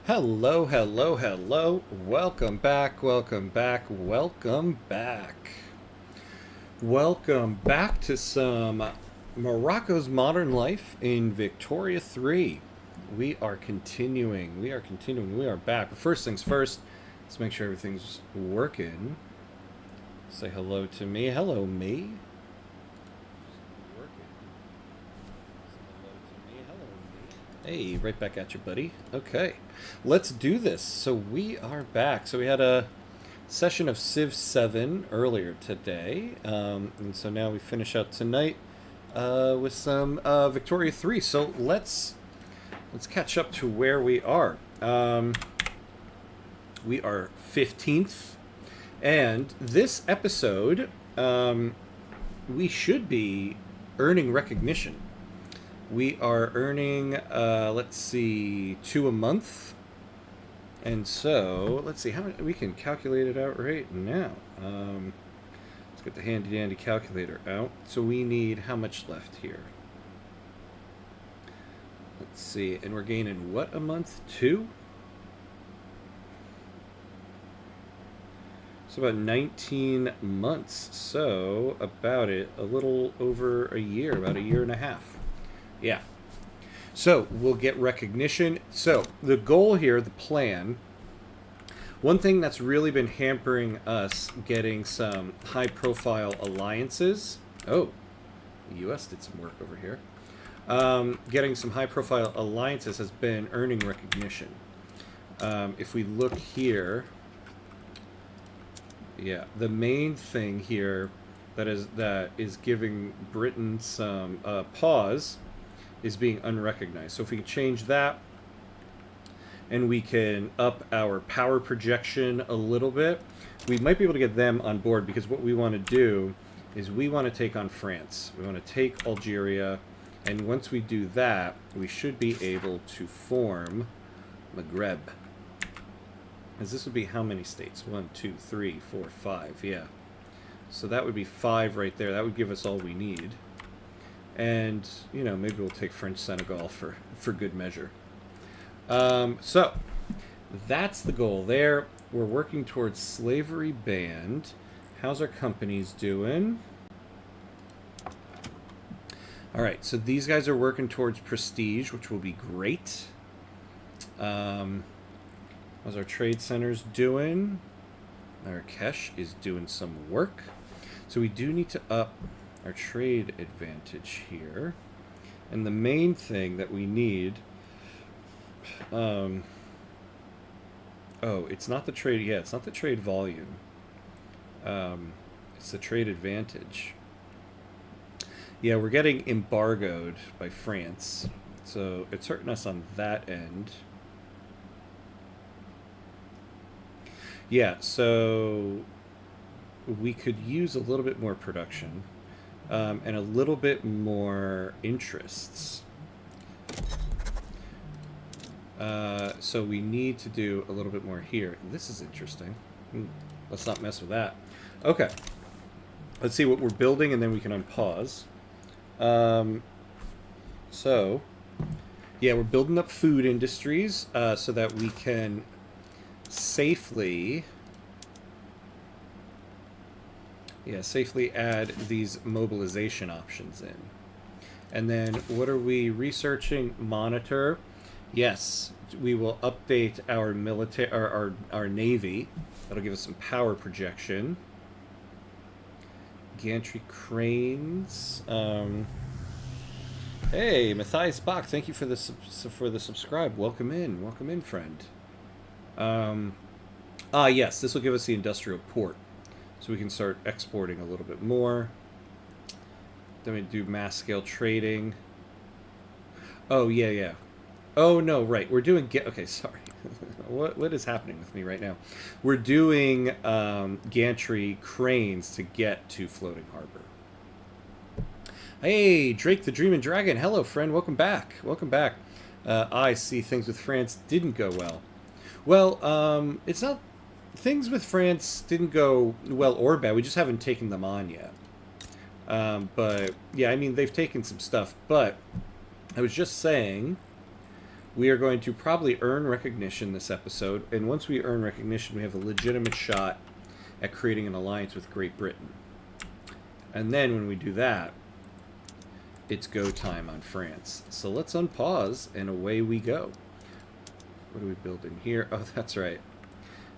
Hello, hello, hello. Welcome back, welcome back, welcome back. Welcome back to some Morocco's Modern Life in Victoria 3. We are back. But first things first, let's make sure everything's working. Say hello to me. Hello, me. Hey, right back at you, buddy. Okay, let's do this. So we are back. So we had a session of Civ 7 earlier today, and so now we finish out tonight with some Victoria 3. So let's catch up to where we are. We are 15th, and this episode we should be earning recognition. We are earning, let's see, 2 a month. And so, let's see, how many, we can calculate it out right now. Let's get the handy dandy calculator out. So we need how much left here? Let's see, and we're gaining what a month? 2? So about 19 months. So about a little over a year, about a year and a half. Yeah. So we'll get recognition. So the goal here, the plan, one thing that's really been hampering us getting some high profile alliances. Oh, the U.S. did some work over here. Getting some high profile alliances has been earning recognition. If we look here, yeah, the main thing here that is giving Britain some pause is being unrecognized. So if we can change that and we can up our power projection a little bit, we might be able to get them on board, because what we want to do is we want to take on France. We want to take Algeria, and once we do that, we should be able to form Maghreb. As this would be how many states? 1, 2, 3, 4, 5, yeah. So that would be 5 right there. That would give us all we need. And, you know, maybe we'll take French Senegal for good measure. So, that's the goal there. We're working towards slavery banned. How's our companies doing? Alright, so these guys are working towards prestige, which will be great. How's our trade centers doing? Marrakesh is doing some work. So we do need to up our trade advantage here, and the main thing that we need, oh, it's not the trade, yeah, it's not the trade volume, it's the trade advantage. Yeah, we're getting embargoed by France, so it's hurting us on that end. Yeah, so we could use a little bit more production. And a little bit more interests. So we need to do a little bit more here. This is interesting. Let's not mess with that. Okay. Let's see what we're building, and then we can unpause. So, yeah, we're building up food industries so that we can safely add these mobilization options in. And then what are we researching? Monitor. Yes, we will update our military, our navy. That'll give us some power projection. Gantry cranes. Hey, Matthias Bach, thank you for the subscribe. Welcome in, friend. Yes, this will give us the industrial port. So we can start exporting a little bit more. Then we do mass scale trading. Oh, yeah. Oh, no, right. We're doing... Okay, sorry. What is happening with me right now? We're doing gantry cranes to get to floating harbor. Hey, Drake the Dreamin' Dragon. Hello, friend. Welcome back. I see things with France didn't go well. Well, it's not... Things with France didn't go well or bad. We just haven't taken them on yet. But, yeah, I mean, they've taken some stuff. But I was just saying We are going to probably earn recognition this episode, and once we earn recognition, we have a legitimate shot at creating an alliance with Great Britain. And then when we do that, it's go time on France. So let's unpause, and away we go. What do we build in here? Oh, that's right.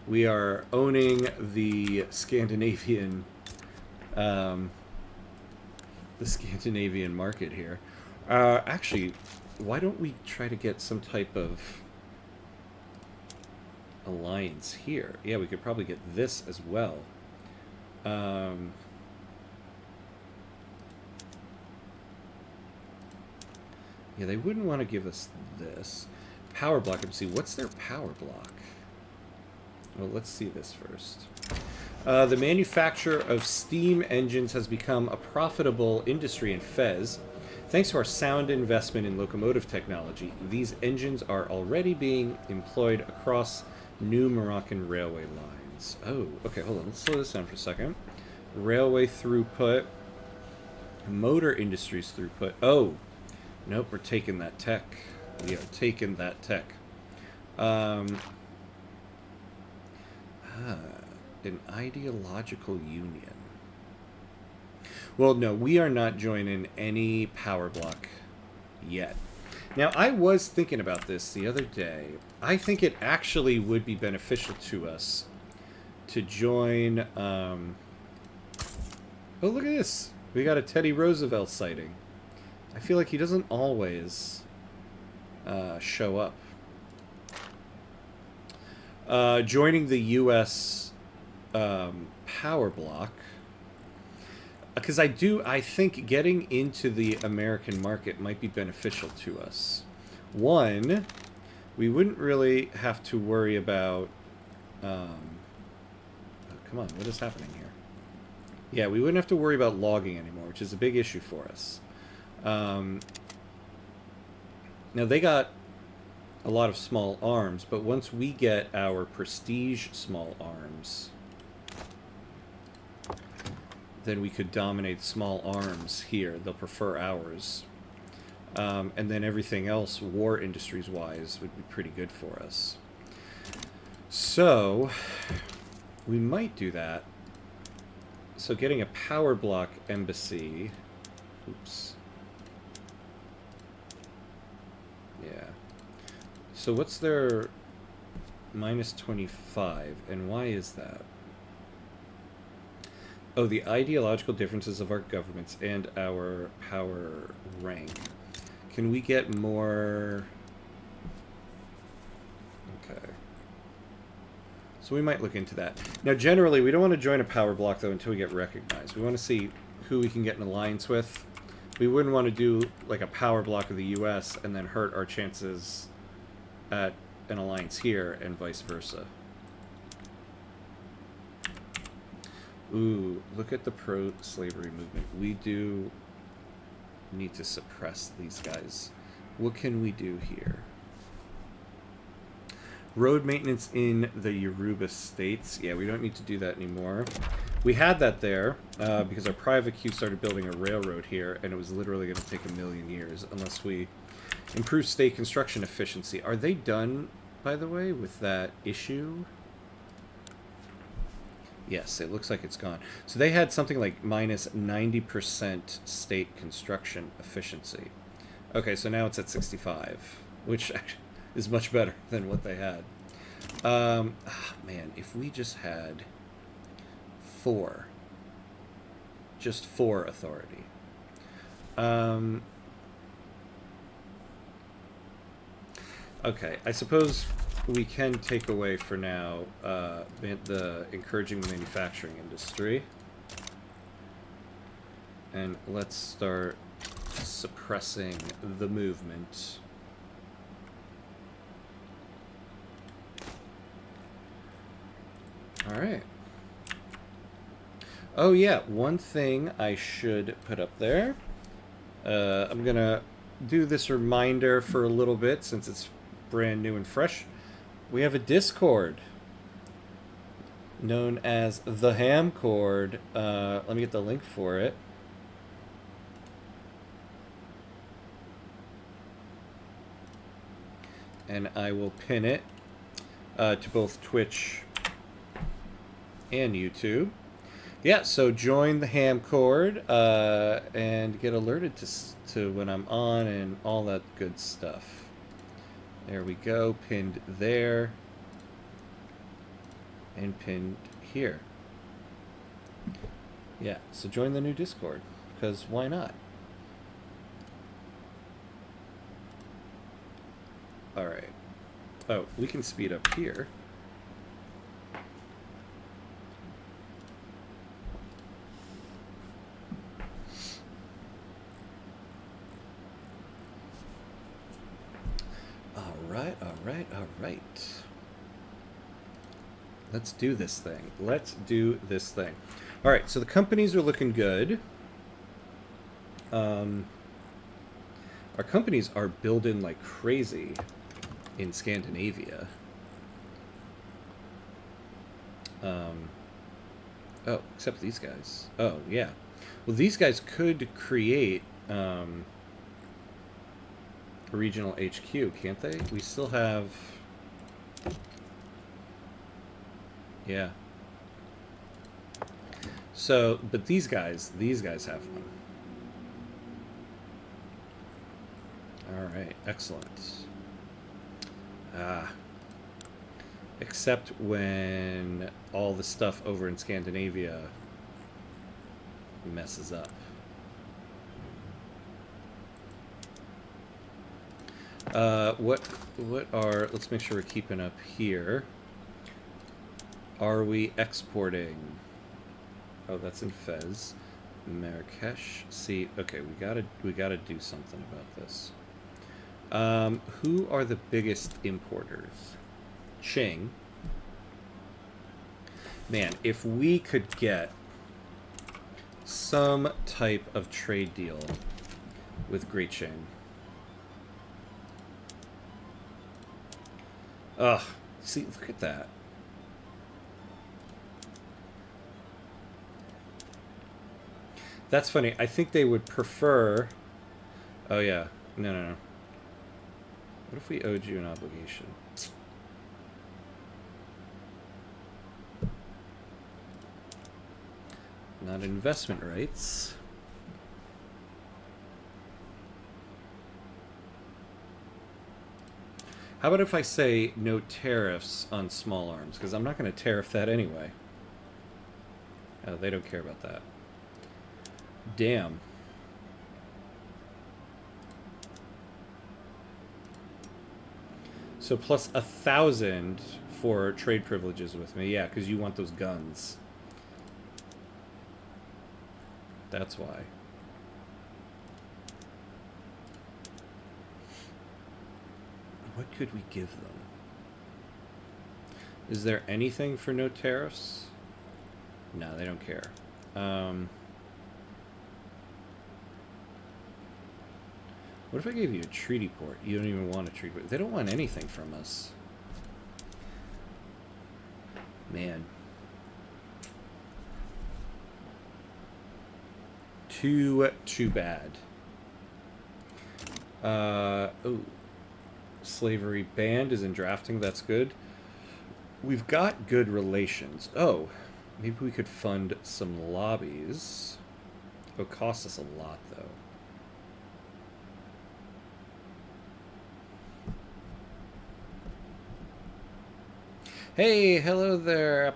We are owning the Scandinavian, market here. Actually, why don't we try to get some type of alliance here? Yeah, we could probably get this as well. Yeah, they wouldn't want to give us this. Power block, let me see. What's their power block? Well, let's see this first. The manufacture of steam engines has become a profitable industry in Fez. Thanks to our sound investment in locomotive technology, these engines are already being employed across new Moroccan railway lines. Oh, okay, hold on. Let's slow this down for a second. Railway throughput. Motor industries throughput. Oh, nope, we're taking that tech. We are taking that tech. An ideological union. Well, no, we are not joining any power block yet. Now, I was thinking about this the other day. I think it actually would be beneficial to us to join... Oh, look at this. We got a Teddy Roosevelt sighting. I feel like he doesn't always show up. Joining the U.S. Power block, because I think getting into the American market might be beneficial to us. One, we wouldn't really have to worry about oh, come on, what is happening here? Yeah, we wouldn't have to worry about logging anymore, which is a big issue for us. Now, they got a lot of small arms, but once we get our prestige small arms, then we could dominate small arms here. They'll prefer ours. And then everything else, war industries-wise, would be pretty good for us. So, we might do that. So getting a power block embassy... Oops. Yeah. So what's their minus 25, and why is that? Oh, the ideological differences of our governments and our power rank. Can we get more... Okay. So we might look into that. Now, generally, we don't want to join a power block, though, until we get recognized. We want to see who we can get an alliance with. We wouldn't want to do, like, a power block of the U.S. and then hurt our chances at an alliance here, and vice versa. Ooh, look at the pro-slavery movement. We do need to suppress these guys. What can we do here? Road maintenance in the Yoruba states. Yeah, we don't need to do that anymore. We had that there because our private queue started building a railroad here, and it was literally going to take 1,000,000 years unless we improve state construction efficiency. Are they done, by the way, with that issue? Yes, it looks like it's gone. So they had something like minus 90% state construction efficiency. Okay, so now it's at 65, which actually is much better than what they had. Man, if we just had 4. Just 4 authority. Okay, I suppose we can take away for now the encouraging the manufacturing industry. And let's start suppressing the movement. All right. Oh yeah, one thing I should put up there. I'm gonna do this reminder for a little bit since it's brand new and fresh. We have a Discord known as the Hamcord. Let me get the link for it. and I will pin it to both Twitch and YouTube. Yeah, so join the ham cord and get alerted to when I'm on and all that good stuff. There we go, pinned there and pinned here. Yeah, so join the new Discord, because why not? Alright. Oh, we can speed up here. Alright. Let's do this thing. Alright, so the companies are looking good. Our companies are building like crazy in Scandinavia. Oh, except these guys. Oh, yeah. Well, these guys could create a regional HQ, can't they? We still have... Yeah. So, but these guys have one. Alright, excellent. Except when all the stuff over in Scandinavia messes up. What are... Let's make sure we're keeping up here. Are we exporting? Oh, that's in Fez. Marrakesh. See, okay, we gotta do something about this. Who are the biggest importers? Qing. Man, if we could get some type of trade deal with Great Qing. Ugh, see, look at that. That's funny. I think they would prefer... Oh, yeah. No. What if we owed you an obligation? Not investment rights. How about if I say no tariffs on small arms? Because I'm not going to tariff that anyway. Oh, they don't care about that. Damn. So plus 1,000 for trade privileges with me. Yeah, because you want those guns. That's why. What could we give them? Is there anything for no tariffs? No, they don't care. What if I gave you a treaty port? You don't even want a treaty port. They don't want anything from us. Man. Too bad. Oh. Slavery banned is in drafting. That's good. We've got good relations. Oh. Maybe we could fund some lobbies. It'll cost us a lot, though. Hey, hello there,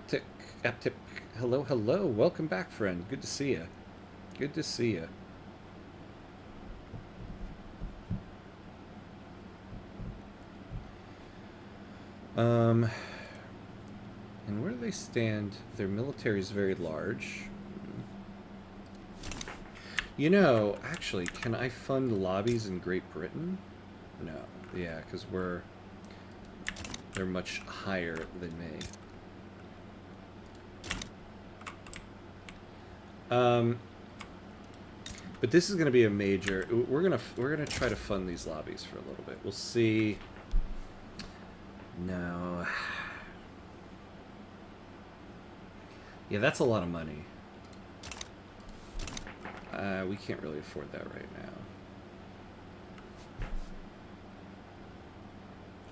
Aptip. Hello. Welcome back, friend. Good to see you. Good to see you. And where do they stand? Their military is very large. You know, actually, can I fund lobbies in Great Britain? No. Yeah, because they're much higher than me. But this is going to be a major... We're gonna try to fund these lobbies for a little bit. We'll see... No... Yeah, that's a lot of money. We can't really afford that right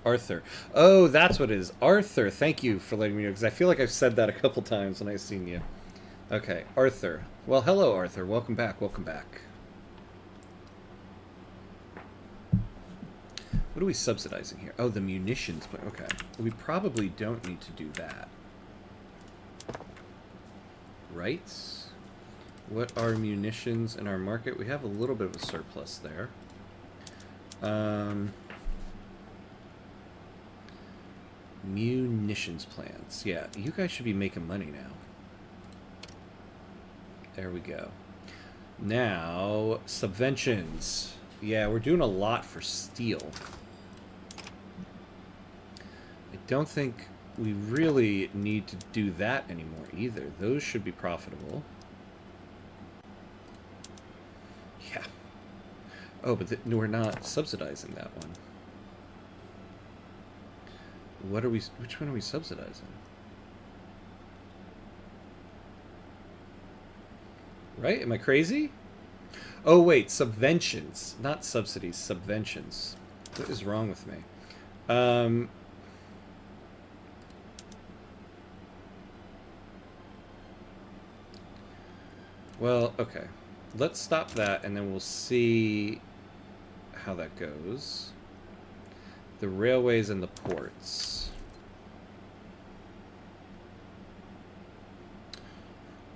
now. Arthur. Oh, that's what it is. Arthur, thank you for letting me know, because I feel like I've said that a couple times when I've seen you. Okay, Arthur. Well, hello, Arthur. Welcome back. Welcome back. What are we subsidizing here? Oh, the munitions. Okay. We probably don't need to do that. Right? What are munitions in our market? We have a little bit of a surplus there. Munitions plants. Yeah, you guys should be making money now. There we go. Now, subventions. Yeah, we're doing a lot for steel. I don't think we really need to do that anymore either. Those should be profitable. Yeah. Oh, but we're not subsidizing that one. What are we? Which one are we subsidizing? Right? Am I crazy? Oh, wait. Subventions. Not subsidies. Subventions. What is wrong with me? Well, okay. Let's stop that, and then we'll see how that goes. The railways and the ports.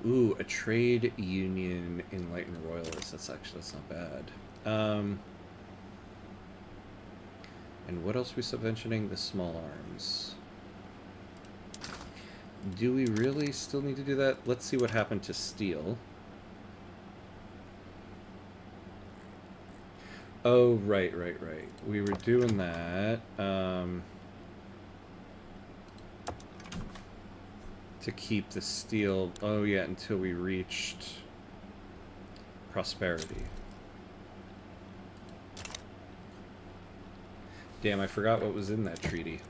Ooh, a trade union enlightened royalists. That's not bad. And what else are we subventioning? The small arms. Do we really still need to do that? Let's see what happened to steel. Oh, right. We were doing that. To keep the steel. Oh, yeah, until we reached prosperity. Damn, I forgot what was in that treaty.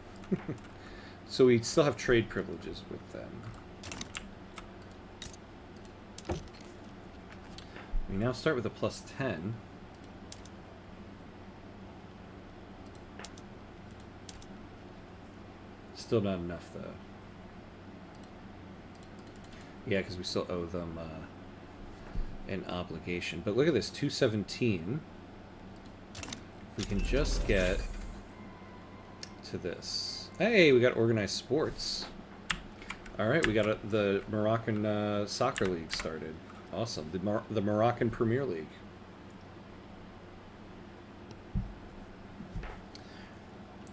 So we still have trade privileges with them. We now start with a +10. Still not enough, though. Yeah, because we still owe them an obligation. But look at this, 217. We can just get to this. Hey, we got organized sports. All right, we got the Moroccan soccer league started. Awesome. The Moroccan Premier League.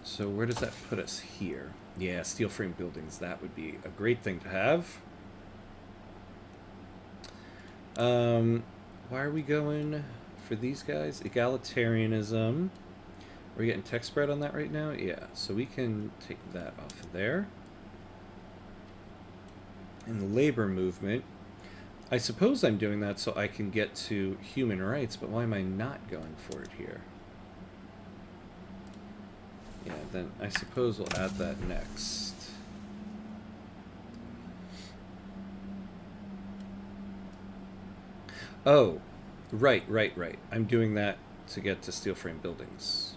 So where does that put us here? Yeah, steel frame buildings. That would be a great thing to have. Why are we going for these guys? Egalitarianism. Are we getting tech spread on that right now? Yeah, so we can take that off of there. And the labor movement. I suppose I'm doing that so I can get to human rights, but why am I not going for it here? Yeah, then I suppose we'll add that next. Oh, right. I'm doing that to get to steel frame buildings.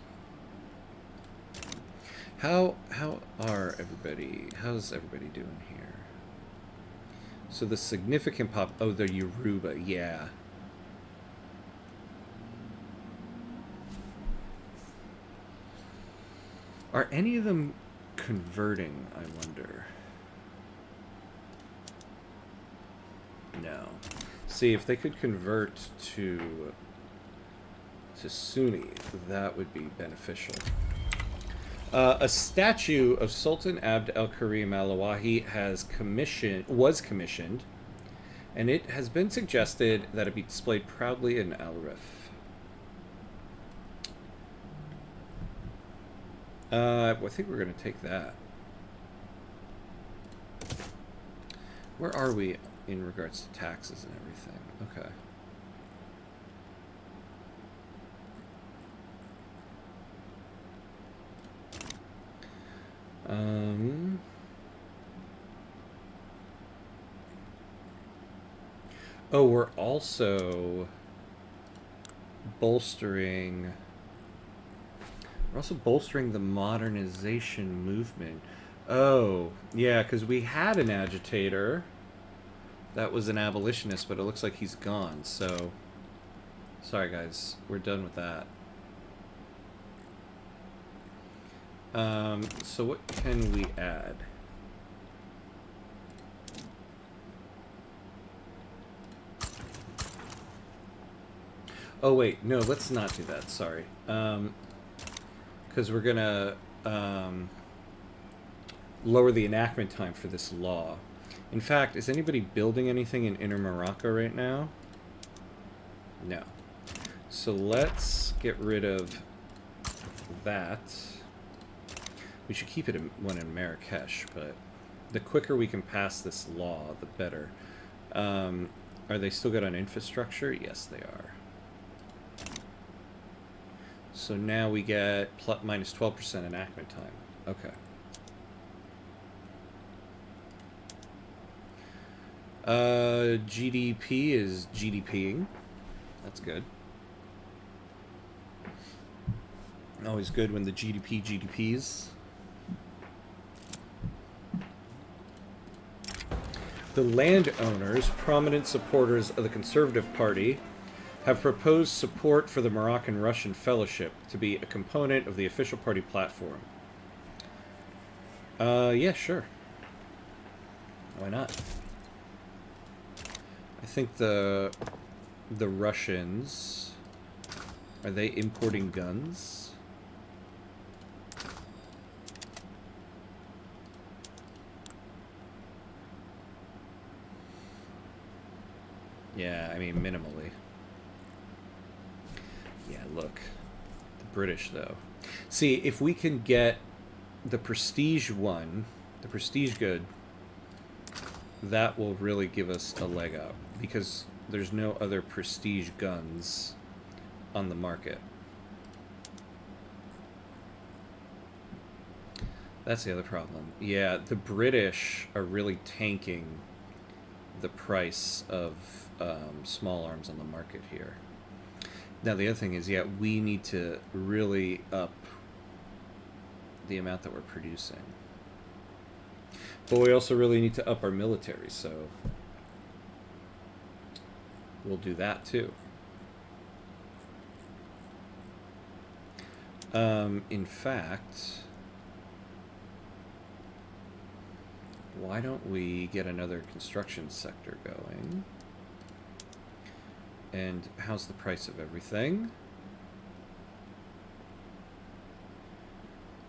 How's everybody doing here? So the significant pop. Oh, the Yoruba. Yeah. Are any of them converting, I wonder? No. See, if they could convert to Sunni, that would be beneficial. A statue of Sultan Abd el-Karim al-Awahi was commissioned, and it has been suggested that it be displayed proudly in Al-Rif. I think we're going to take that. Where are we in regards to taxes and everything? Okay. Oh, we're also bolstering We're also bolstering the modernization movement. Oh, yeah, because we had an agitator that was an abolitionist, but it looks like he's gone, so... Sorry, guys. We're done with that. So what can we add? Oh, wait. No, let's not do that. Sorry. Because we're going to lower the enactment time for this law. In fact, is anybody building anything in Inner Morocco right now? No. So let's get rid of that. We should keep it one in Marrakesh, but the quicker we can pass this law, the better. Are they still good on infrastructure? Yes, they are. So now we get minus 12% enactment time. Okay. GDP is GDPing. That's good. Always good when the GDP GDPs. The landowners, prominent supporters of the Conservative Party, have proposed support for the Moroccan-Russian Fellowship to be a component of the official party platform. Yeah, sure. Why not? I think the Russians, are they importing guns? Yeah, I mean, minimally. Yeah, look. The British, though. See, if we can get the prestige one, the prestige good, that will really give us a leg up. Because there's no other prestige guns on the market. That's the other problem. Yeah, the British are really tanking the price of small arms on the market here. Now the other thing is, yeah, we need to really up the amount that we're producing. But we also really need to up our military, so we'll do that too. In fact, why don't we get another construction sector going? And how's the price of everything?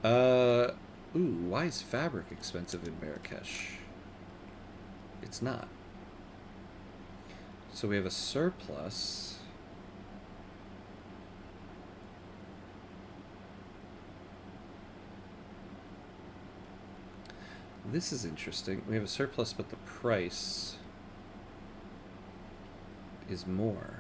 Ooh, why is fabric expensive in Marrakesh? It's not. So we have a surplus. This is interesting. We have a surplus, but the price is more.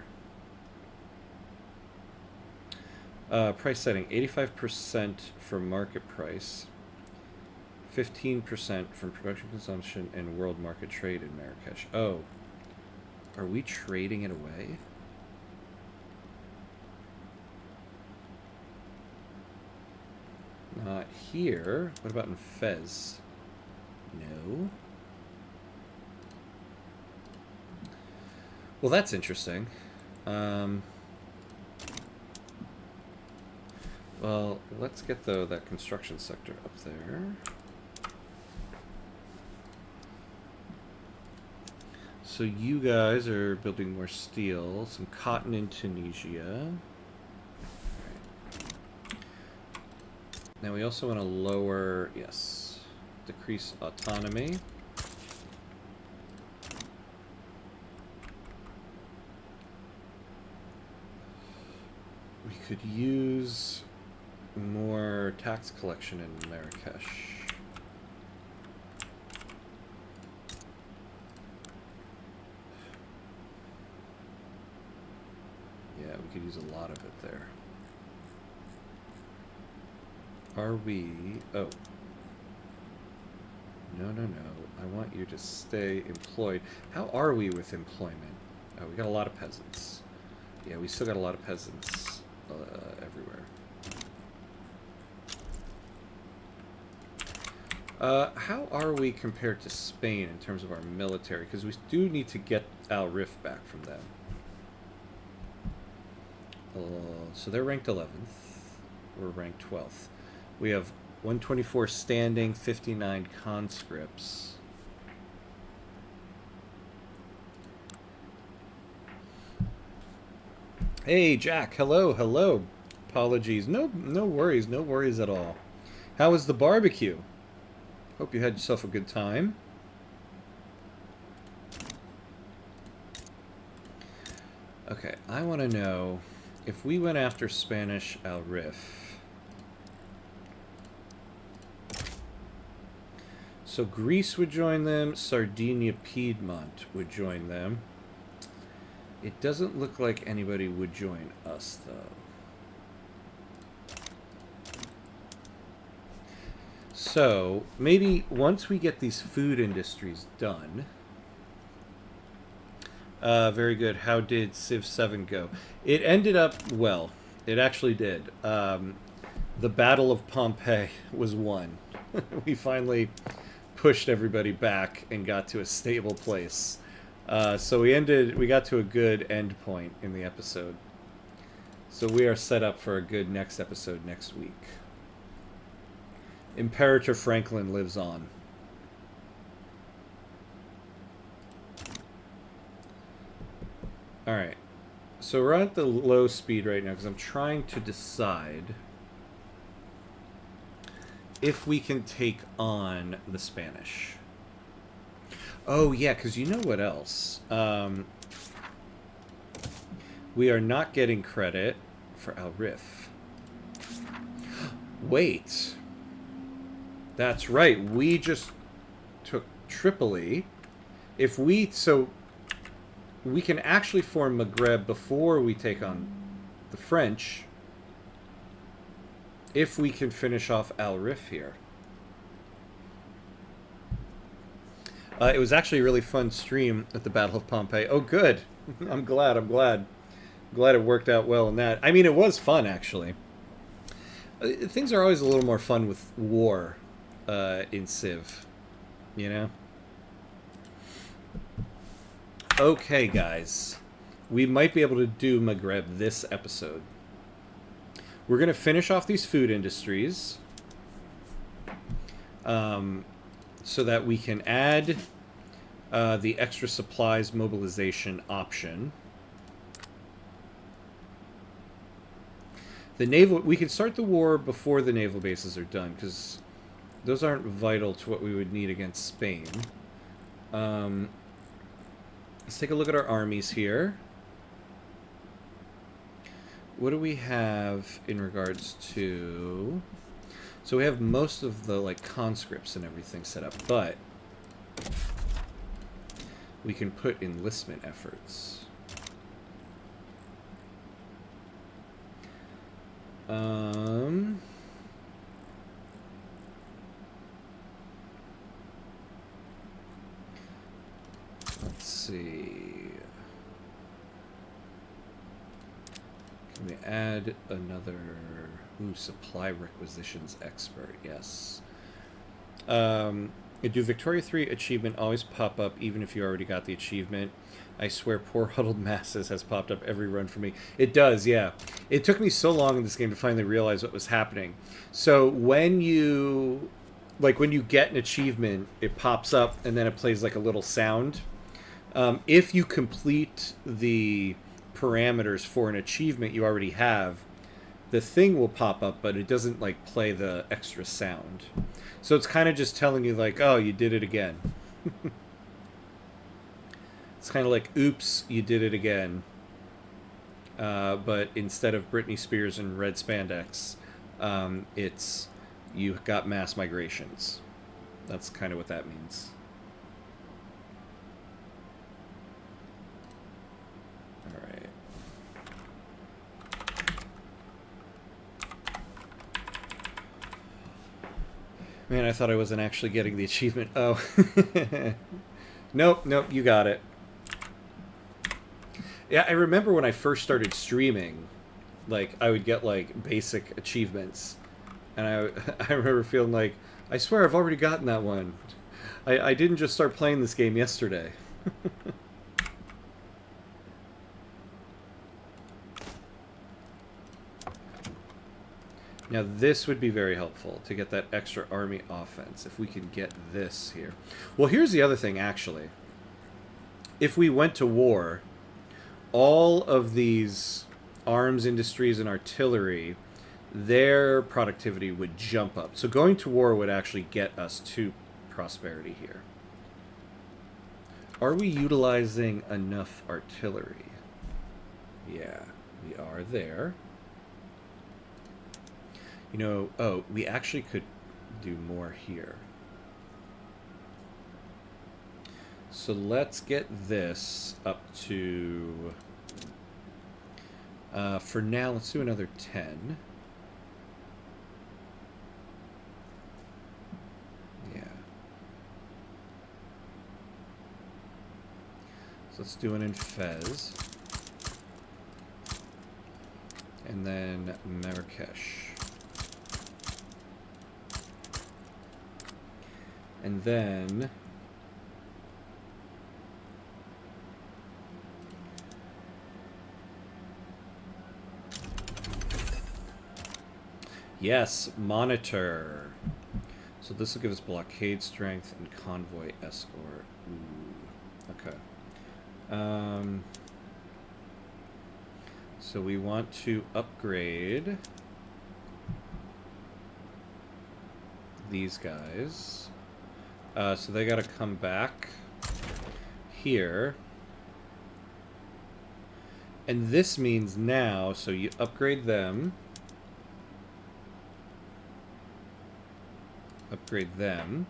Price setting, 85% for market price, 15% from production consumption and world market trade in Marrakesh. Oh, are we trading it away? Not here. What about in Fez? No. Well, that's interesting. Well, let's get that construction sector up there. So you guys are building more steel, some cotton in Tunisia. Right. Now we also want to lower, yes, decrease autonomy. We could use more tax collection in Marrakesh. Yeah, we could use a lot of it there. Are we... Oh. No. I want you to stay employed. How are we with employment? Oh, we got a lot of peasants. Yeah, we still got a lot of peasants everywhere. How are we compared to Spain in terms of our military? Because we do need to get Al Rif back from them. So they're ranked 11th. We're ranked 12th. We have 124 standing, 59 conscripts. Hey, Jack. Hello, hello. Apologies. No worries at all. How was the barbecue? Hope you had yourself a good time. Okay, I want to know if we went after Spanish Al Rif. So Greece would join them, Sardinia Piedmont would join them. It doesn't look like anybody would join us, though. So, maybe once we get these food industries done... very good. How did Civ 7 go? It ended up well. It actually did. The Battle of Pompeii was won. We finally pushed everybody back and got to a stable place. So we got to a good end point in the episode. So we are set up for a good next episode next week. Imperator Franklin lives on. Alright. So we're at the low speed right now because I'm trying to decide if we can take on the Spanish. Oh, yeah, because you know what else? We are not getting credit for Al Rif. Wait. That's right. We just took Tripoli. If we... So... We can actually form Maghreb before we take on the French if we can finish off Al Rif here. It was actually a really fun stream at the Battle of Pompeii. Oh, good. I'm glad. Glad it worked out well in that. I mean, it was fun, actually. Things are always a little more fun with war in Civ, you know? Okay, guys. We might be able to do Maghreb this episode. We're going to finish off these food industries so that we can add the extra supplies mobilization option. The naval... We can start the war before the naval bases are done, because those aren't vital to what we would need against Spain. Let's take a look at our armies here. What do we have in regards to... So we have most of the, like, conscripts and everything set up, but we can put enlistment efforts. Let's see. Can we add another... Ooh, supply requisitions expert, yes. Do Victoria 3 achievement always pop up even if you already got the achievement? I swear Poor Huddled Masses has popped up every run for me. It does, yeah. It took me so long in this game to finally realize what was happening. So when you... Like, when you get an achievement, it pops up and then it plays like a little sound. If you complete the parameters for an achievement you already have, the thing will pop up, but it doesn't, like, play the extra sound. So it's kind of just telling you, like, oh, you did it again. It's kind of like, oops, you did it again. But instead of Britney Spears and red spandex, it's you got mass migrations. That's kind of what that means. All right. Man, I thought I wasn't actually getting the achievement. Oh. Nope, you got it. Yeah, I remember when I first started streaming, like, I would get, like, basic achievements. And I remember feeling like, I swear I've already gotten that one. I didn't just start playing this game yesterday. Now this would be very helpful to get that extra army offense if we can get this here. Well, here's the other thing, actually. If we went to war, all of these arms industries and artillery, their productivity would jump up. So going to war would actually get us to prosperity here. Are we utilizing enough artillery? Yeah, we are there. You know, oh, we actually could do more here. So let's get this up to... for now, let's do another 10. Yeah. So let's do it in Fez. And then Marrakesh. And then... yes, monitor. So this will give us blockade strength and convoy escort. Ooh. Okay. So we want to upgrade these guys. So they got to come back here. And this means now, so you upgrade them. Upgrade them.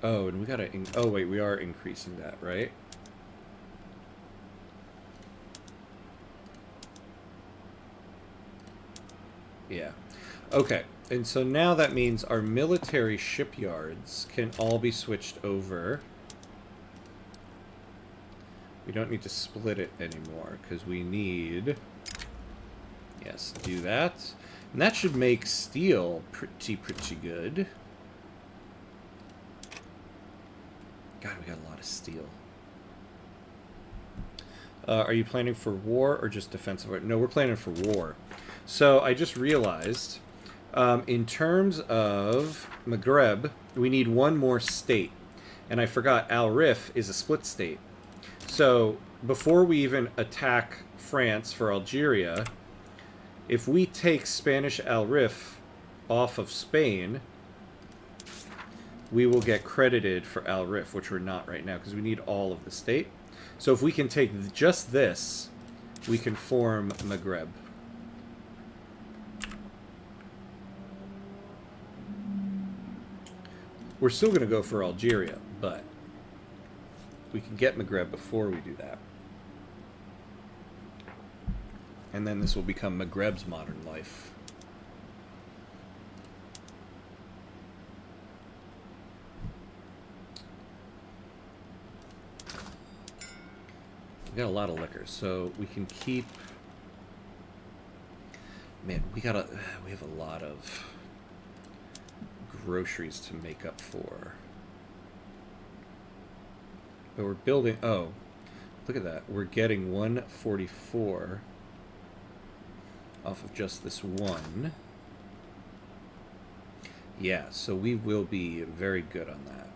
Oh, and we got to... oh, wait, we are increasing that, right? Yeah. Okay. And so now that means our military shipyards can all be switched over. We don't need to split it anymore because we need... yes, do that. And that should make steel pretty good. God, we got a lot of steel. Are you planning for war or just defensive? No, we're planning for war. So I just realized, in terms of Maghreb, we need one more state. And I forgot Al Rif is a split state. So before we even attack France for Algeria, if we take Spanish Al Rif off of Spain, we will get credited for Al Rif, which we're not right now because we need all of the state. So if we can take just this, we can form Maghreb. We're still going to go for Algeria, but we can get Maghreb before we do that. And then this will become Maghreb's modern life. We got a lot of liquor, so we can keep... man, we have a lot of groceries to make up for. But we're building... oh, look at that. We're getting 144 off of just this one. Yeah, so we will be very good on that.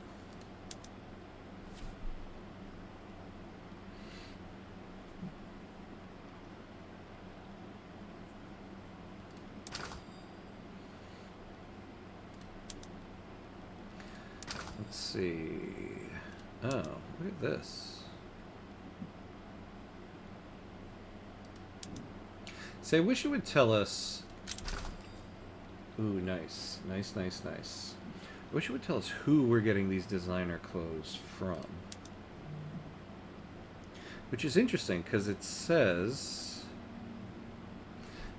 Let's see. Oh, look at this. Say, I wish it would tell us... ooh, nice. Nice, nice, nice. I wish it would tell us who we're getting these designer clothes from. Which is interesting, because it says...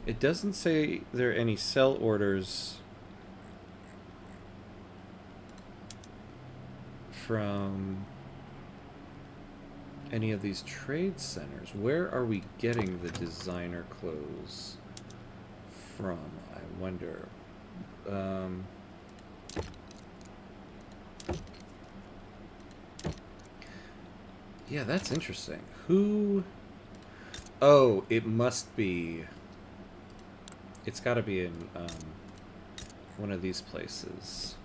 it doesn't say there are any sell orders from any of these trade centers. Where are we getting the designer clothes from? I wonder. Yeah, that's interesting. Who... Oh, it must be... It's got to be in one of these places.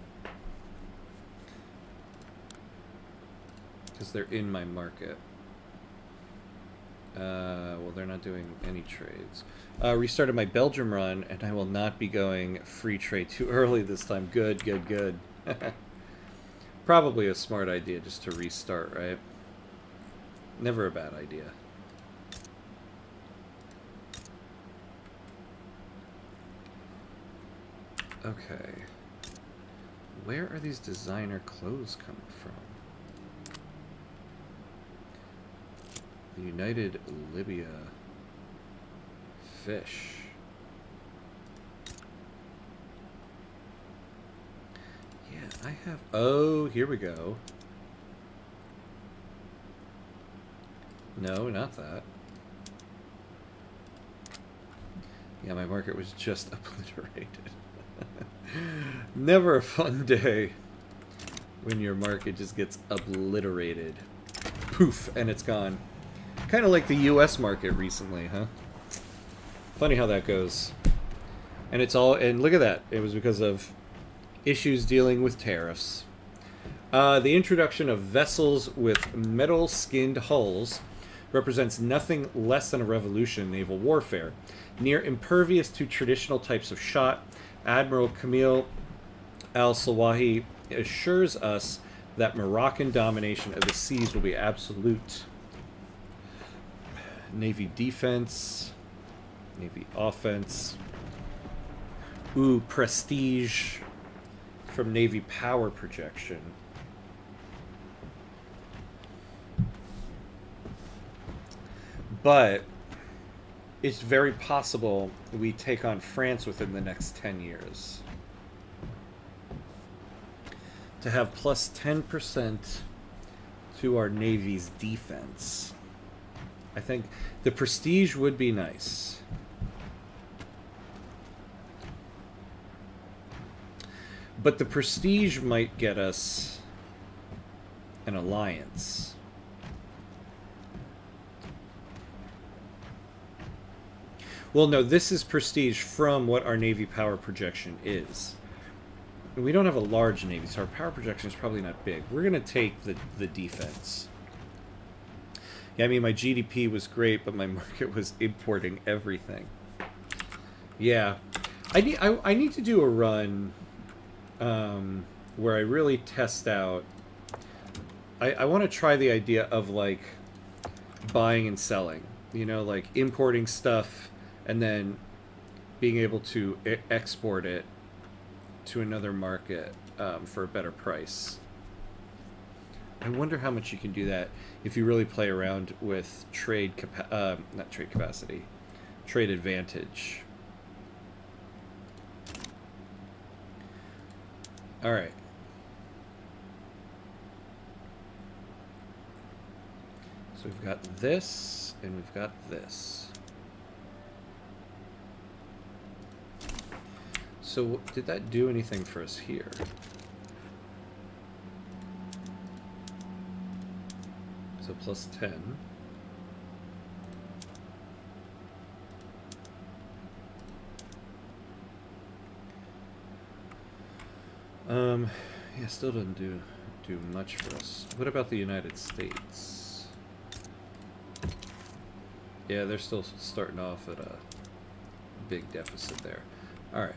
Because they're in my market. Well, they're not doing any trades. Restarted my Belgium run, and I will not be going free trade too early this time. Good, good, good. Probably a smart idea just to restart, right? Never a bad idea. Okay. Where are these designer clothes coming from? The United Libya fish. Yeah, I have... Oh, here we go. No, not that. Yeah, my market was just obliterated. Never a fun day when your market just gets obliterated. Poof, and it's gone. Kind of like the U.S. market recently, huh? Funny how that goes. And it's all... And look at that. It was because of issues dealing with tariffs. The introduction of vessels with metal-skinned hulls represents nothing less than a revolution in naval warfare. Near impervious to traditional types of shot, Admiral Camille al-Sawahi assures us that Moroccan domination of the seas will be absolute. Navy defense, Navy offense. Ooh, prestige from Navy power projection. But it's very possible we take on France within the next 10 years. To have plus 10% to our Navy's defense. I think the prestige would be nice. But the prestige might get us an alliance. Well, no, this is prestige from what our Navy power projection is. We don't have a large Navy, so our power projection is probably not big. We're going to take the defense. Yeah, I mean, my GDP was great, but my market was importing everything. Yeah. I need to do a run where I really test out... I want to try the idea of, like, buying and selling. You know, like, importing stuff and then being able to export it to another market for a better price. I wonder how much you can do that if you really play around with trade advantage. All right. So we've got this and we've got this. So did that do anything for us here? So plus 10. Yeah, still doesn't do much for us. What about the United States? Yeah, they're still starting off at a big deficit there. All right.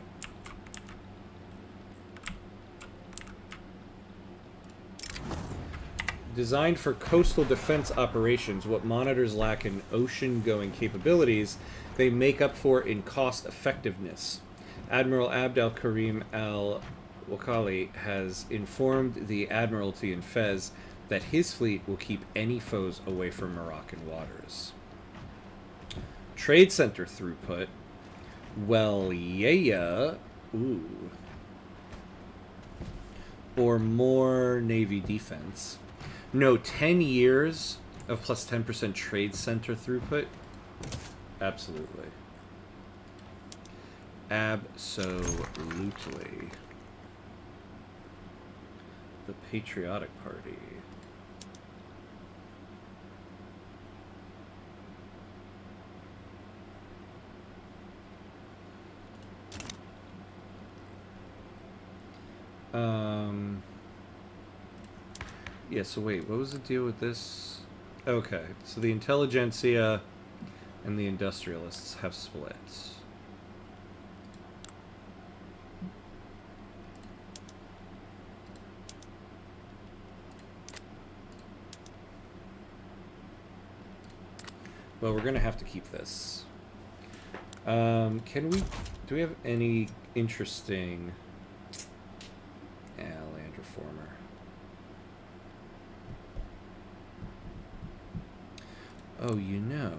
Designed for coastal defense operations, what monitors lack in ocean-going capabilities, they make up for in cost effectiveness. Admiral Abd al-Karim al-Wakali has informed the Admiralty in Fez that his fleet will keep any foes away from Moroccan waters. Trade center throughput. Well, yeah. Ooh. Or more Navy defense. No, 10 years of plus 10% trade center throughput? Absolutely. Absolutely. The Patriotic Party. Yeah, so wait, what was the deal with this? Okay, so the intelligentsia and the industrialists have split. Well, we're gonna have to keep this. Can we... Do we have any interesting... land reformer. Oh, you know...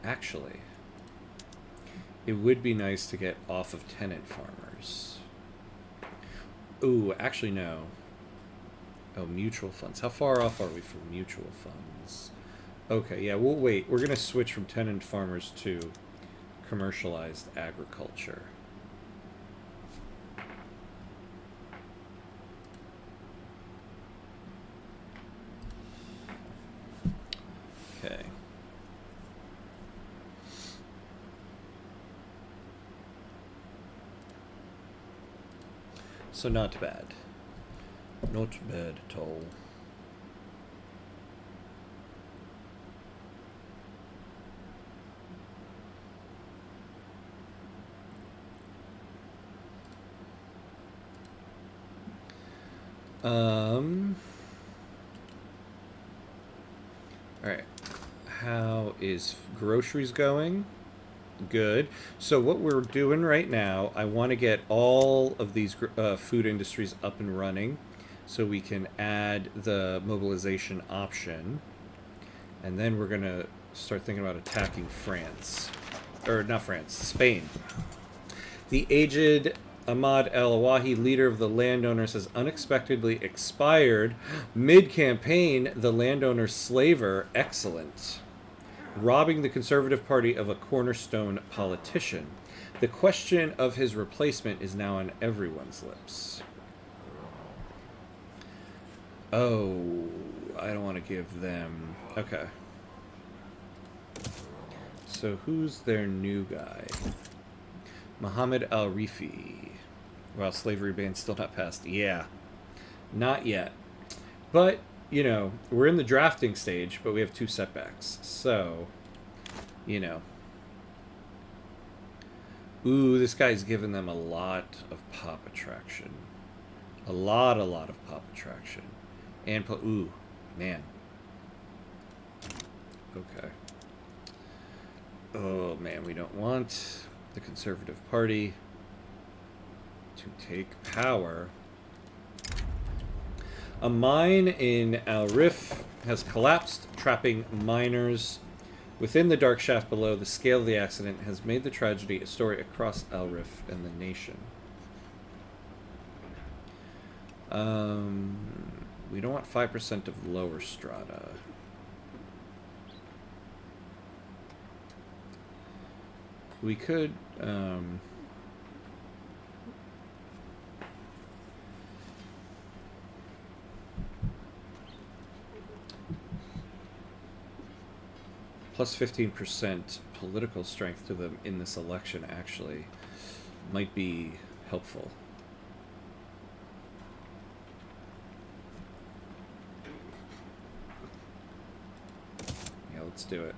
Actually... It would be nice to get off of tenant farmers. Ooh, actually no. Oh, mutual funds. How far off are we from mutual funds? Okay, yeah, we'll wait. We're going to switch from tenant farmers to commercialized agriculture. Okay. So not bad. Not bad at all. Alright. How is groceries going? Good. So what we're doing right now, I want to get all of these food industries up and running so we can add the mobilization option. And then we're going to start thinking about attacking France. Or not France, Spain. The aged Ahmad El-Awahi, leader of the landowners, has unexpectedly expired mid-campaign. The landowner slaver, excellent. Robbing the Conservative Party of a cornerstone politician. The question of his replacement is now on everyone's lips. Oh, I don't want to give them... Okay. So who's their new guy? Mohammed Al-Rifi. Wow, slavery ban's still not passed. Yeah. Not yet. But, you know, we're in the drafting stage, but we have 2 setbacks. So, you know. Ooh, this guy's giving them a lot of pop attraction. A lot of pop attraction. And, ooh, man. Okay. Oh, man, we don't want the Conservative Party to take power. A mine in Al Rif has collapsed, trapping miners within the dark shaft below. The scale of the accident has made the tragedy a story across Al Rif and the nation. We don't want 5% of lower strata. We could... plus 15% political strength to them in this election actually might be helpful. Yeah, let's do it.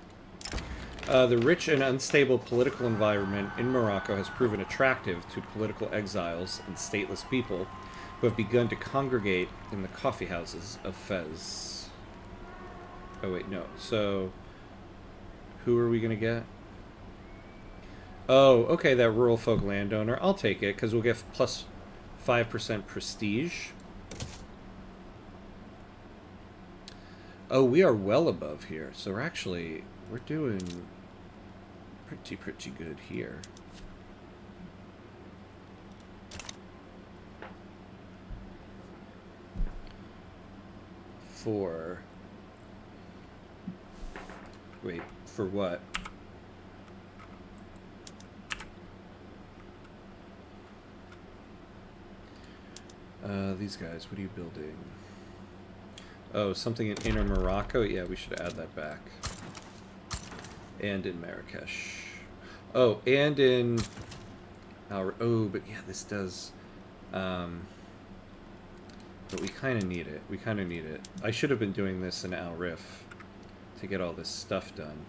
The rich and unstable political environment in Morocco has proven attractive to political exiles and stateless people who have begun to congregate in the coffee houses of Fez. Oh wait, no. So... who are we going to get? Oh, okay, that rural folk landowner. I'll take it, because we'll get plus 5% prestige. Oh, we are well above here. So we're doing pretty good here. Wait, for what? These guys, what are you building? Oh, something in Inner Morocco? Yeah, we should add that back. And in Marrakesh. Oh, and in... oh, but yeah, this does... But we kind of need it. We kind of need it. I should have been doing this in Al Rif to get all this stuff done.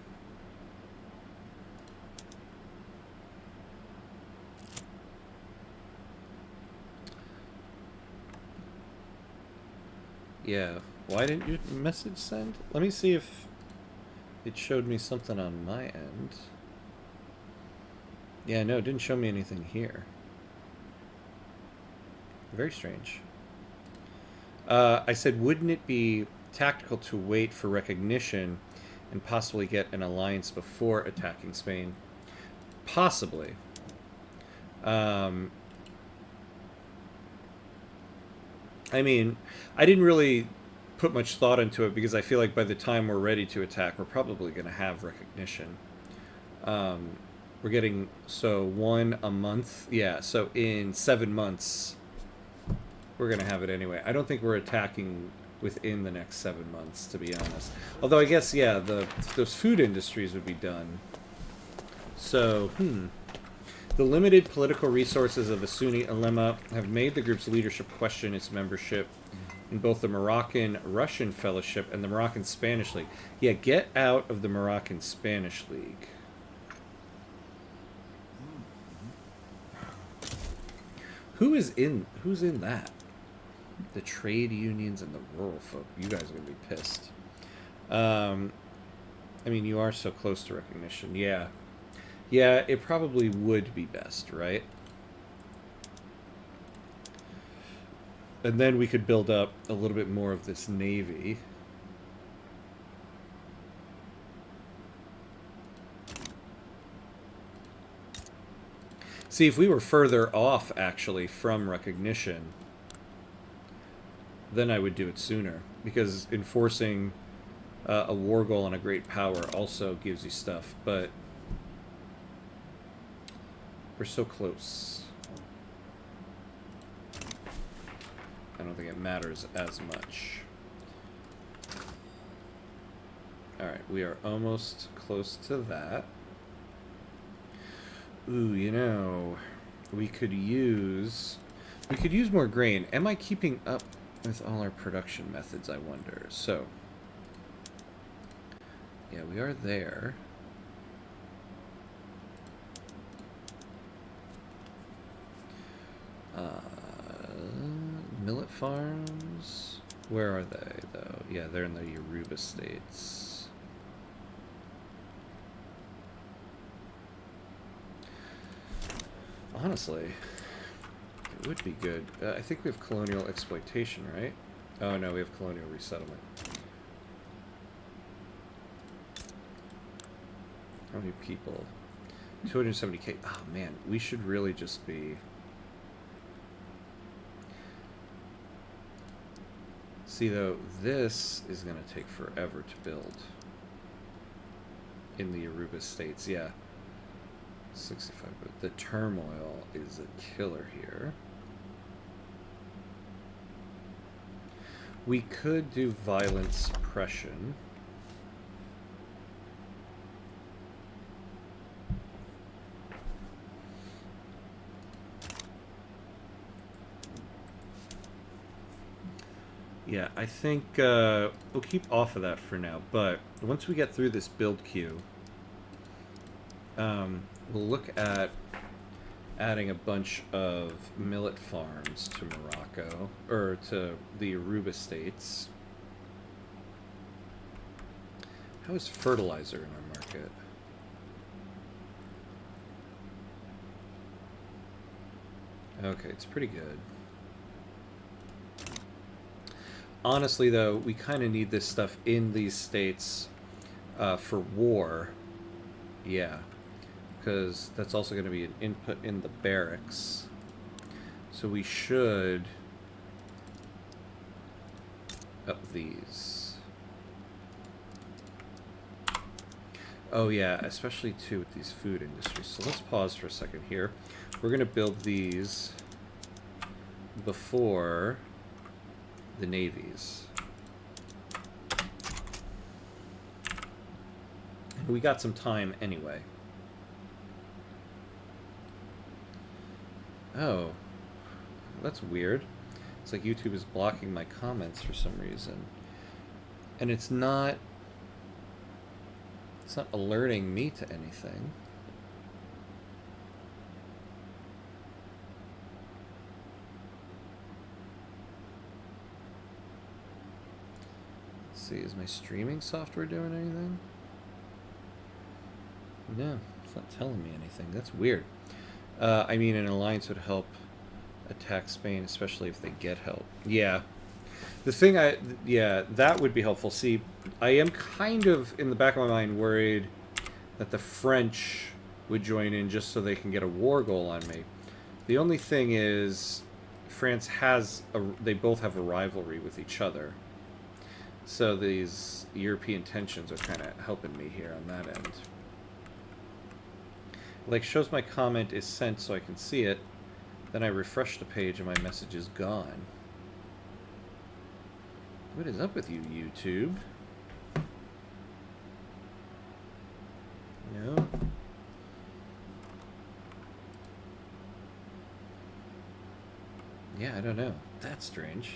Yeah. Why didn't you message send? Let me see if it showed me something on my end. Yeah, no, it didn't show me anything here. Very strange. I said, wouldn't it be tactical to wait for recognition and possibly get an alliance before attacking Spain? Possibly. I mean, I didn't really put much thought into it because I feel like by the time we're ready to attack, we're probably going to have recognition. We're getting, so 1 a month. Yeah, so in 7 months, we're going to have it anyway. I don't think we're attacking within the next 7 months, to be honest. Although I guess, yeah, those food industries would be done. So, The limited political resources of the Sunni ulema have made the group's leadership question its membership in both the Moroccan-Russian Fellowship and the Moroccan-Spanish League. Yeah, get out of the Moroccan-Spanish League. Who's in that? The trade unions and the rural folk. You guys are going to be pissed. I mean, you are so close to recognition. Yeah. Yeah, it probably would be best, right? And then we could build up a little bit more of this navy. See, if we were further off, actually, from recognition, then I would do it sooner. Because enforcing a war goal on a great power also gives you stuff, but we're so close. I don't think it matters as much. Alright, we are almost close to that. Ooh, you know, we could use more grain. Am I keeping up with all our production methods, I wonder? So, yeah, we are there. Millet farms? Where are they, though? Yeah, they're in the Yoruba states. Honestly, it would be good. I think we have colonial exploitation, right? Oh, no, we have colonial resettlement. How many people? 270k. Oh, man, we should really just be... See, though, this is going to take forever to build. In the Yoruba states, yeah. 65, but the turmoil is a killer here. We could do violent suppression. Yeah, I think we'll keep off of that for now, but once we get through this build queue, we'll look at adding a bunch of millet farms to Morocco, or to the Yoruba states. How is fertilizer in our market? Okay, it's pretty good. Honestly, though, we kind of need this stuff in these states for war. Yeah. Because that's also going to be an input in the barracks. So we should up these. Oh yeah, especially too with these food industries. So let's pause for a second here. We're going to build these before the navies. We got some time anyway. Oh, that's weird. It's Looks like YouTube is blocking my comments for some reason. And it's not alerting me to anything. Let's see, is my streaming software doing anything? No, it's not telling me anything. That's weird. I mean, an alliance would help attack Spain, especially if they get help. Yeah. The thing yeah, that would be helpful. See, I am kind of, in the back of my mind, worried that the French would join in just so they can get a war goal on me. The only thing is, France they both have a rivalry with each other. So these European tensions are kind of helping me here on that end. Like, shows my comment is sent so I can see it. Then I refresh the page and my message is gone. What is up with you, YouTube? No. Yeah, I don't know. That's strange.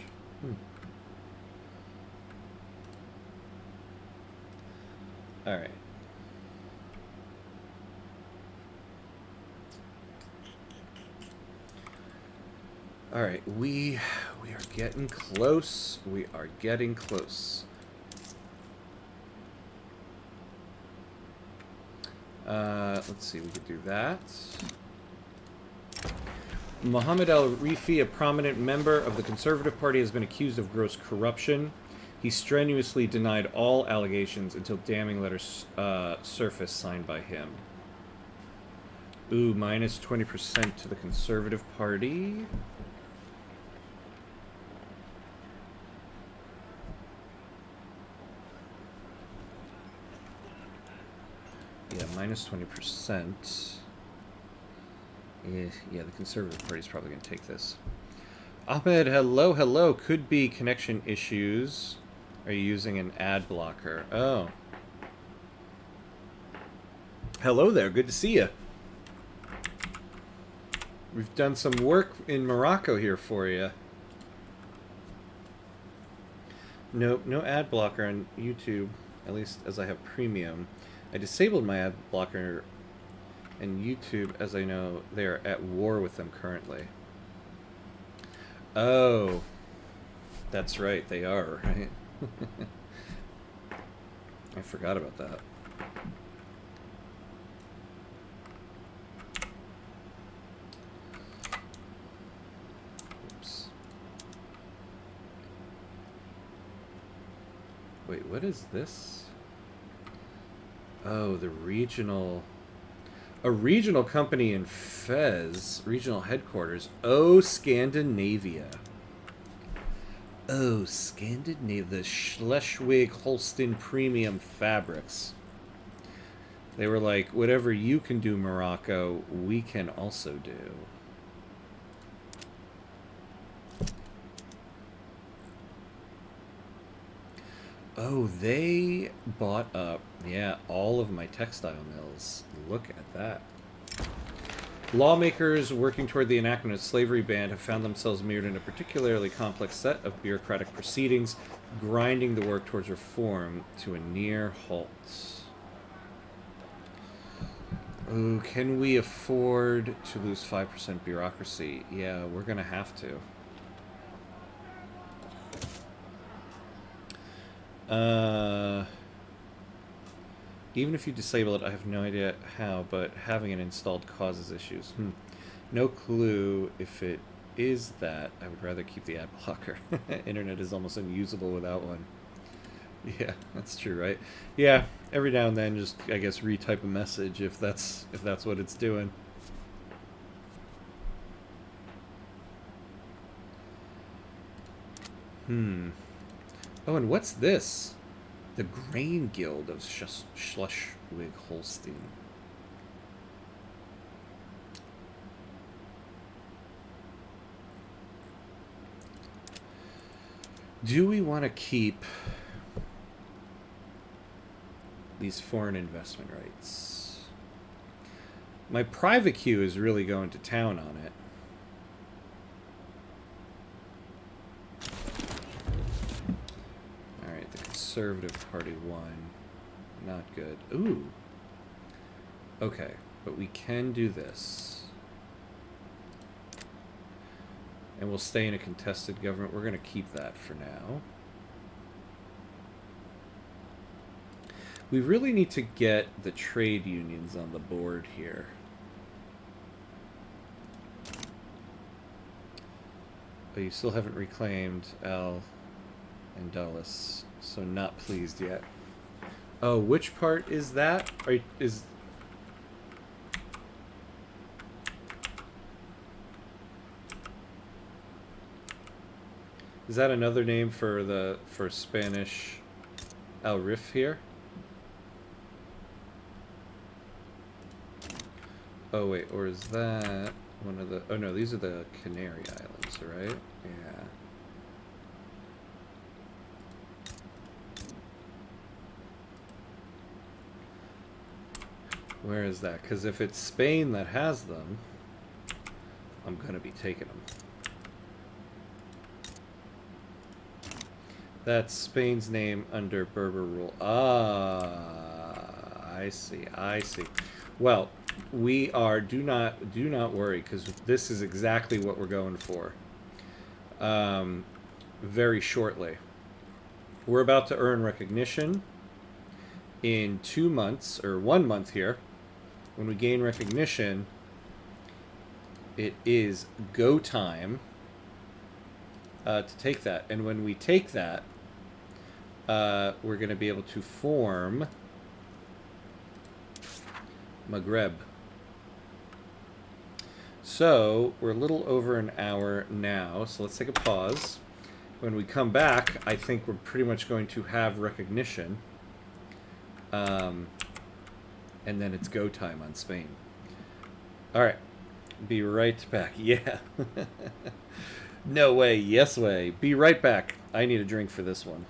Alright. Alright, we are getting close. We are getting close. Let's see, we could do that. Mohammed al-Rifi, a prominent member of the Conservative Party, has been accused of gross corruption. He strenuously denied all allegations until damning letters surfaced signed by him. Ooh, minus 20% to the Conservative Party. Yeah, minus 20%. Yeah, the Conservative Party's probably going to take this. Ahmed, hello, hello. Could be connection issues. Are you using an ad blocker? Oh. Hello there. Good to see you. We've done some work in Morocco here for you. Nope, no ad blocker on YouTube, at least as I have premium. I disabled my ad blocker and YouTube, as I know, they are at war with them currently. Oh, that's right, they are, right? I forgot about that. Oops. Wait, what is this? Oh, the regional... A regional company in Fez, regional headquarters. Oh, Scandinavia. Oh, Scandinavia. The Schleswig-Holstein Premium Fabrics. They were like, whatever you can do, Morocco, we can also do. Oh, they bought up, yeah, all of my textile mills. Look at that. Lawmakers working toward the enactment of slavery ban have found themselves mired in a particularly complex set of bureaucratic proceedings, grinding the work towards reform to a near halt. Oh, can we afford to lose 5% bureaucracy? Yeah, we're gonna have to. Even if you disable it, I have no idea how, but having it installed causes issues. No clue if it is that. I would rather keep the ad blocker. Internet is almost unusable without one. Yeah, that's true, right? Yeah, every now and then just, I guess, retype a message if that's what it's doing. Oh, and what's this? The Grain Guild of Schleswig-Holstein. Do we want to keep these foreign investment rights? My private queue is really going to town on it. Conservative Party won. Not good. Ooh. Okay, but we can do this. And we'll stay in a contested government. We're going to keep that for now. We really need to get the trade unions on the board here. But you still haven't reclaimed Al and Dulles, so not pleased yet. Oh, which part is that? Is that another name for Spanish Al Rif here? Oh wait, or is that one of the... Oh no, these are the Canary Islands, right? Yeah. Where is that? Because if it's Spain that has them, I'm going to be taking them. That's Spain's name under Berber rule. Ah, I see. I see. Well, we are... Do not worry, because this is exactly what we're going for. Very shortly. We're about to earn recognition in 2 months, or 1 month here. When we gain recognition, it is go time to take that. And when we take that, we're going to be able to form Maghreb. So we're a little over an hour now, so let's take a pause. When we come back, I think we're pretty much going to have recognition. And then it's go time on Spain. All right. Be right back. Yeah. No way. Yes way. Be right back. I need a drink for this one.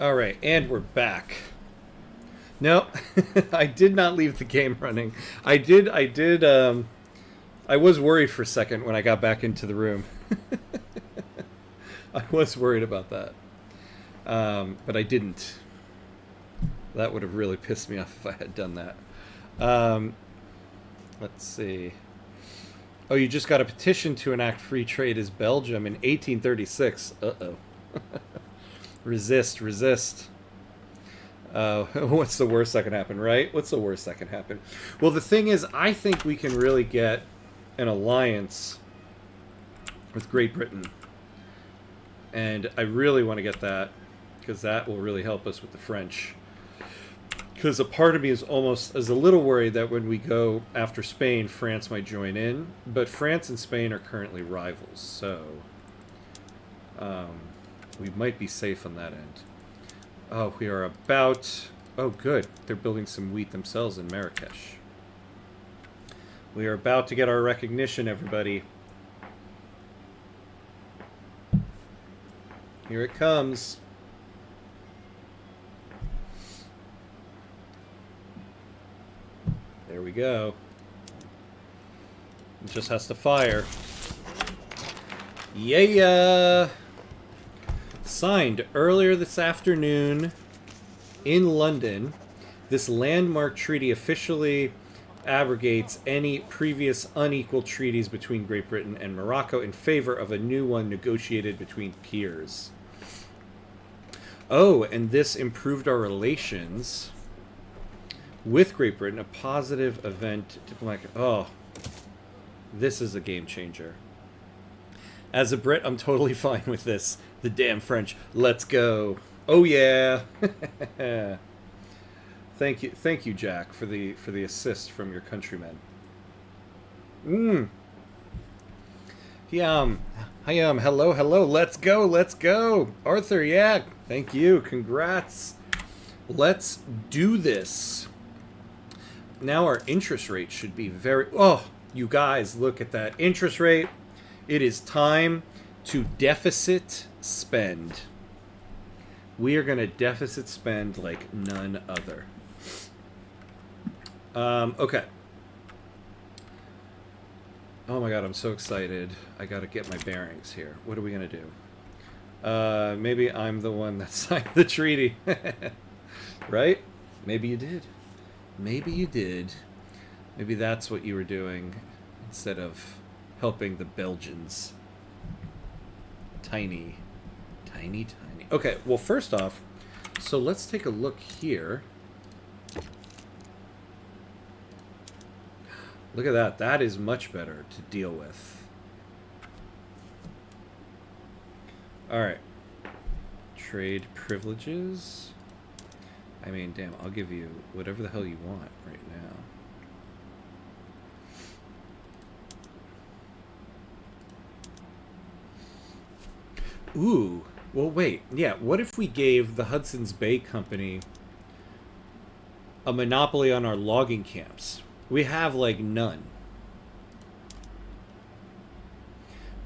All right, and we're back. No, I did not leave the game running. I was worried for a second when I got back into the room. I was worried about that. But I didn't. That would have really pissed me off if I had done that. Let's see. Oh, you just got a petition to enact free trade as Belgium in 1836. Uh-oh. Resist, resist. What's the worst that can happen, right? What's the worst that can happen? Well, the thing is, I think we can really get an alliance with Great Britain. And I really want to get that, because that will really help us with the French. Because a part of me is a little worried that when we go after Spain, France might join in. But France and Spain are currently rivals, so we might be safe on that end. Oh, we are about... Oh, good. They're building some wheat themselves in Marrakesh. We are about to get our recognition, everybody. Here it comes. There we go. It just has to fire. Yeah! Signed earlier this afternoon in London, this landmark treaty officially abrogates any previous unequal treaties between Great Britain and Morocco in favor of a new one negotiated between peers. Oh, and this improved our relations with Great Britain, a positive event diplomatic. Oh, this is a game changer. As a Brit, I'm totally fine with this. The damn French. Let's go. Oh yeah. Thank you, Jack, for the assist from your countrymen. Hello. Let's go. Arthur, yeah. Thank you. Congrats. Let's do this. Now our interest rate should be very... Oh, you guys, look at that interest rate. It is time to deficit spend. We are going to deficit spend like none other. Okay. Oh my god, I'm so excited. I got to get my bearings here. What are we going to do? Maybe I'm the one that signed the treaty. Right? Maybe you did. Maybe you did. Maybe that's what you were doing instead of helping the Belgians. Tiny. Okay, well, first off, so let's take a look here. Look at that. That is much better to deal with. All right. Trade privileges. I mean, damn, I'll give you whatever the hell you want right now. Ooh. Well, wait. Yeah, what if we gave the Hudson's Bay Company a monopoly on our logging camps? We have, like, none.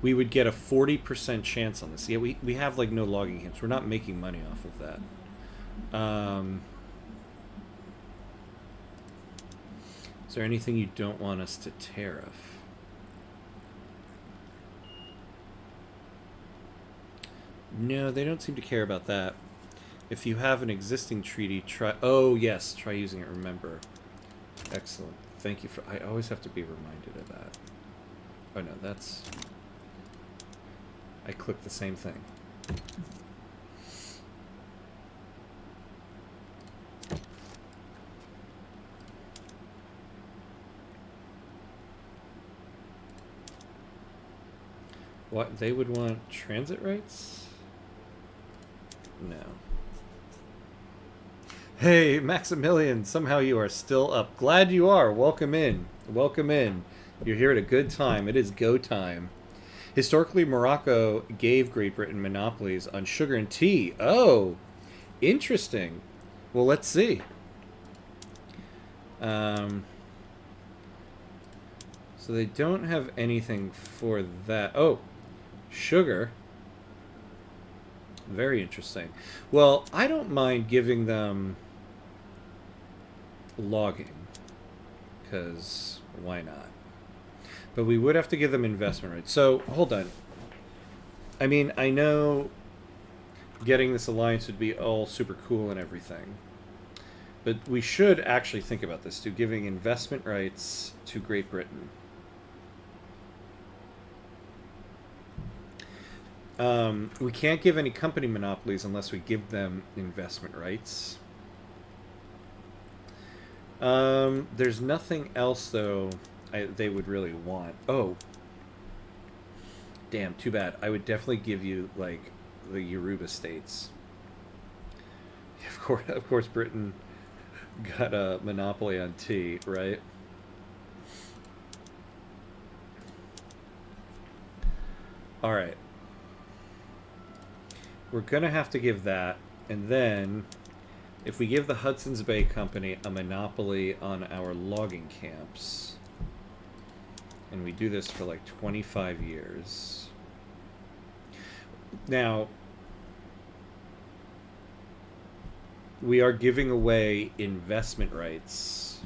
We would get a 40% chance on this. Yeah, we have, like, no logging camps. We're not making money off of that. Is there anything you don't want us to tariff? No, they don't seem to care about that. If you have an existing treaty, try... Oh, yes, try using it, remember. Excellent. Thank you for... I always have to be reminded of that. Oh, no, that's... I clicked the same thing. What? They would want transit rights? No. Hey, Maximilian, somehow you are still up. Glad you are. Welcome in. Welcome in. You're here at a good time. It is go time. Historically, Morocco gave Great Britain monopolies on sugar and tea. Oh, interesting. Well, let's see. So they don't have anything for that. Oh, sugar. Very interesting. Well, I don't mind giving them logging, because why not? But we would have to give them investment rights. So, hold on. I mean, I know getting this alliance would be all super cool and everything. But we should actually think about this too, giving investment rights to Great Britain. We can't give any company monopolies unless we give them investment rights. There's nothing else, though, they would really want. Oh. Damn, too bad. I would definitely give you, like, the Yoruba states. Of course, Britain got a monopoly on tea, right? All right. We're going to have to give that. And then, if we give the Hudson's Bay Company a monopoly on our logging camps, and we do this for like 25 years. Now, we are giving away investment rights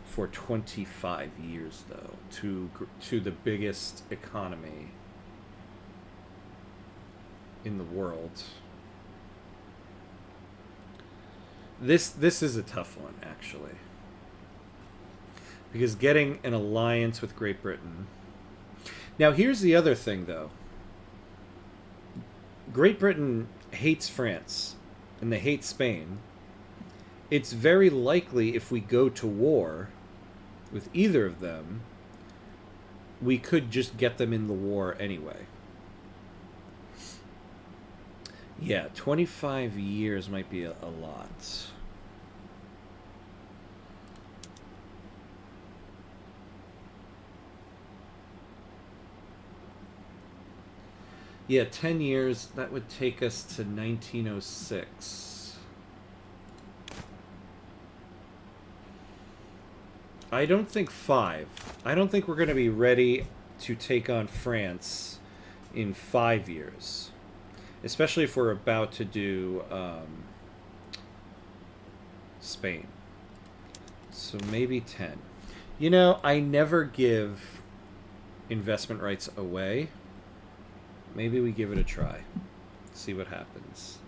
for 25 years, though, to the biggest economy in the world. This is a tough one, actually, because getting an alliance with Great Britain. Now, here's the other thing, though. Great Britain hates France, and they hate Spain. It's very likely if we go to war with either of them, we could just get them in the war anyway. Yeah, 25 years might be a lot. Yeah, 10 years, that would take us to 1906. I don't think 5. I don't think we're going to be ready to take on France in 5 years. Especially if we're about to do Spain. So maybe 10. You know, I never give investment rights away. Maybe we give it a try. See what happens.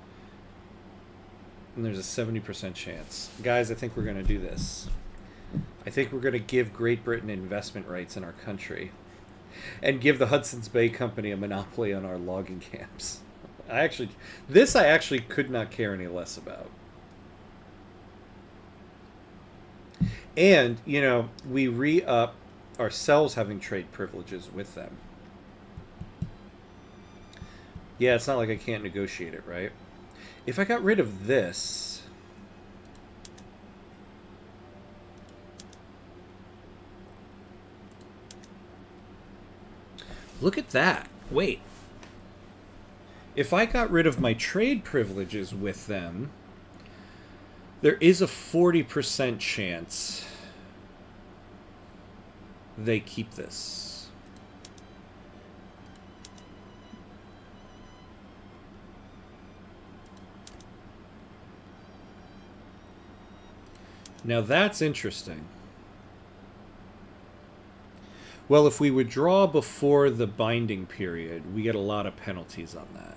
And there's a 70% chance. Guys, I think we're going to do this. I think we're going to give Great Britain investment rights in our country. And give the Hudson's Bay Company a monopoly on our logging camps. I actually could not care any less about. And, you know, we re-up ourselves having trade privileges with them. Yeah, it's not like I can't negotiate it, right? If I got rid of this... Look at that. Wait. If I got rid of my trade privileges with them, there is a 40% chance they keep this. Now that's interesting. Well, if we withdraw before the binding period, we get a lot of penalties on that.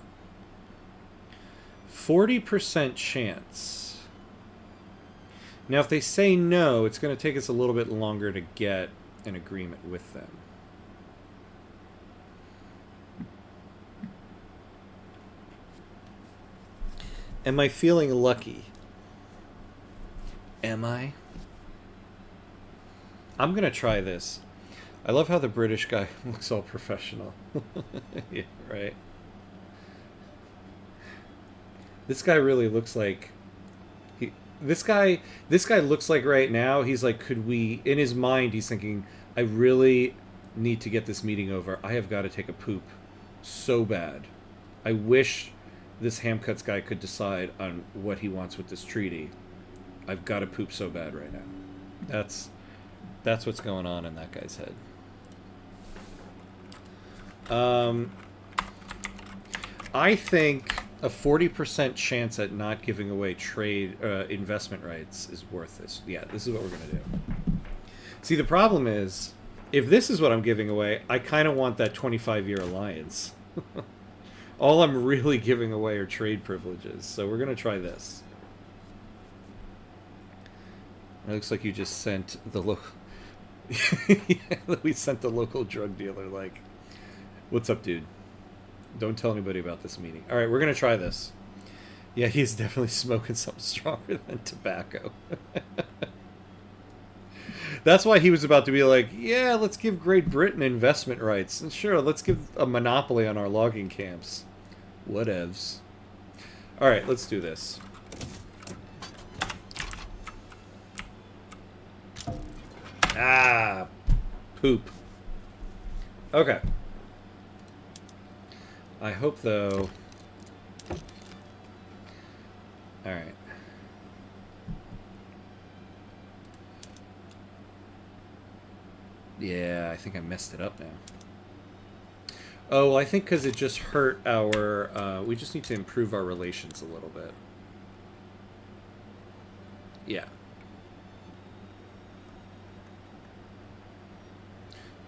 40% chance. Now, if they say no, it's going to take us a little bit longer to get an agreement with them. Am I feeling lucky? Am I? I'm going to try this. I love how the British guy looks all professional. Yeah, right. This guy really looks like this guy looks like right now he's like, could we, in his mind he's thinking, I really need to get this meeting over. I have got to take a poop so bad. I wish this Hamcuts guy could decide on what he wants with this treaty. I've got to poop so bad right now. That's what's going on in that guy's head. I think A 40% chance at not giving away trade investment rights is worth this. Yeah, this is what we're going to do. See, the problem is, if this is what I'm giving away, I kind of want that 25-year alliance. All I'm really giving away are trade privileges, so we're going to try this. It looks like you just sent the local... yeah, we sent the local drug dealer, like, what's up, dude? Don't tell anybody about this meeting. All right, we're going to try this. Yeah, he's definitely smoking something stronger than tobacco. That's why he was about to be like, yeah, let's give Great Britain investment rights. And sure, let's give a monopoly on our logging camps. Whatevs. All right, let's do this. Ah, poop. Okay. I hope, though... Alright. Yeah, I think I messed it up now. Oh, well, I think because it just hurt our... we just need to improve our relations a little bit. Yeah.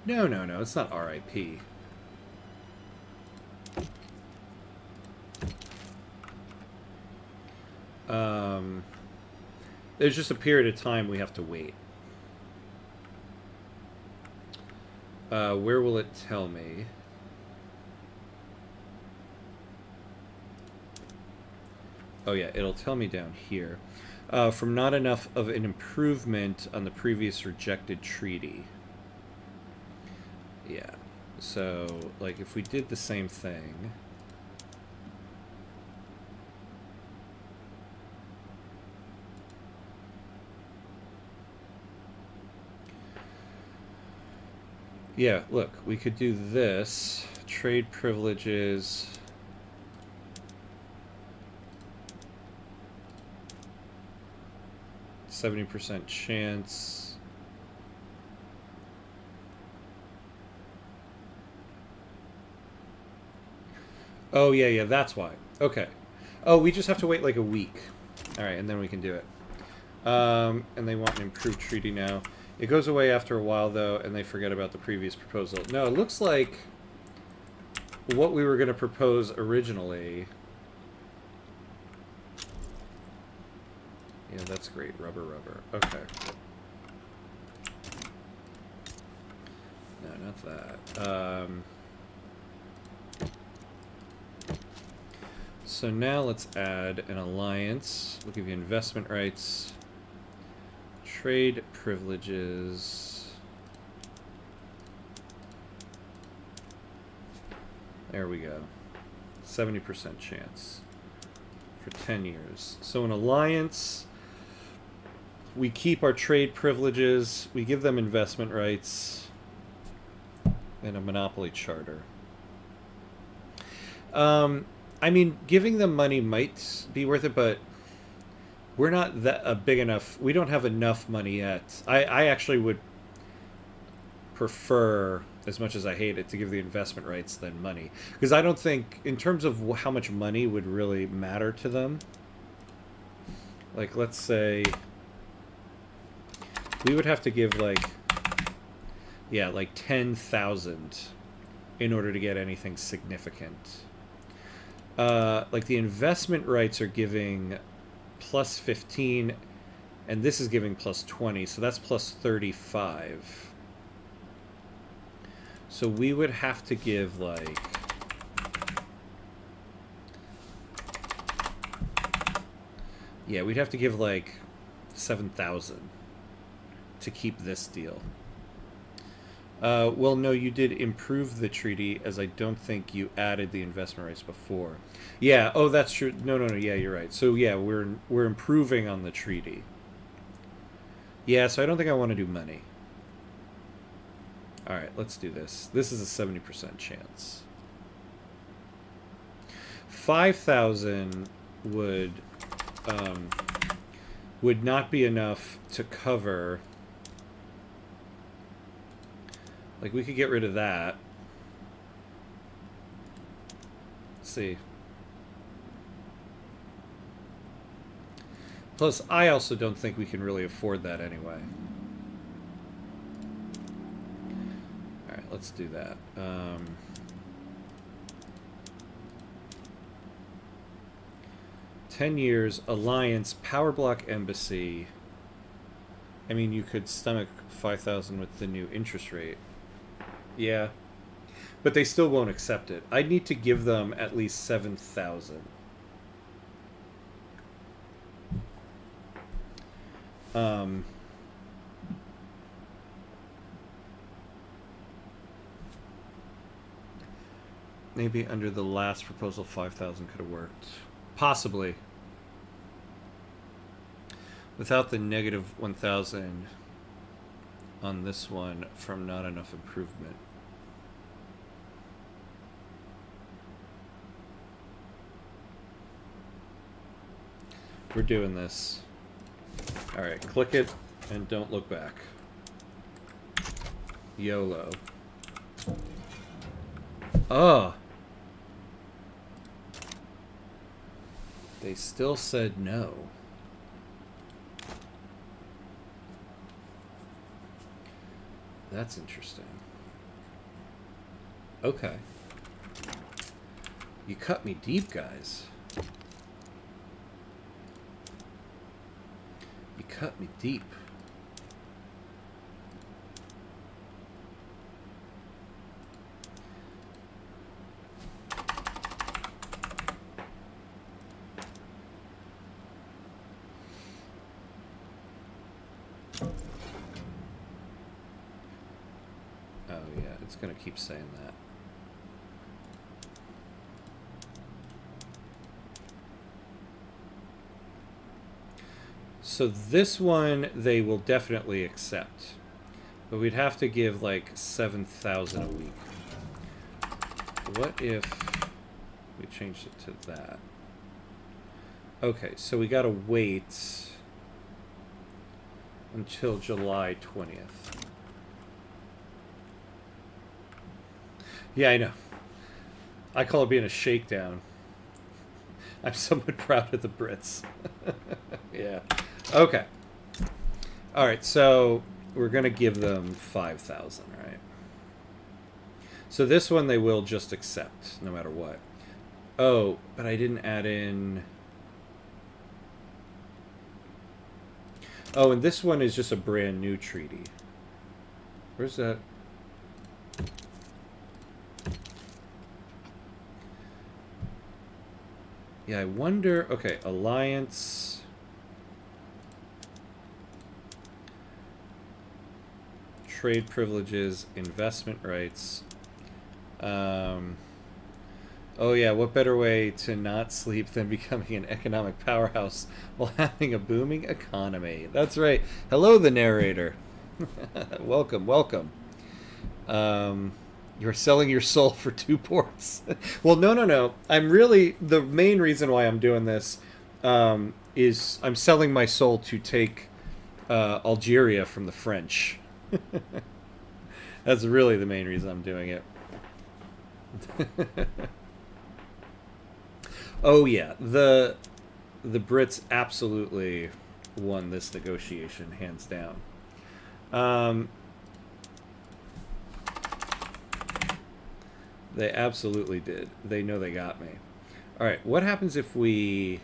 No, no, no, it's not RIP. There's just a period of time we have to wait. Where will it tell me? Oh yeah, it'll tell me down here. From not enough of an improvement on the previous rejected treaty. Yeah. So, like, if we did the same thing... Yeah, look, we could do this. Trade privileges. %70 chance. Oh, yeah, yeah, that's why. Okay. Oh, we just have to wait like a week. Alright, and then we can do it. And they want an improved treaty now. It goes away after a while, though, and they forget about the previous proposal. No, it looks like what we were going to propose originally... Yeah, that's great. Rubber, rubber. Okay. No, not that. So now let's add an alliance. We'll give you investment rights. Trade privileges. There we go. 70% chance for 10 years. So an alliance, we keep our trade privileges, we give them investment rights, and a monopoly charter. I mean, giving them money might be worth it, but we're not that big enough. We don't have enough money yet. I actually would prefer, as much as I hate it, to give the investment rights than money. Because I don't think, in terms of how much money would really matter to them, like, let's say, we would have to give, like, yeah, like 10,000 in order to get anything significant. Like, the investment rights are giving plus 15, and this is giving plus 20, so that's plus 35. So we would have to give, like... Yeah, we'd have to give, like, 7,000 to keep this deal. Well, no, you did improve the treaty, as I don't think you added the investment rights before. Yeah, oh, that's true. No, no, no, yeah, you're right. So, yeah, we're improving on the treaty. Yeah, so I don't think I want to do money. Alright, let's do this. This is a 70% chance. 5,000 would not be enough to cover... Like, we could get rid of that. Let's see. Plus, I also don't think we can really afford that anyway. Alright, let's do that. 10 years, alliance, power block embassy. I mean, you could stomach 5,000 with the new interest rate. Yeah. But they still won't accept it. I'd need to give them at least 7,000. Maybe under the last proposal, 5,000 could have worked. Possibly. Without the negative 1,000 on this one from not enough improvement. We're doing this. Alright, click it and don't look back. YOLO. Oh! They still said no. That's interesting. Okay. You cut me deep, guys. You cut me deep. Oh yeah, it's gonna keep saying that. So this one they will definitely accept. But we'd have to give like 7,000 a week. What if we changed it to that? Okay, so we gotta wait until July 20th. Yeah, I know. I call it being a shakedown. I'm somewhat proud of the Brits. Yeah. Okay. All right, so we're going to give them 5,000, right? So this one they will just accept, no matter what. Oh, but I didn't add in... Oh, and this one is just a brand new treaty. Where's that? Yeah, I wonder... Okay, alliance... Trade privileges, investment rights. Oh yeah, what better way to not sleep than becoming an economic powerhouse while having a booming economy? That's right. Hello, the narrator. Welcome, welcome. You're selling your soul for 2 ports. Well, no. I'm really... The main reason why I'm doing this is I'm selling my soul to take Algeria from the French. That's really the main reason I'm doing it. Oh yeah, the Brits absolutely won this negotiation, hands down. They absolutely did. They know they got me. All right, what happens if we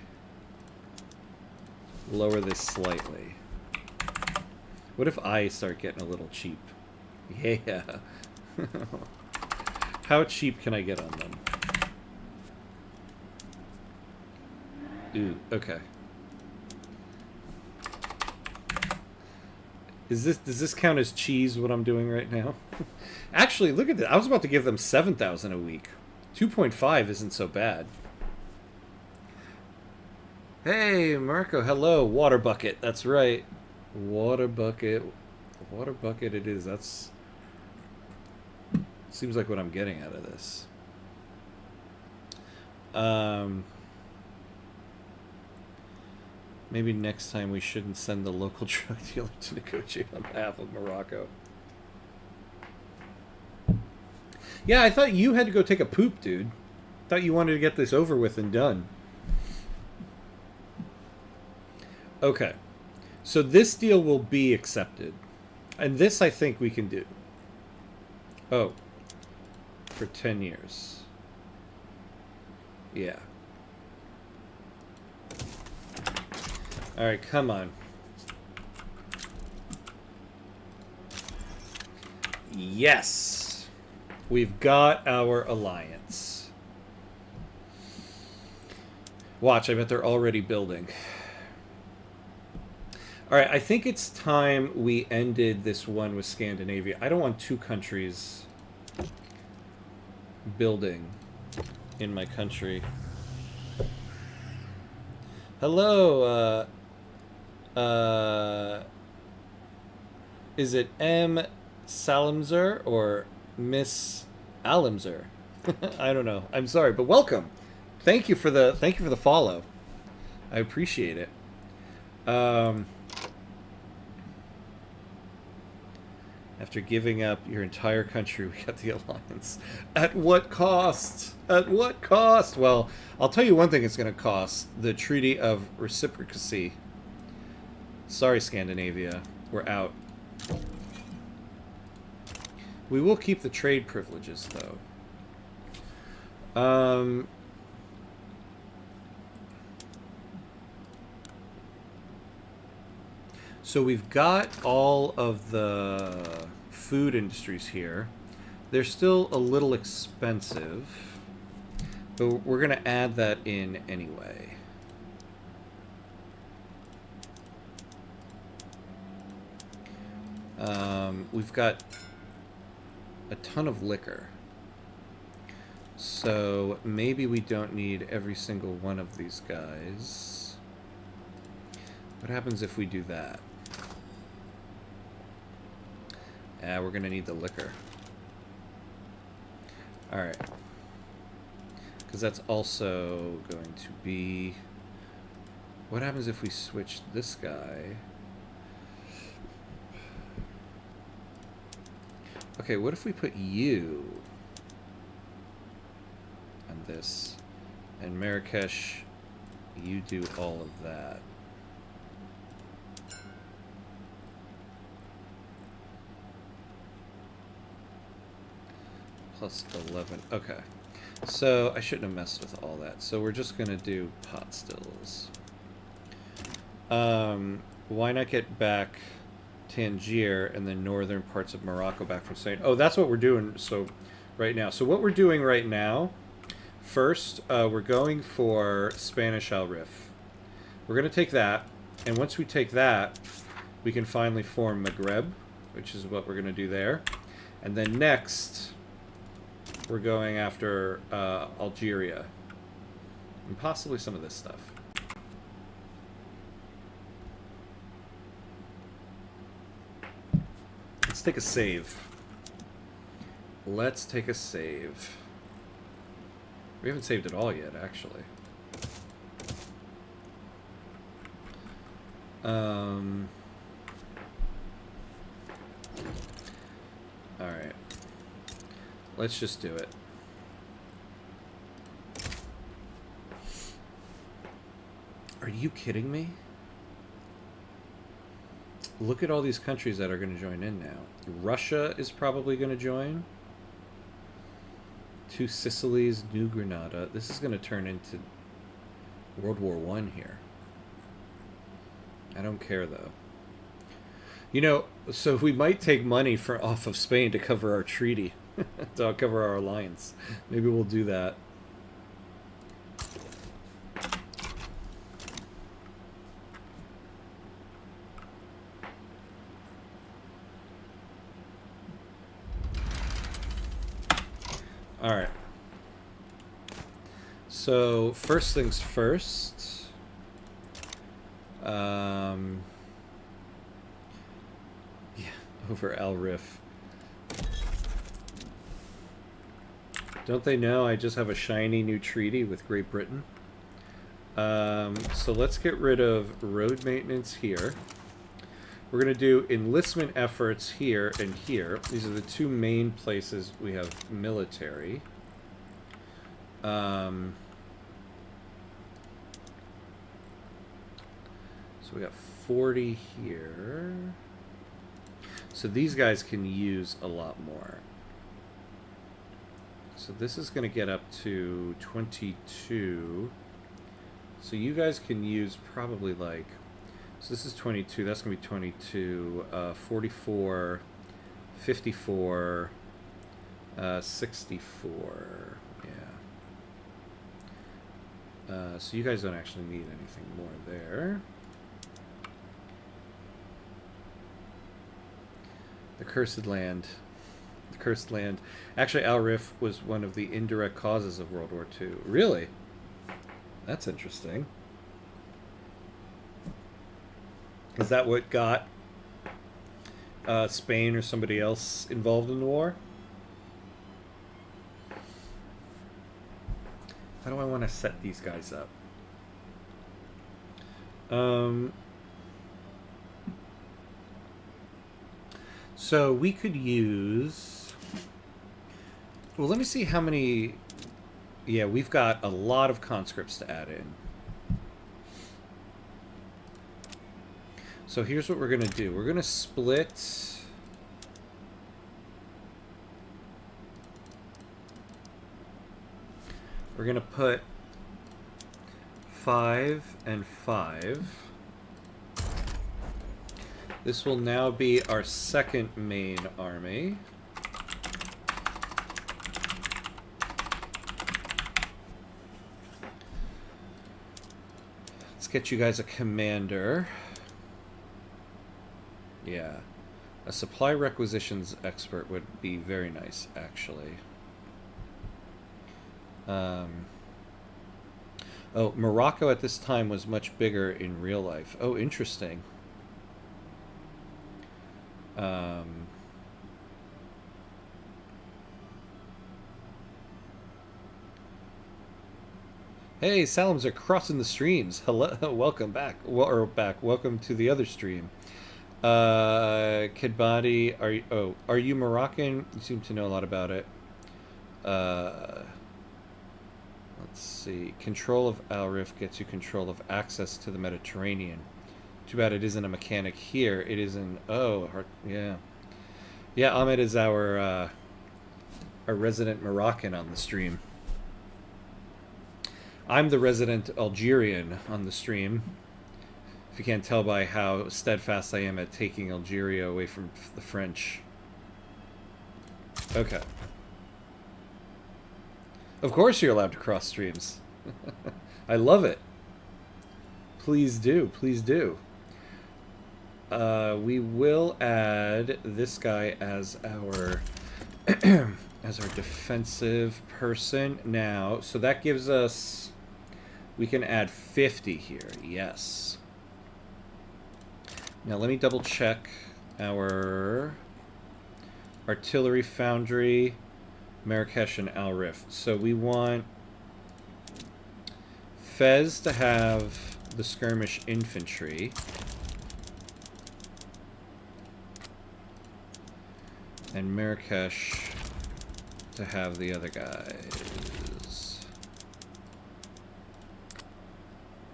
lower this slightly? What if I start getting a little cheap? Yeah. How cheap can I get on them? Ooh, okay. Does this count as cheese, what I'm doing right now? Actually, look at that. I was about to give them 7,000 a week. 2.5 isn't so bad. Hey, Marco, hello. Water bucket, that's right. Water bucket. Water bucket it is. That's... Seems like what I'm getting out of this. Maybe next time we shouldn't send the local drug dealer to negotiate on behalf of Morocco. Yeah, I thought you had to go take a poop, dude. Thought you wanted to get this over with and done. Okay. So this deal will be accepted. And this I think we can do. Oh. For 10 years. Yeah. Alright, come on. Yes! We've got our alliance. Watch, I bet they're already building. Alright, I think it's time we ended this one with Scandinavia. I don't want two countries building in my country. Hello, is it M. Salimzer or Miss Alimzer? I don't know. I'm sorry, but welcome. Thank you for the follow. I appreciate it. After giving up your entire country, we got the alliance. At what cost? At what cost? Well, I'll tell you one thing it's going to cost. The Treaty of Reciprocacy. Sorry, Scandinavia. We're out. We will keep the trade privileges, though. So we've got all of the food industries here. They're still a little expensive, but we're going to add that in anyway. We've got a ton of liquor. So maybe we don't need every single one of these guys. What happens if we do that? We're going to need the liquor. Alright. Because that's also going to be... What happens if we switch this guy? Okay, what if we put you on this? And Marrakesh, you do all of that. Plus 11. Okay. So I shouldn't have messed with all that. So we're just going to do pot stills. Why not get back Tangier and the northern parts of Morocco back from Spain? Oh, that's what we're doing so right now. So what we're doing right now, first, we're going for Spanish Al Rif. We're going to take that. And once we take that, we can finally form Maghreb, which is what we're going to do there. And then next... we're going after Algeria. And possibly some of this stuff. Let's take a save. Let's take a save. We haven't saved it all yet, actually. Alright. Let's just do it. Are you kidding me? Look at all these countries that are going to join in now. Russia is probably going to join. Two Sicilies, New Granada. This is going to turn into World War I here. I don't care, though. You know, so we might take money off of Spain to cover our treaty. To cover our alliance. Maybe we'll do that. Alright. So, first things first. Yeah, over Al Rif. Don't they know I just have a shiny new treaty with Great Britain? So let's get rid of road maintenance here. We're going to do enlistment efforts here and here. These are the two main places we have military. So we got 40 here. So these guys can use a lot more. So this is going to get up to 22. So you guys can use probably like... So this is 22. That's going to be 22. 44. 54. 64. Yeah. So you guys don't actually need anything more there. The Cursed Land. The Cursed Land. Actually, Al Rif was one of the indirect causes of World War II. Really? That's interesting. Is that what got Spain or somebody else involved in the war? How do I want to set these guys up? So we could use... Well, let me see how many... Yeah, we've got a lot of conscripts to add in. So here's what we're going to do. We're going to split... We're going to put 5 and 5. This will now be our second main army. Let's get you guys a commander. Yeah. A supply requisitions expert would be very nice, actually. Oh, Morocco at this time was much bigger in real life. Oh, interesting. Hey, Salams are crossing the streams. Hello, welcome back. Welcome to the other stream. Kidbadi, are you Moroccan? You seem to know a lot about it. Let's see. Control of Al Rif gets you control of access to the Mediterranean. Too bad it isn't a mechanic here. It is in... Oh, yeah. Yeah, Ahmed is our resident Moroccan on the stream. I'm the resident Algerian on the stream. If you can't tell by how steadfast I am at taking Algeria away from the French. Okay. Of course you're allowed to cross streams. I love it. Please do. Please do. We will add this guy as our as our defensive person now. So that gives us... We can add 50 here. Yes. Now let me double check our artillery foundry, Marrakesh and Al Rif. So we want Fez to have the skirmish infantry. And Marrakesh to have the other guys.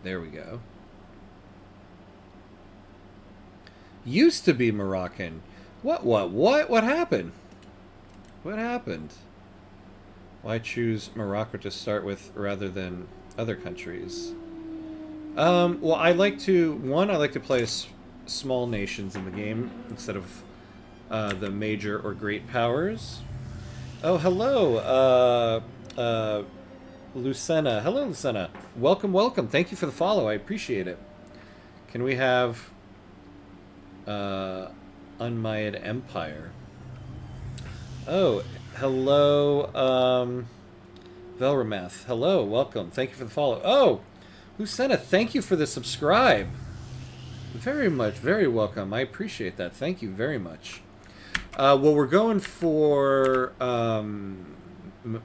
There we go. Used to be Moroccan. What happened? What happened? Why choose Morocco to start with rather than other countries? Well, I like to play as small nations in the game instead of the major or great powers. Oh, hello, Lucena. Hello, Lucena. Welcome, welcome. Thank you for the follow. I appreciate it. Can we have Unmayed Empire? Oh, hello, Velramath. Hello, welcome. Thank you for the follow. Oh, Lucena, thank you for the subscribe. Very much, very welcome. I appreciate that. Thank you very much. Well, we're going for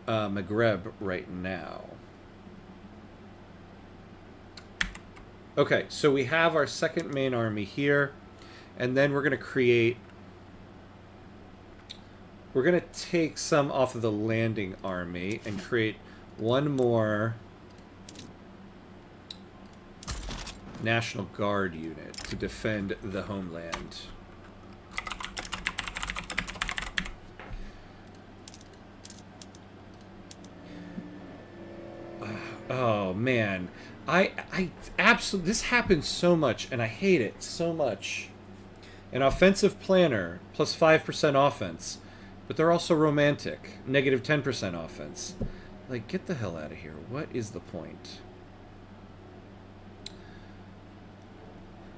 Maghreb right now. Okay, so we have our second main army here, and then we're going to create... We're going to take some off of the landing army and create one more National Guard unit to defend the homeland. Oh man, I absolutely, this happens so much, and I hate it so much. An offensive planner plus 5% offense, but they're also romantic. Negative 10% offense. Like, get the hell out of here. What is the point?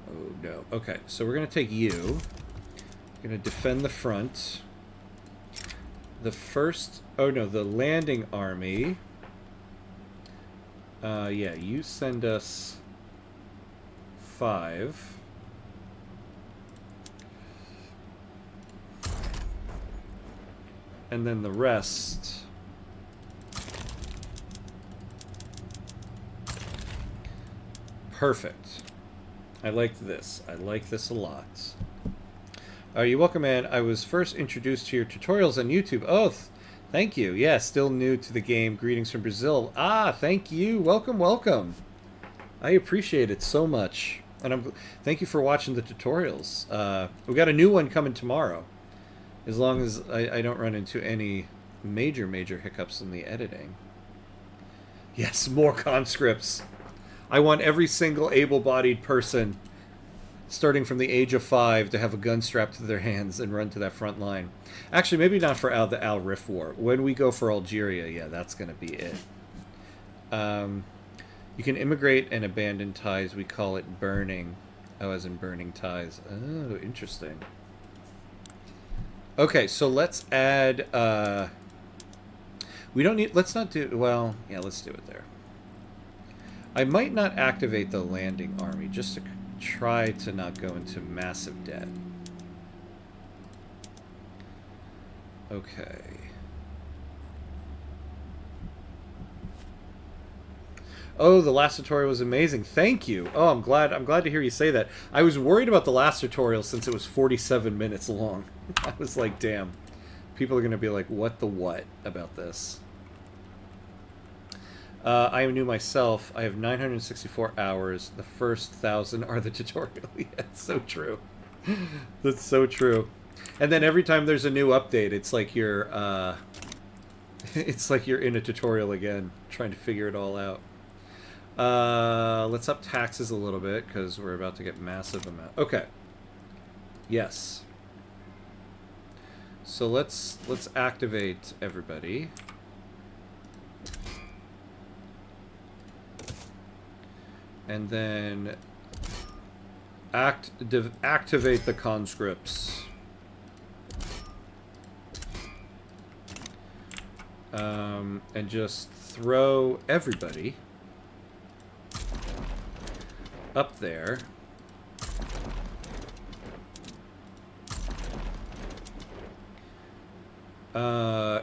Oh no. Okay, so we're gonna take you. We're gonna defend the front. The first, oh no, the landing army. Yeah, you send us 5. And then the rest. Perfect. I like this. I like this a lot. You're welcome, man. I was first introduced to your tutorials on YouTube. Oh, thank you. Yeah, still new to the game. Greetings from Brazil. Ah, thank you. Welcome, welcome. I appreciate it so much. And thank you for watching the tutorials. We got a new one coming tomorrow. As long as I don't run into any major hiccups in the editing. Yes, more conscripts. I want every single able-bodied person, starting from the age of 5, to have a gun strapped to their hands and run to that front line. Actually, maybe not for the Al Rif War. When we go for Algeria, yeah, that's going to be it. You can immigrate and abandon ties. We call it burning. Oh, as in burning ties. Oh, interesting. Okay, so let's add... we don't need... Let's not do... Well, yeah, let's do it there. I might not activate the landing army, just to try to not go into massive debt. Okay. Oh, the last tutorial was amazing. Thank you. Oh, I'm glad to hear you say that. I was worried about the last tutorial since it was 47 minutes long. I was like, damn. People are going to be like, what the what about this? I am new myself. I have 964 hours. The first 1,000 are the tutorial. Yeah, it's so true. That's so true. And then every time there's a new update, it's like you're in a tutorial again, trying to figure it all out. Let's up taxes a little bit because we're about to get massive amount. Okay. Yes. So let's activate everybody. And then activate the conscripts. And just throw everybody up there.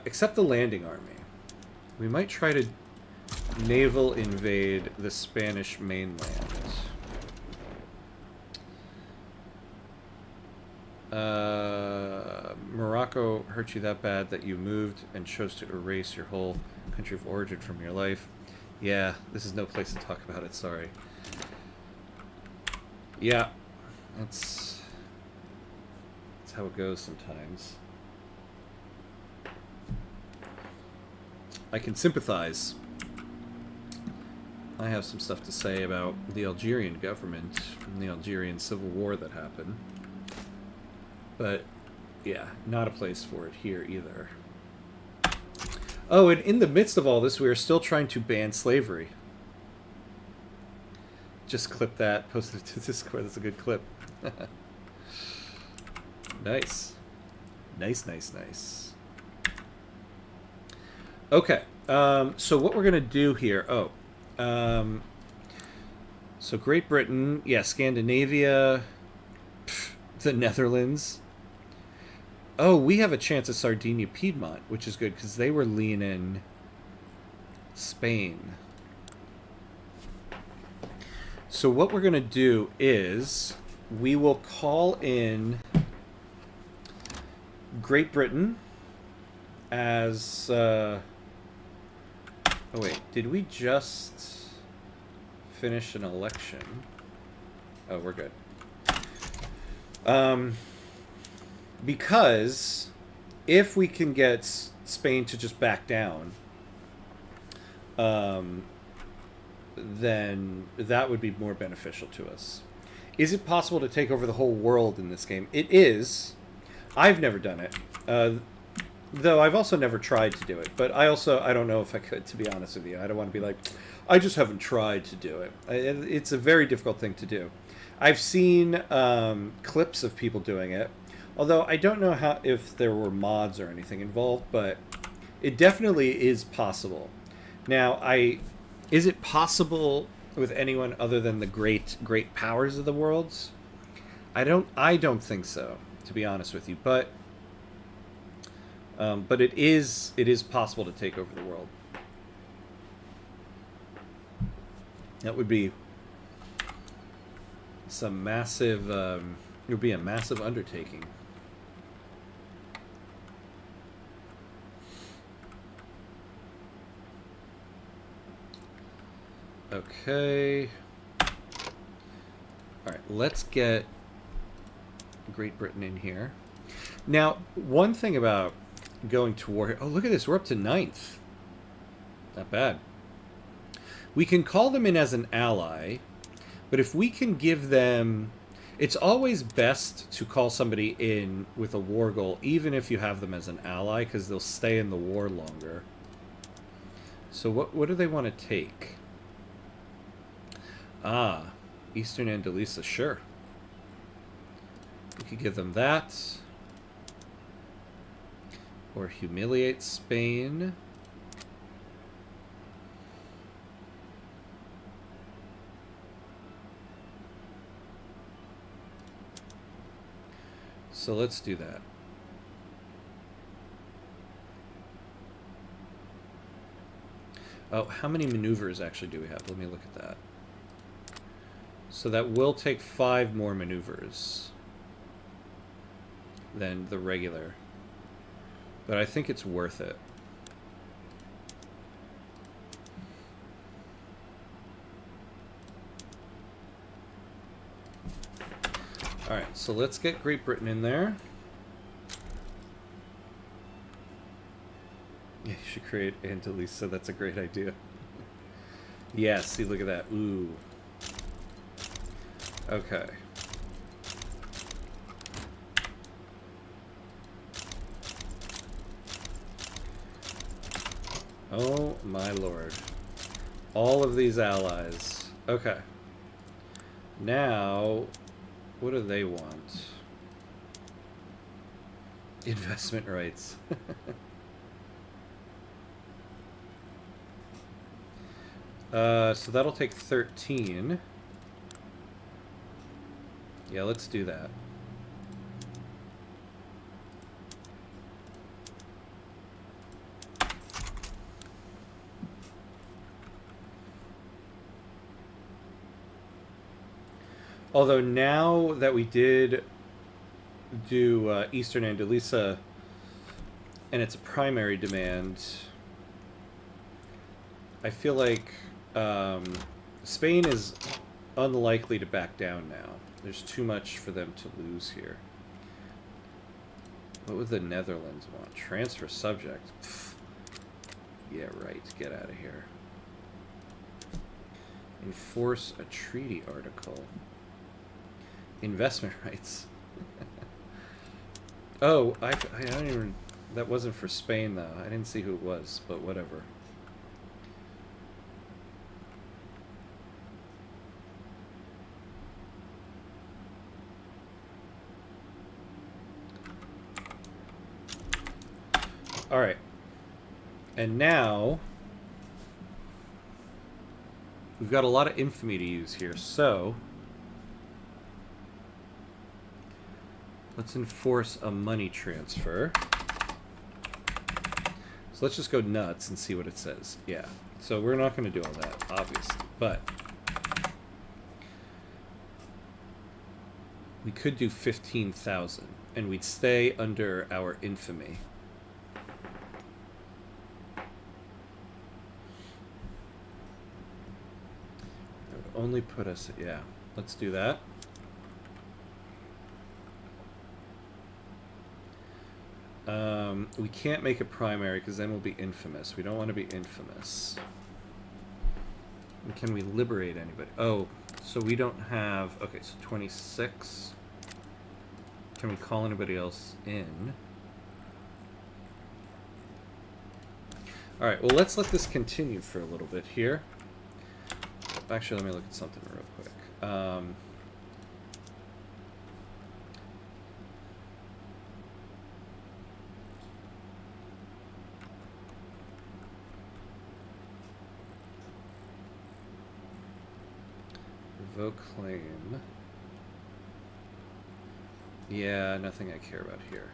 Except the landing army. We might try to naval invade the Spanish mainland. Morocco hurt you that bad that you moved and chose to erase your whole country of origin from your life. Yeah, this is no place to talk about it, sorry. Yeah, that's how it goes sometimes. I can sympathize. I have some stuff to say about the Algerian government from the Algerian civil war that happened. But, yeah, not a place for it here either. Oh, and in the midst of all this, we are still trying to ban slavery. Just clip that, post it to Discord. That's a good clip. Nice. Nice. Okay, so what we're going to do here... Oh, so Great Britain, yeah, Scandinavia, the Netherlands. Oh, we have a chance at Sardinia, Piedmont, which is good because they were leaning Spain. So what we're going to do is we will call in Great Britain as... Oh wait, did we just finish an election? Oh, we're good. Because if we can get Spain to just back down, then that would be more beneficial to us. Is it possible to take over the whole world in this game? It is. I've never done it. Though I've also never tried to do it. But I don't know if I could, to be honest with you. I don't want to be like, I just haven't tried to do it. It's a very difficult thing to do. I've seen clips of people doing it. Although I don't know if there were mods or anything involved, but it definitely is possible. Now, is it possible with anyone other than the great powers of the worlds? I don't think so, to be honest with you. But it is possible to take over the world. That would be some massive. It would be a massive undertaking. Okay. Alright, let's get Great Britain in here. Now, one thing about going to war here... Oh, look at this. We're up to 9th. Not bad. We can call them in as an ally, but if we can give them... It's always best to call somebody in with a war goal, even if you have them as an ally, because they'll stay in the war longer. So what do they want to take? Ah, Eastern Andalisa, sure. We could give them that. Or humiliate Spain. So let's do that. Oh, how many maneuvers actually do we have? Let me look at that. So that will take 5 more maneuvers than the regular. But I think it's worth it. Alright, so let's get Great Britain in there. Yeah, you should create Andalisa. That's a great idea. Yeah, see, look at that. Ooh. Okay. Oh my lord. All of these allies. Okay. Now, what do they want? Investment rights. So that'll take 13. Yeah, let's do that. Although now that we did do Eastern Andalisa, and it's a primary demand, I feel like Spain is unlikely to back down now. There's too much for them to lose here. What would the Netherlands want? Transfer subject. Pfft. Yeah, right. Get out of here. Enforce a treaty article. Investment rights. Oh, I don't even... That wasn't for Spain, though. I didn't see who it was, but whatever. Alright. And now... We've got a lot of infamy to use here, so... Let's enforce a money transfer. So let's just go nuts and see what it says. Yeah. So we're not going to do all that, obviously. But we could do 15,000, and we'd stay under our infamy. That would only put us... Yeah. Let's do that. We can't make it primary because then we'll be infamous. We don't want to be infamous. And can we liberate anybody? Oh, so we don't have... Okay, so 26. Can we call anybody else in? Alright, well, let's let this continue for a little bit here. Actually, let me look at something real quick. Revoke claim. Yeah, nothing I care about here.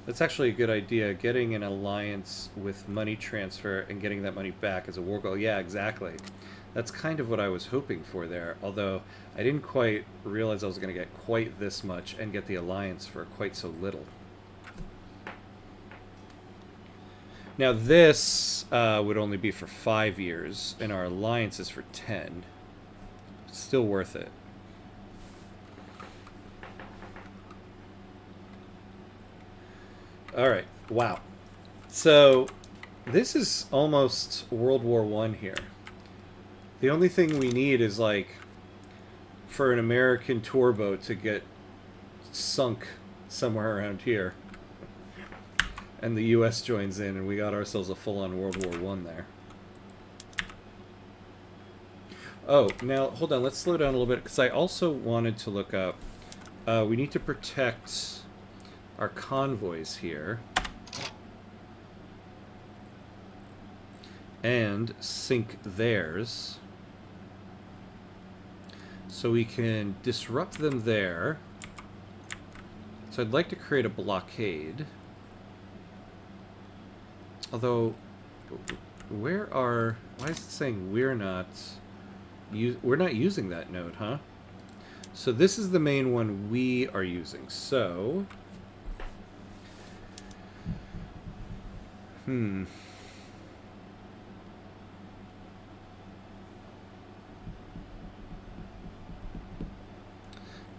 That's actually a good idea. Getting an alliance with money transfer and getting that money back as a war goal. Yeah, exactly. That's kind of what I was hoping for there. Although I didn't quite realize I was going to get quite this much and get the alliance for quite so little. Now this would only be for 5 years, and our alliance is for 10. Still worth it. Alright, wow. So, this is almost World War I here. The only thing we need is, like, for an American tour boat to get sunk somewhere around here. And the US joins in, and we got ourselves a full-on World War I there. Oh, now, hold on, let's slow down a little bit, because I also wanted to look up... we need to protect our convoys here. And sink theirs. So we can disrupt them there. So I'd like to create a blockade. Although, where are... Why is it saying we're not using that node, huh? So this is the main one we are using. So...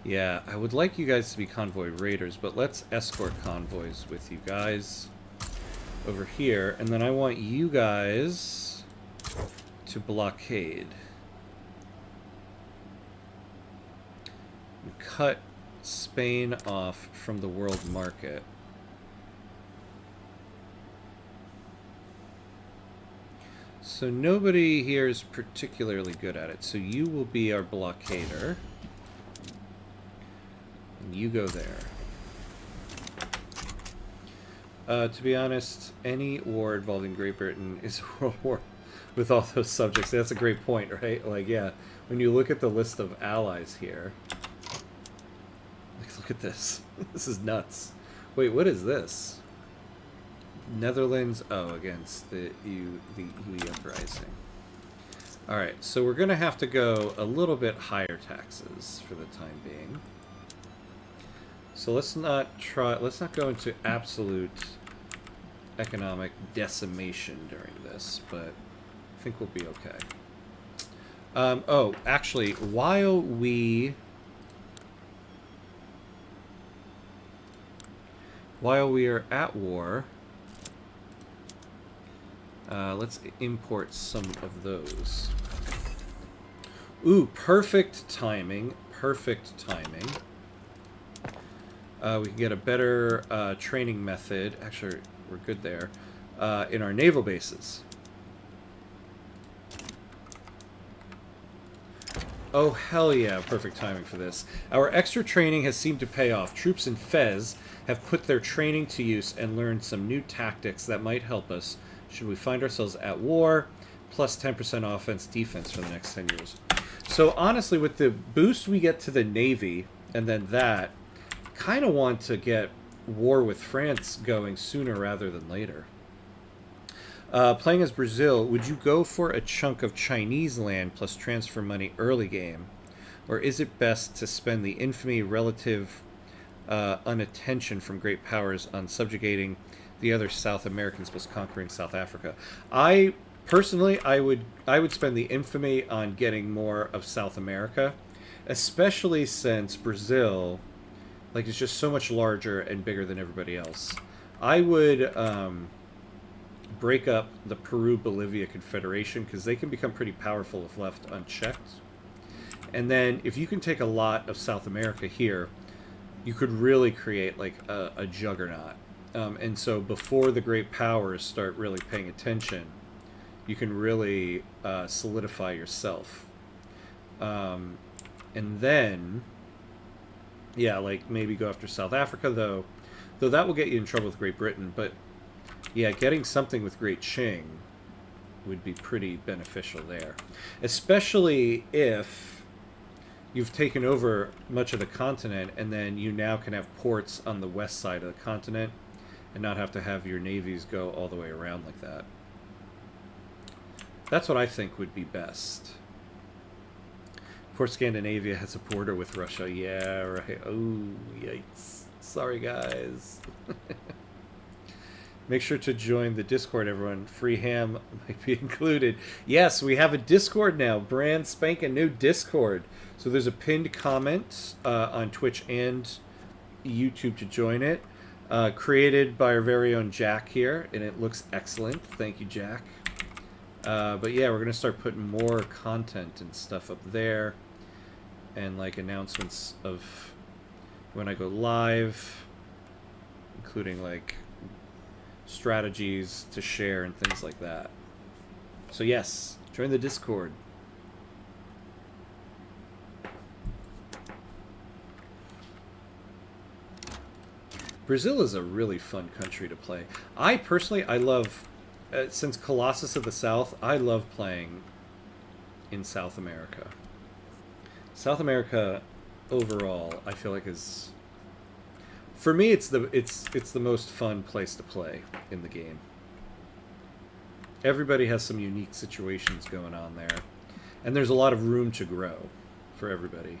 Yeah, I would like you guys to be convoy raiders, but let's escort convoys with you guys over here. And then I want you guys to blockade. And cut Spain off from the world market. So nobody here is particularly good at it. So you will be our blockader. And you go there. To be honest, any war involving Great Britain is a world war with all those subjects. That's a great point, right? Like, yeah, when you look at the list of allies here. Like, look at this. This is nuts. Wait, what is this? Netherlands, against the EU uprising. Alright, so we're going to have to go a little bit higher taxes for the time being. So let's not go into absolute economic decimation during this, but I think we'll be okay. Actually, while we are at war... let's import some of those. Ooh, perfect timing. Perfect timing. We can get a better training method. Actually, we're good there. In our naval bases. Oh, hell yeah. Perfect timing for this. Our extra training has seemed to pay off. Troops in Fez have put their training to use and learned some new tactics that might help us should we find ourselves at war, plus 10% offense defense for the next 10 years. So honestly, with the boost we get to the Navy, and then that, kind of want to get war with France going sooner rather than later. Playing as Brazil, would you go for a chunk of Chinese land plus transfer money early game? Or is it best to spend the infamy relative unattention from great powers on subjugating the other South Americans plus conquering South Africa? I personally would spend the infamy on getting more of South America, especially since Brazil Like, it's just so much larger and bigger than everybody else. I would break up the Peru-Bolivia Confederation, because they can become pretty powerful if left unchecked. And then if you can take a lot of South America here, you could really create like a juggernaut. And so before the great powers start really paying attention, you can really solidify yourself. And then, yeah, like maybe go after South Africa, though that will get you in trouble with Great Britain. But yeah, getting something with Great Qing would be pretty beneficial there, especially if you've taken over much of the continent, and then you now can have ports on the west side of the continent and not have to have your navies go all the way around like that. That's what I think would be best. Poor Scandinavia has a border with Russia. Yeah, right. Oh, yikes. Sorry, guys. Make sure to join the Discord, everyone. Free ham might be included. Yes, we have a Discord now. Brand spanking new Discord. So there's a pinned comment on Twitch and YouTube to join it. Created by our very own Jack here, and it looks excellent. Thank you, Jack. But yeah, we're going to start putting more content and stuff up there. And like announcements of when I go live, including like strategies to share and things like that. So yes, join the Discord. Brazil is a really fun country to play. I personally, I love, since Colossus of the South, I love playing in South America. South America overall, I feel like is, for me, it's the most fun place to play in the game. Everybody has some unique situations going on there, and there's a lot of room to grow for everybody.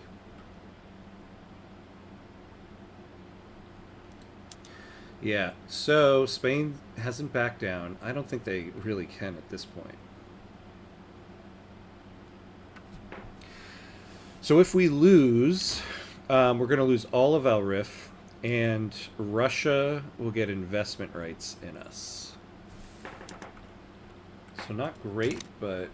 Yeah, so Spain hasn't backed down. I don't think they really can at this point. So if we lose, we're going to lose all of Al Rif, and Russia will get investment rights in us. So not great, but...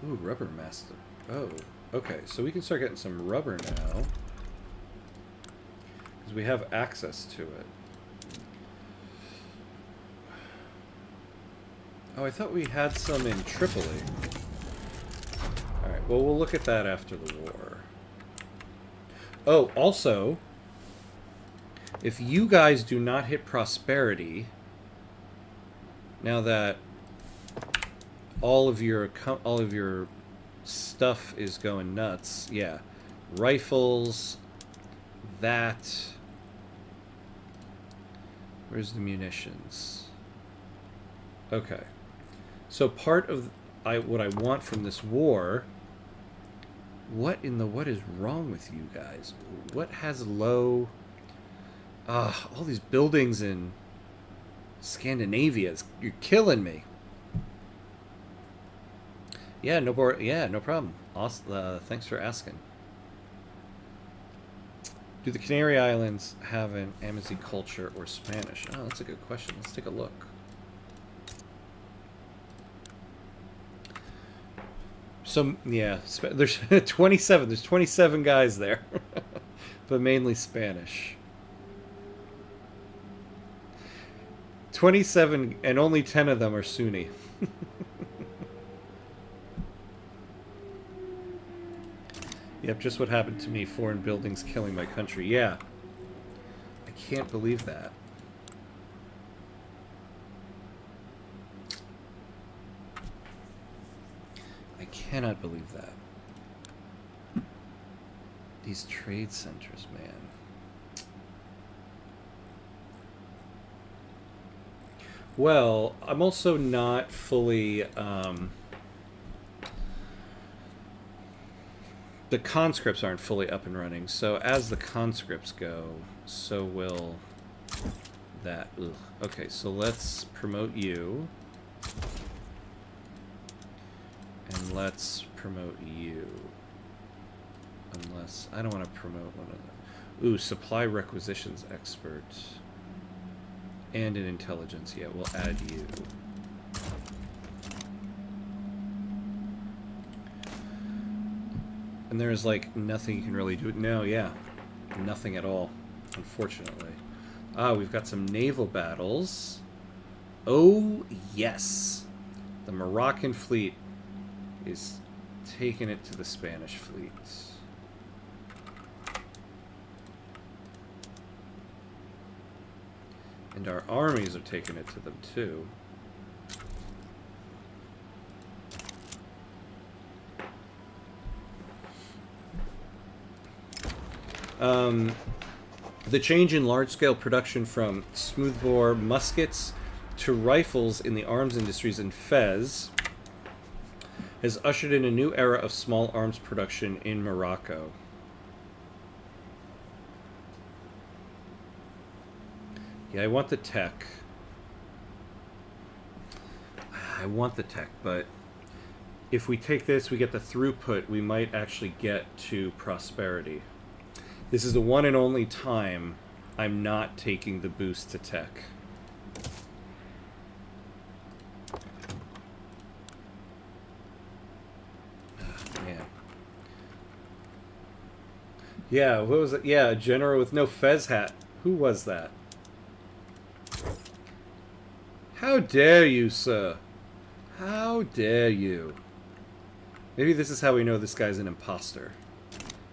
Ooh, rubber master. Oh, okay. So we can start getting some rubber now, because we have access to it. Oh, I thought we had some in Tripoli. Alright, well, we'll look at that after the war. Oh, also, if you guys do not hit prosperity, now that all of your stuff is going nuts, yeah, rifles, that, where's the munitions? Okay. So part of what I want from this war, what is wrong with you guys? What has low... all these buildings in Scandinavia, you're killing me. Yeah, no problem. Awesome. Thanks for asking. Do the Canary Islands have an Amazigh culture or Spanish? Oh, that's a good question. Let's take a look. So, yeah, there's 27. There's 27 guys there, but mainly Spanish. 27, and only 10 of them are Sunni. Yep, just what happened to me. Foreign buildings killing my country. Yeah. I can't believe that. I cannot believe that. These trade centers, man. Well, I'm also not fully... the conscripts aren't fully up and running, so as the conscripts go, so will that. Ugh. Okay, so let's promote you. And let's promote you. Unless I don't want to promote one of them. Ooh, supply requisitions expert. And in intelligence. Yeah, we'll add you. And there's like nothing you can really do. No, yeah. Nothing at all, unfortunately. Ah, we've got some naval battles. Oh, yes. The Moroccan fleet is taking it to the Spanish fleet. And our armies are taking it to them, too. The change in large-scale production from smoothbore muskets to rifles in the arms industries in Fez has ushered in a new era of small arms production in Morocco. Yeah, I want the tech. I want the tech, but if we take this, we get the throughput, we might actually get to prosperity. This is the one and only time I'm not taking the boost to tech. Oh, man. Yeah, what was it? Yeah, a general with no fez hat. Who was that? How dare you, sir? How dare you? Maybe this is how we know this guy's an imposter.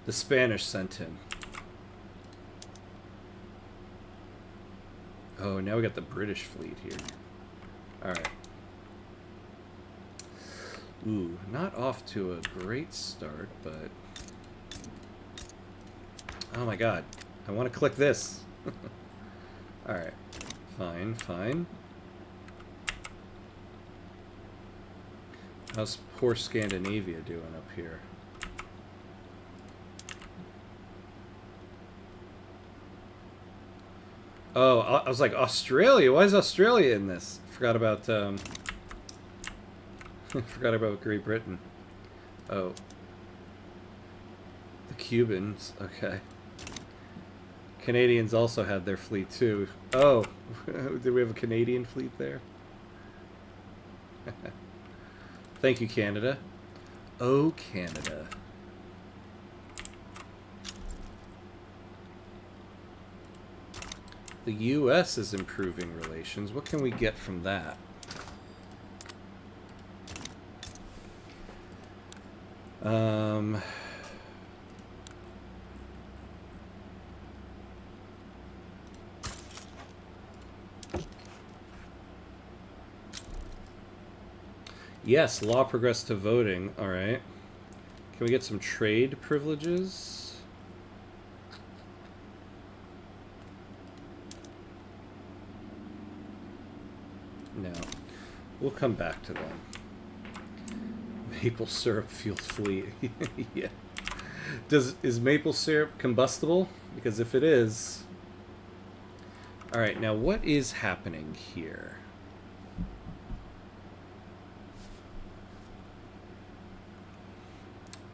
The Spanish sent him. Oh, now we got the British fleet here. Alright. Ooh, not off to a great start, but... Oh my god. I want to click this. Alright. Fine, fine. How's poor Scandinavia doing up here? Oh, I was like, Australia? Why is Australia in this? Forgot about, forgot about Great Britain. Oh. The Cubans, okay. Canadians also had their fleet, too. Oh, did we have a Canadian fleet there? Thank you, Canada. Oh, Canada. The U.S. is improving relations. What can we get from that? Yes, law progressed to voting. All right. Can we get some trade privileges? No. We'll come back to them. Maple syrup fueled fleet. Yeah. Is maple syrup combustible? Because if it is... Alright, now what is happening here?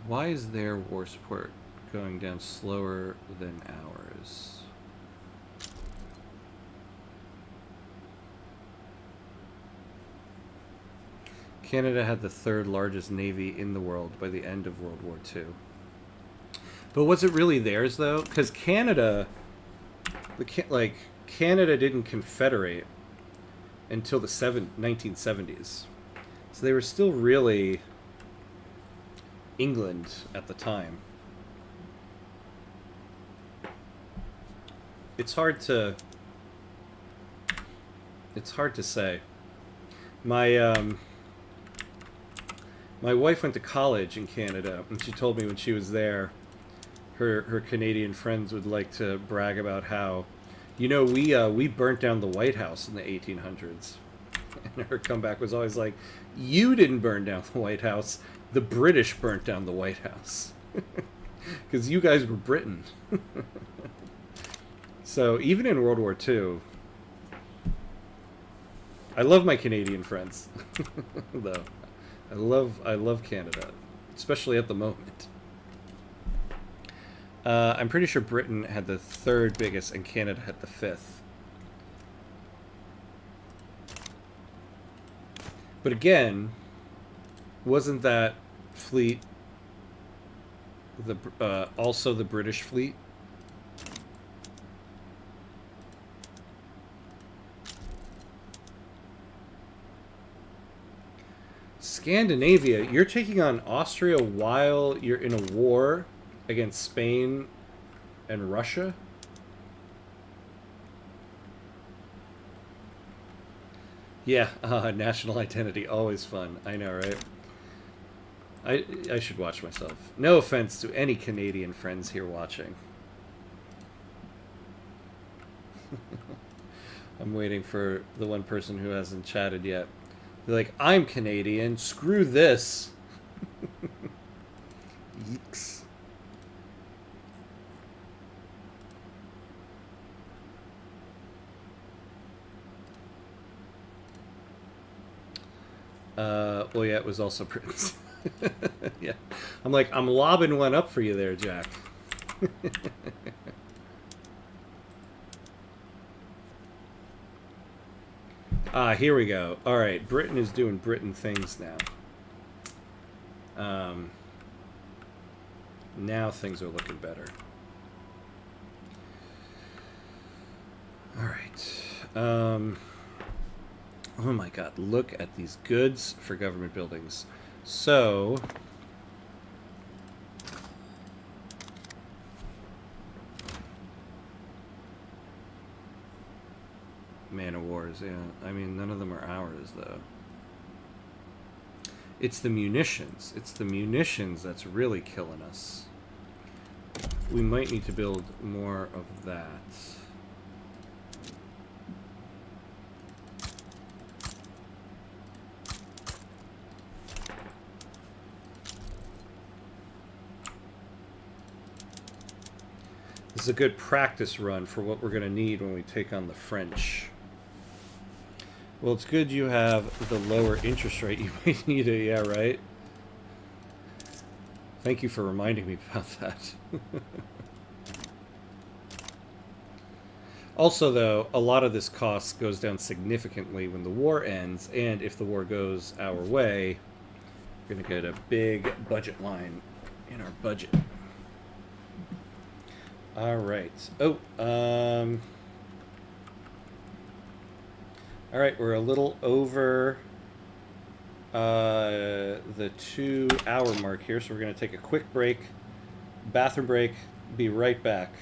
Why is their war support going down slower than ours? Canada had the third largest navy in the world by the end of World War II. But was it really theirs, though? Because Canada, Canada didn't confederate until the 1970s. So they were still really England at the time. It's hard to say. My wife went to college in Canada, and she told me when she was there, her Canadian friends would like to brag about how, you know, we burnt down the White House in the 1800s. And her comeback was always like, you didn't burn down the White House, the British burnt down the White House. Because you guys were Britain. So even in World War II, I love my Canadian friends, though. I love Canada, especially at the moment. I'm pretty sure Britain had the third biggest and Canada had the fifth. But again, wasn't that fleet also the British fleet? Scandinavia, you're taking on Austria while you're in a war against Spain and Russia? Yeah, national identity, always fun. I know, right? I should watch myself. No offense to any Canadian friends here watching. I'm waiting for the one person who hasn't chatted yet. They're like, I'm Canadian. Screw this. Yeeks. Well, yeah, it was also Prince. Yeah. I'm like, I'm lobbing one up for you there, Jack. Here we go. All right, Britain is doing Britain things now. Now things are looking better. All right. Oh my God! Look at these goods for government buildings. So. Man of Wars, yeah. I mean, none of them are ours, though. It's the munitions. It's the munitions that's really killing us. We might need to build more of that. This is a good practice run for what we're going to need when we take on the French. Well, it's good you have the lower interest rate. You might need a, yeah, right? Thank you for reminding me about that. Also, though, a lot of this cost goes down significantly when the war ends, and if the war goes our way, we're going to get a big budget line in our budget. All right. Oh, all right, we're a little over the 2-hour mark here, so we're going to take a quick break, bathroom break, be right back.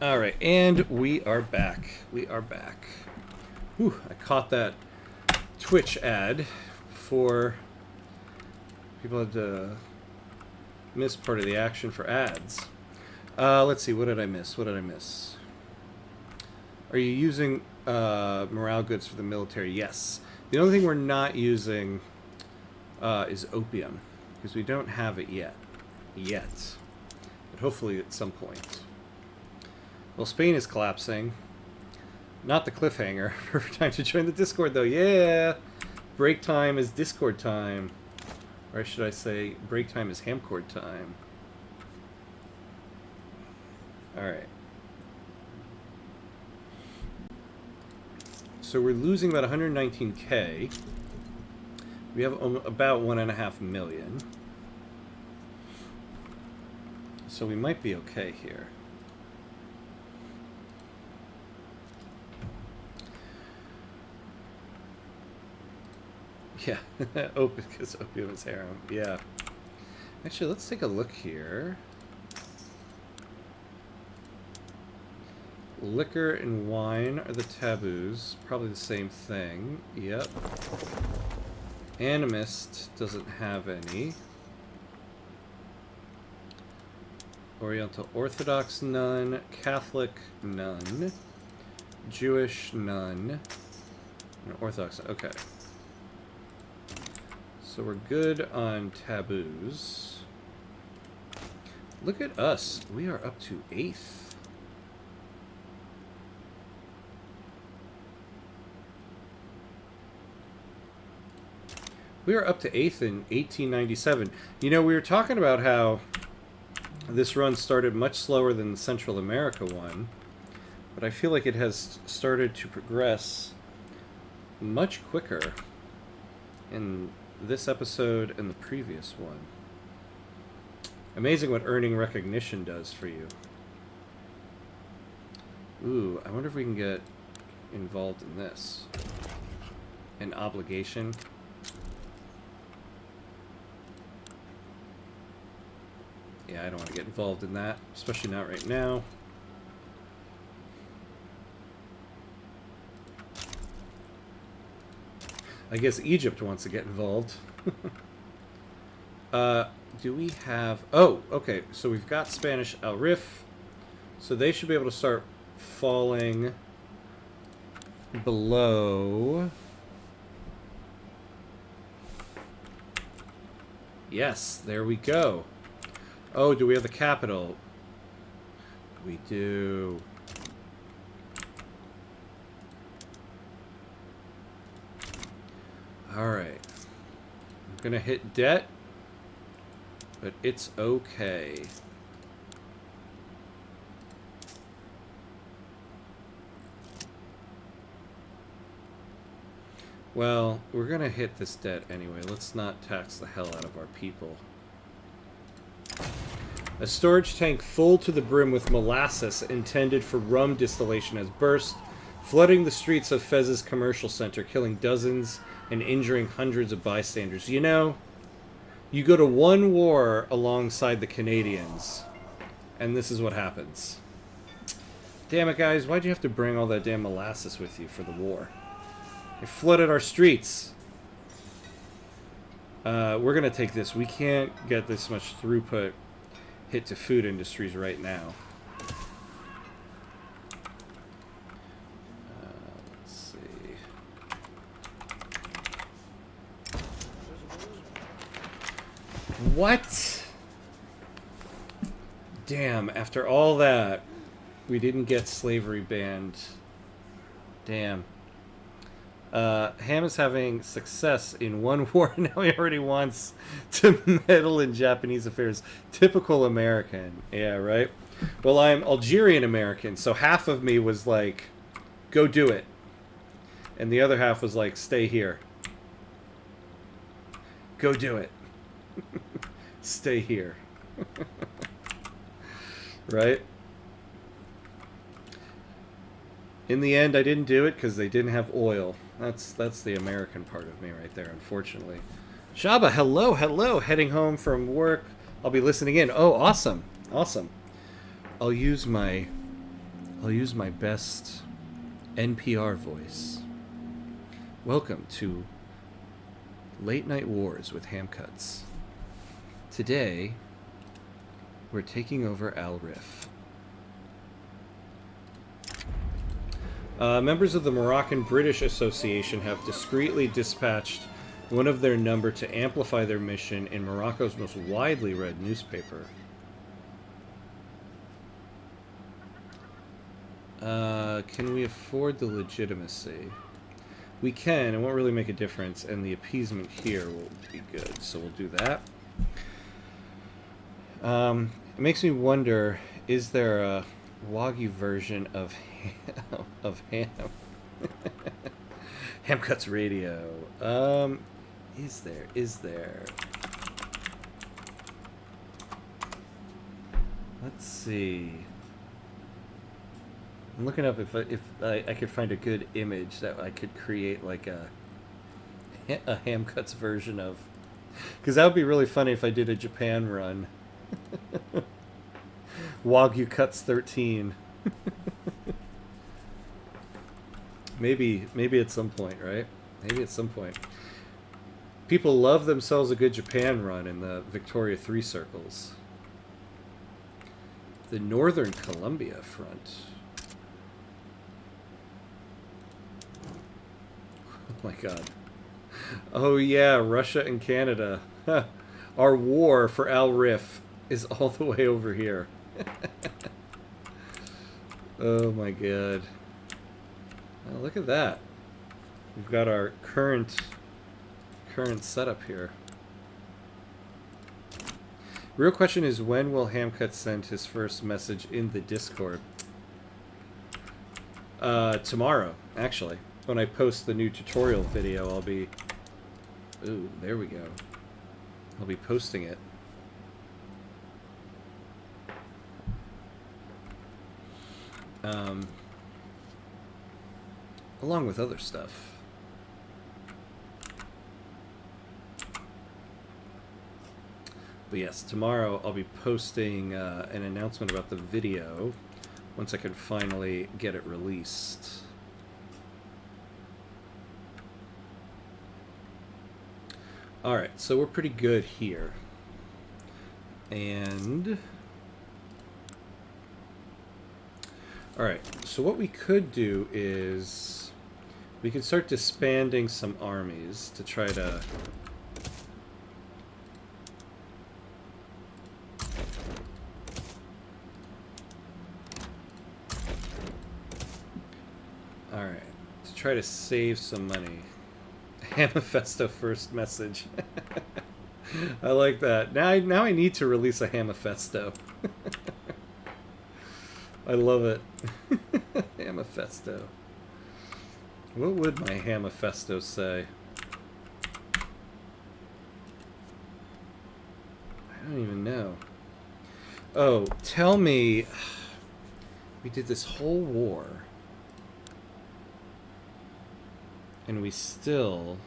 All right, and we are back. We are back. Whew, I caught that Twitch ad for people had missed part of the action for ads. Let's see, what did I miss? Are you using morale goods for the military? Yes. The only thing we're not using is opium, because we don't have it yet. But hopefully at some point. Well, Spain is collapsing. Not the cliffhanger. Perfect time to join the Discord, though. Yeah! Break time is Discord time. Or should I say, break time is Hamcord time. Alright. So we're losing about 119k. We have about 1.5 million. So we might be okay here. Yeah, because opium is harem. Yeah. Actually, let's take a look here. Liquor and wine are the taboos. Probably the same thing. Yep. Animist doesn't have any. Oriental Orthodox, none. Catholic, none. Jewish, none. And Orthodox, okay. So we're good on taboos. Look at us. We are up to 8th. We are up to 8th in 1897. You know, we were talking about how this run started much slower than the Central America one, but I feel like it has started to progress much quicker in this episode and the previous one. Amazing what earning recognition does for you. Ooh, I wonder if we can get involved in this. An obligation. Yeah, I don't want to get involved in that, especially not right now. I guess Egypt wants to get involved. Do we have... Oh, okay. So we've got Spanish Al Rif. So they should be able to start falling below... Yes, there we go. Oh, do we have the capital? We do. Alright. I'm gonna hit debt, but it's okay. Well, we're gonna hit this debt anyway. Let's not tax the hell out of our people. A storage tank full to the brim with molasses intended for rum distillation has burst, flooding the streets of Fezzes Commercial Center, killing dozens and injuring hundreds of bystanders. You know, you go to one war alongside the Canadians, and this is what happens. Damn it, guys. Why'd you have to bring all that damn molasses with you for the war? It flooded our streets. We're going to take this. We can't get this much throughput hit to food industries right now. Let's see. What? Damn, after all that, we didn't get slavery banned. Damn. Ham is having success in one war, now he already wants to meddle in Japanese affairs. Typical American. Yeah, right? Well, I'm Algerian American, so half of me was like, go do it. And the other half was like, stay here. Go do it. Stay here. Right? In the end, I didn't do it because they didn't have oil. That's the American part of me right there, unfortunately. Shaba, hello, hello. Heading home from work. I'll be listening in. Oh, awesome. Awesome. I'll use my best NPR voice. Welcome to Late Night Wars with Ham Cuts. Today, We're taking over Al Rif. Members of the Moroccan-British Association have discreetly dispatched one of their number to amplify their mission in Morocco's most widely read newspaper. Can we afford the legitimacy? We can. It won't really make a difference, and the appeasement here will be good, so we'll do that. It makes me wonder, is there a Wagyu version of ham? Ham Cuts Radio. Is there? Let's see. I'm looking up if I could find a good image that I could create like a Ham Cuts version of, because that would be really funny if I did a Japan run. Wagyu Cuts 13. maybe at some point, right? Maybe at some point. People love themselves a good Japan run in the Victoria 3 circles. The Northern Columbia front. Oh my god. Oh yeah, Russia and Canada. Our war for Al Rif is all the way over here. Oh my god. Oh, look at that. We've got our current setup here. Real question is, when will Hamcut send his first message in the Discord? Tomorrow, actually. When I post the new tutorial video, I'll be... Ooh, there we go. I'll be posting it. Along with other stuff. But yes, tomorrow I'll be posting an announcement about the video once I can finally get it released. Alright, so we're pretty good here. And... Alright, so what we could do is... we could start disbanding some armies to try to... Alright, to try to save some money. Hamifesto first message. I like that. Now I need to release a Hamifesto. I love it. Hamifesto. What would my Hamifesto say? I don't even know. Oh, tell me... We did this whole war. And we still...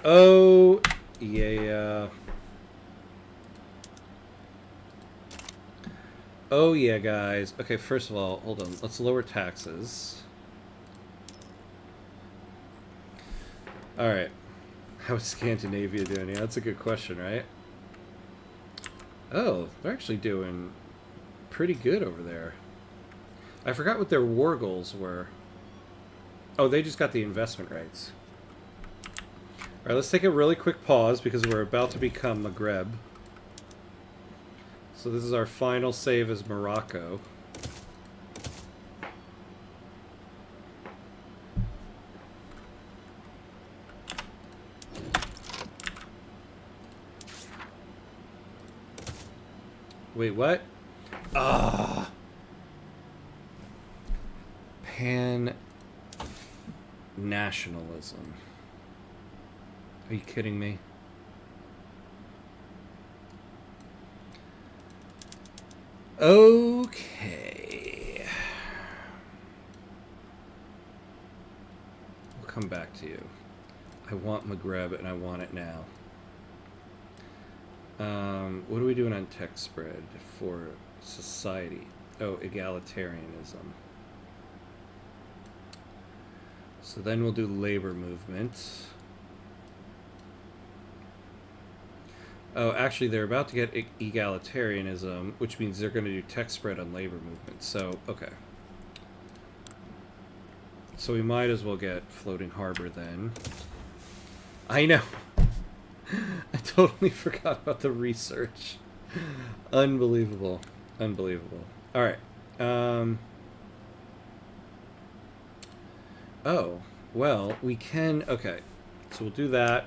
Oh, yeah. Oh, yeah, guys. Okay, first of all, hold on. Let's lower taxes. Alright. How is Scandinavia doing? Yeah, that's a good question, right? Oh, they're actually doing pretty good over there. I forgot what their war goals were. Oh, they just got the investment rights. Alright, let's take a really quick pause because we're about to become Maghreb. So this is our final save as Morocco. Wait, what? Ah! Pan-nationalism. Are you kidding me? Okay. We'll come back to you. I want Maghreb and I want it now. What are we doing on tech spread for society? Oh, egalitarianism. So then we'll do labor movement. Oh, actually, they're about to get egalitarianism, which means they're going to do tech spread on labor movement. So, okay. So we might as well get floating harbor then. I know. I totally forgot about the research. Unbelievable. Unbelievable. All right. Oh, well, we can... Okay. So we'll do that.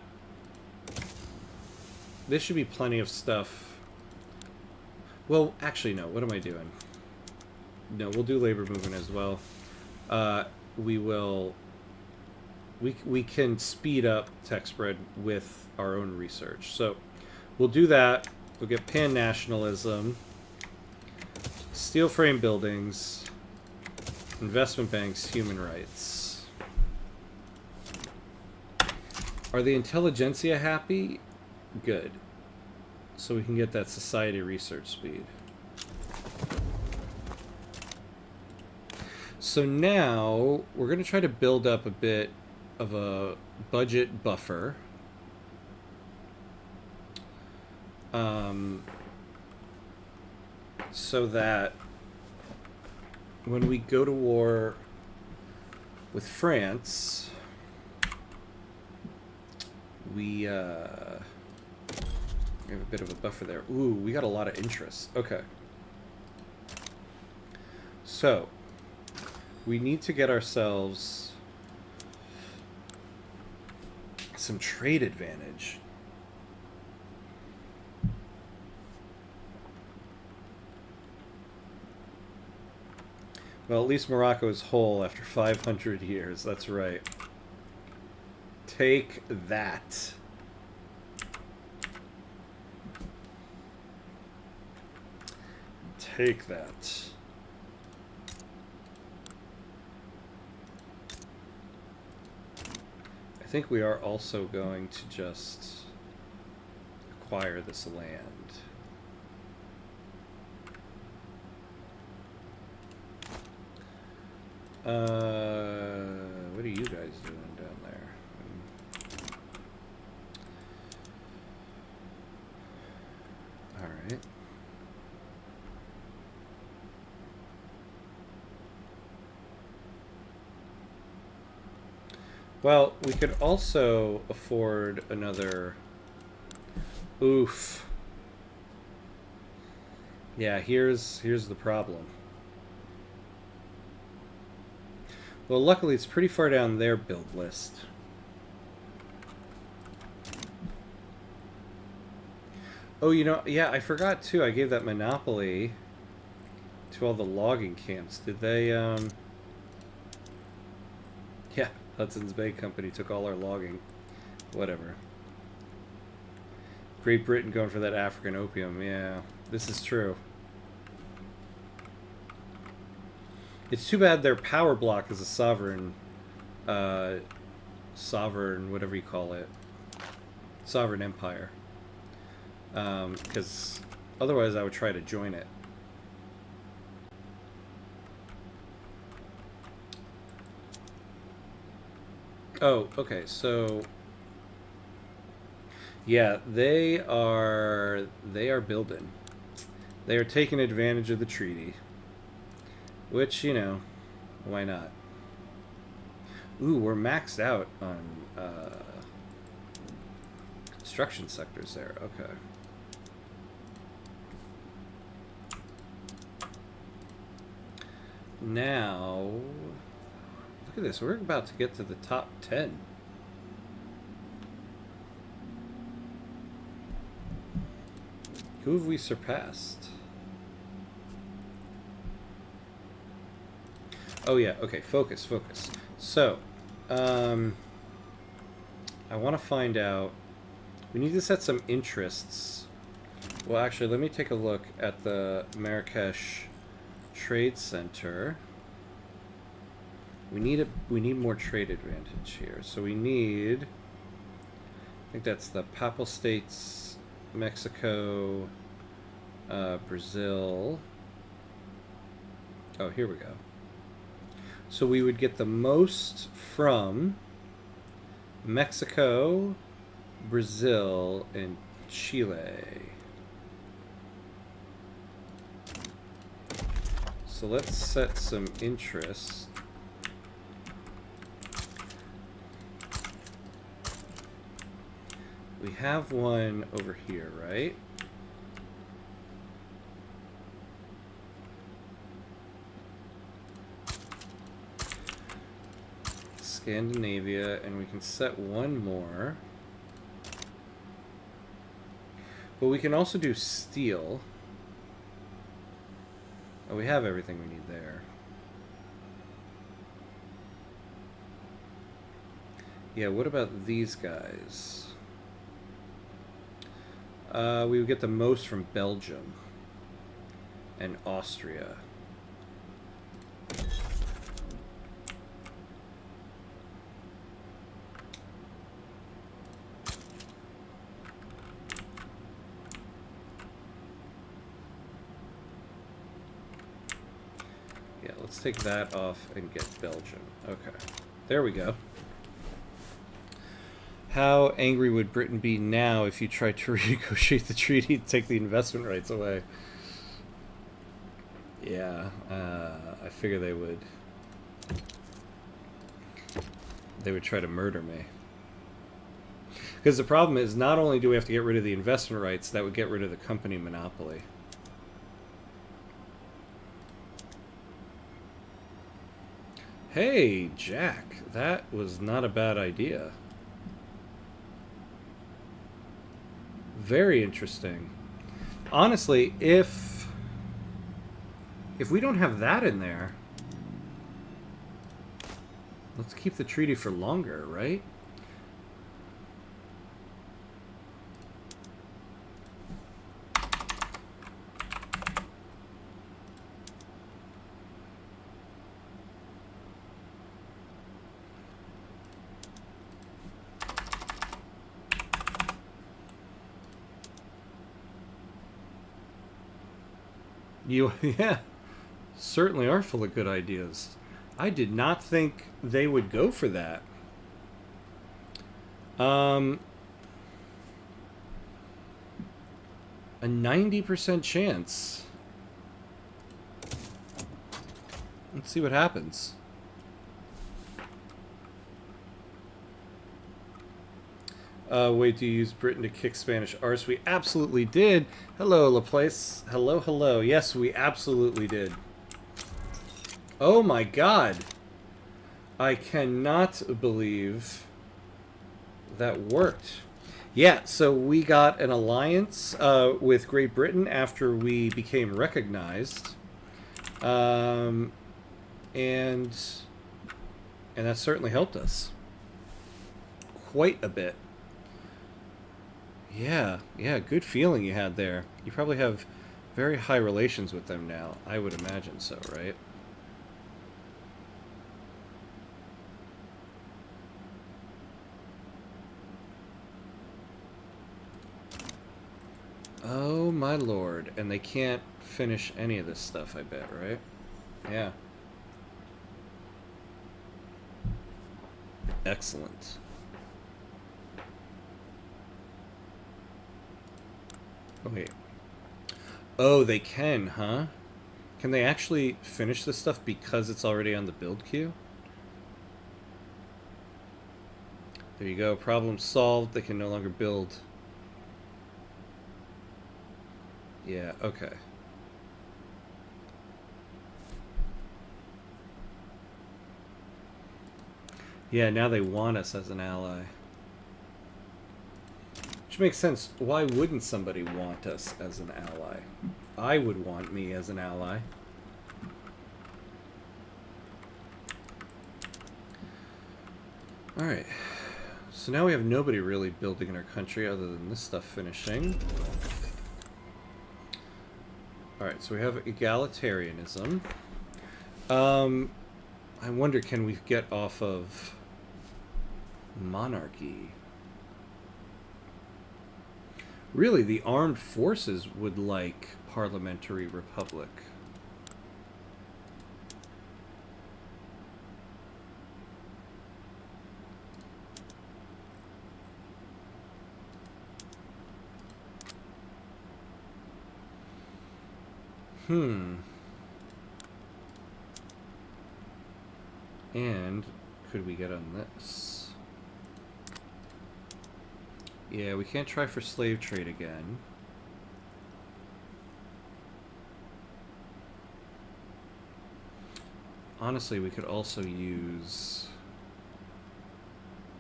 This should be plenty of stuff. Well, actually, no. What am I doing? No, we'll do labor movement as well. We will... We can speed up tech spread with our own research. So we'll do that. We'll get pan-nationalism, steel frame buildings, investment banks, human rights. Are the intelligentsia happy? Good. So we can get that society research speed. So now we're going to try to build up a bit of a budget buffer. So that when we go to war with France, we have a bit of a buffer there. Ooh, we got a lot of interest. Okay. So we need to get ourselves some trade advantage. Well, at least Morocco is whole after 500 years. That's right. Take that. Take that. I think we are also going to just acquire this land. What are you guys doing down there? All right. Well, we could also afford another... Oof. Yeah, here's the problem. Well, luckily it's pretty far down their build list. Oh, you know, yeah, I forgot too. I gave that monopoly to all the logging camps. Did they, Yeah, Hudson's Bay Company took all our logging. Whatever. Great Britain going for that African opium. Yeah, this is true. It's too bad their power block is a sovereign, whatever you call it, sovereign empire. Because otherwise I would try to join it. Oh, okay, so... Yeah, they are building. They are taking advantage of the treaty. Which, you know, why not? Ooh, we're maxed out on construction sectors there. Okay. Now, look at this. We're about to get to the top 10. Who have we surpassed? Oh yeah, okay, focus. So, I want to find out... We need to set some interests. Well, actually, let me take a look at the Marrakesh Trade Center. We need more trade advantage here. So we need... I think that's the Papal States, Mexico, Brazil. Oh, here we go. So we would get the most from Mexico, Brazil, and Chile. So let's set some interest. We have one over here, right? Scandinavia, and we can set one more. But we can also do steel. Oh, we have everything we need there. Yeah, what about these guys? We would get the most from Belgium and Austria. Yeah, let's take that off and get Belgium. Okay, there we go. How angry would Britain be now if you tried to renegotiate the treaty to take the investment rights away? Yeah, I figure they would try to murder me. Because the problem is, not only do we have to get rid of the investment rights, that would get rid of the company monopoly. Hey, Jack, that was not a bad idea. Very interesting. Honestly, if we don't have that in there, let's keep the treaty for longer, right? You, yeah, certainly are full of good ideas. I did not think they would go for that. A 90% chance. Let's see what happens. Wait, do you use Britain to kick Spanish arse? We absolutely did. Hello, Laplace. Hello, hello. Yes, we absolutely did. Oh my god. I cannot believe that worked. Yeah, so we got an alliance with Great Britain after we became recognized. And that certainly helped us. Quite a bit. Yeah, good feeling you had there. You probably have very high relations with them now. I would imagine so, right? Oh my lord. And they can't finish any of this stuff, I bet, right? Yeah. Excellent. Wait. Oh, they can, huh? Can they actually finish this stuff because it's already on the build queue? There you go. Problem solved. They can no longer build. Yeah, okay. Yeah, now they want us as an ally. Which makes sense. Why wouldn't somebody want us as an ally? I would want me as an ally. Alright. So now we have nobody really building in our country other than this stuff finishing. Alright, so we have egalitarianism. I wonder, can we get off of monarchy? Really, the armed forces would like parliamentary republic. Hmm. And could we get on this? Yeah, we can't try for slave trade again. Honestly, we could also use...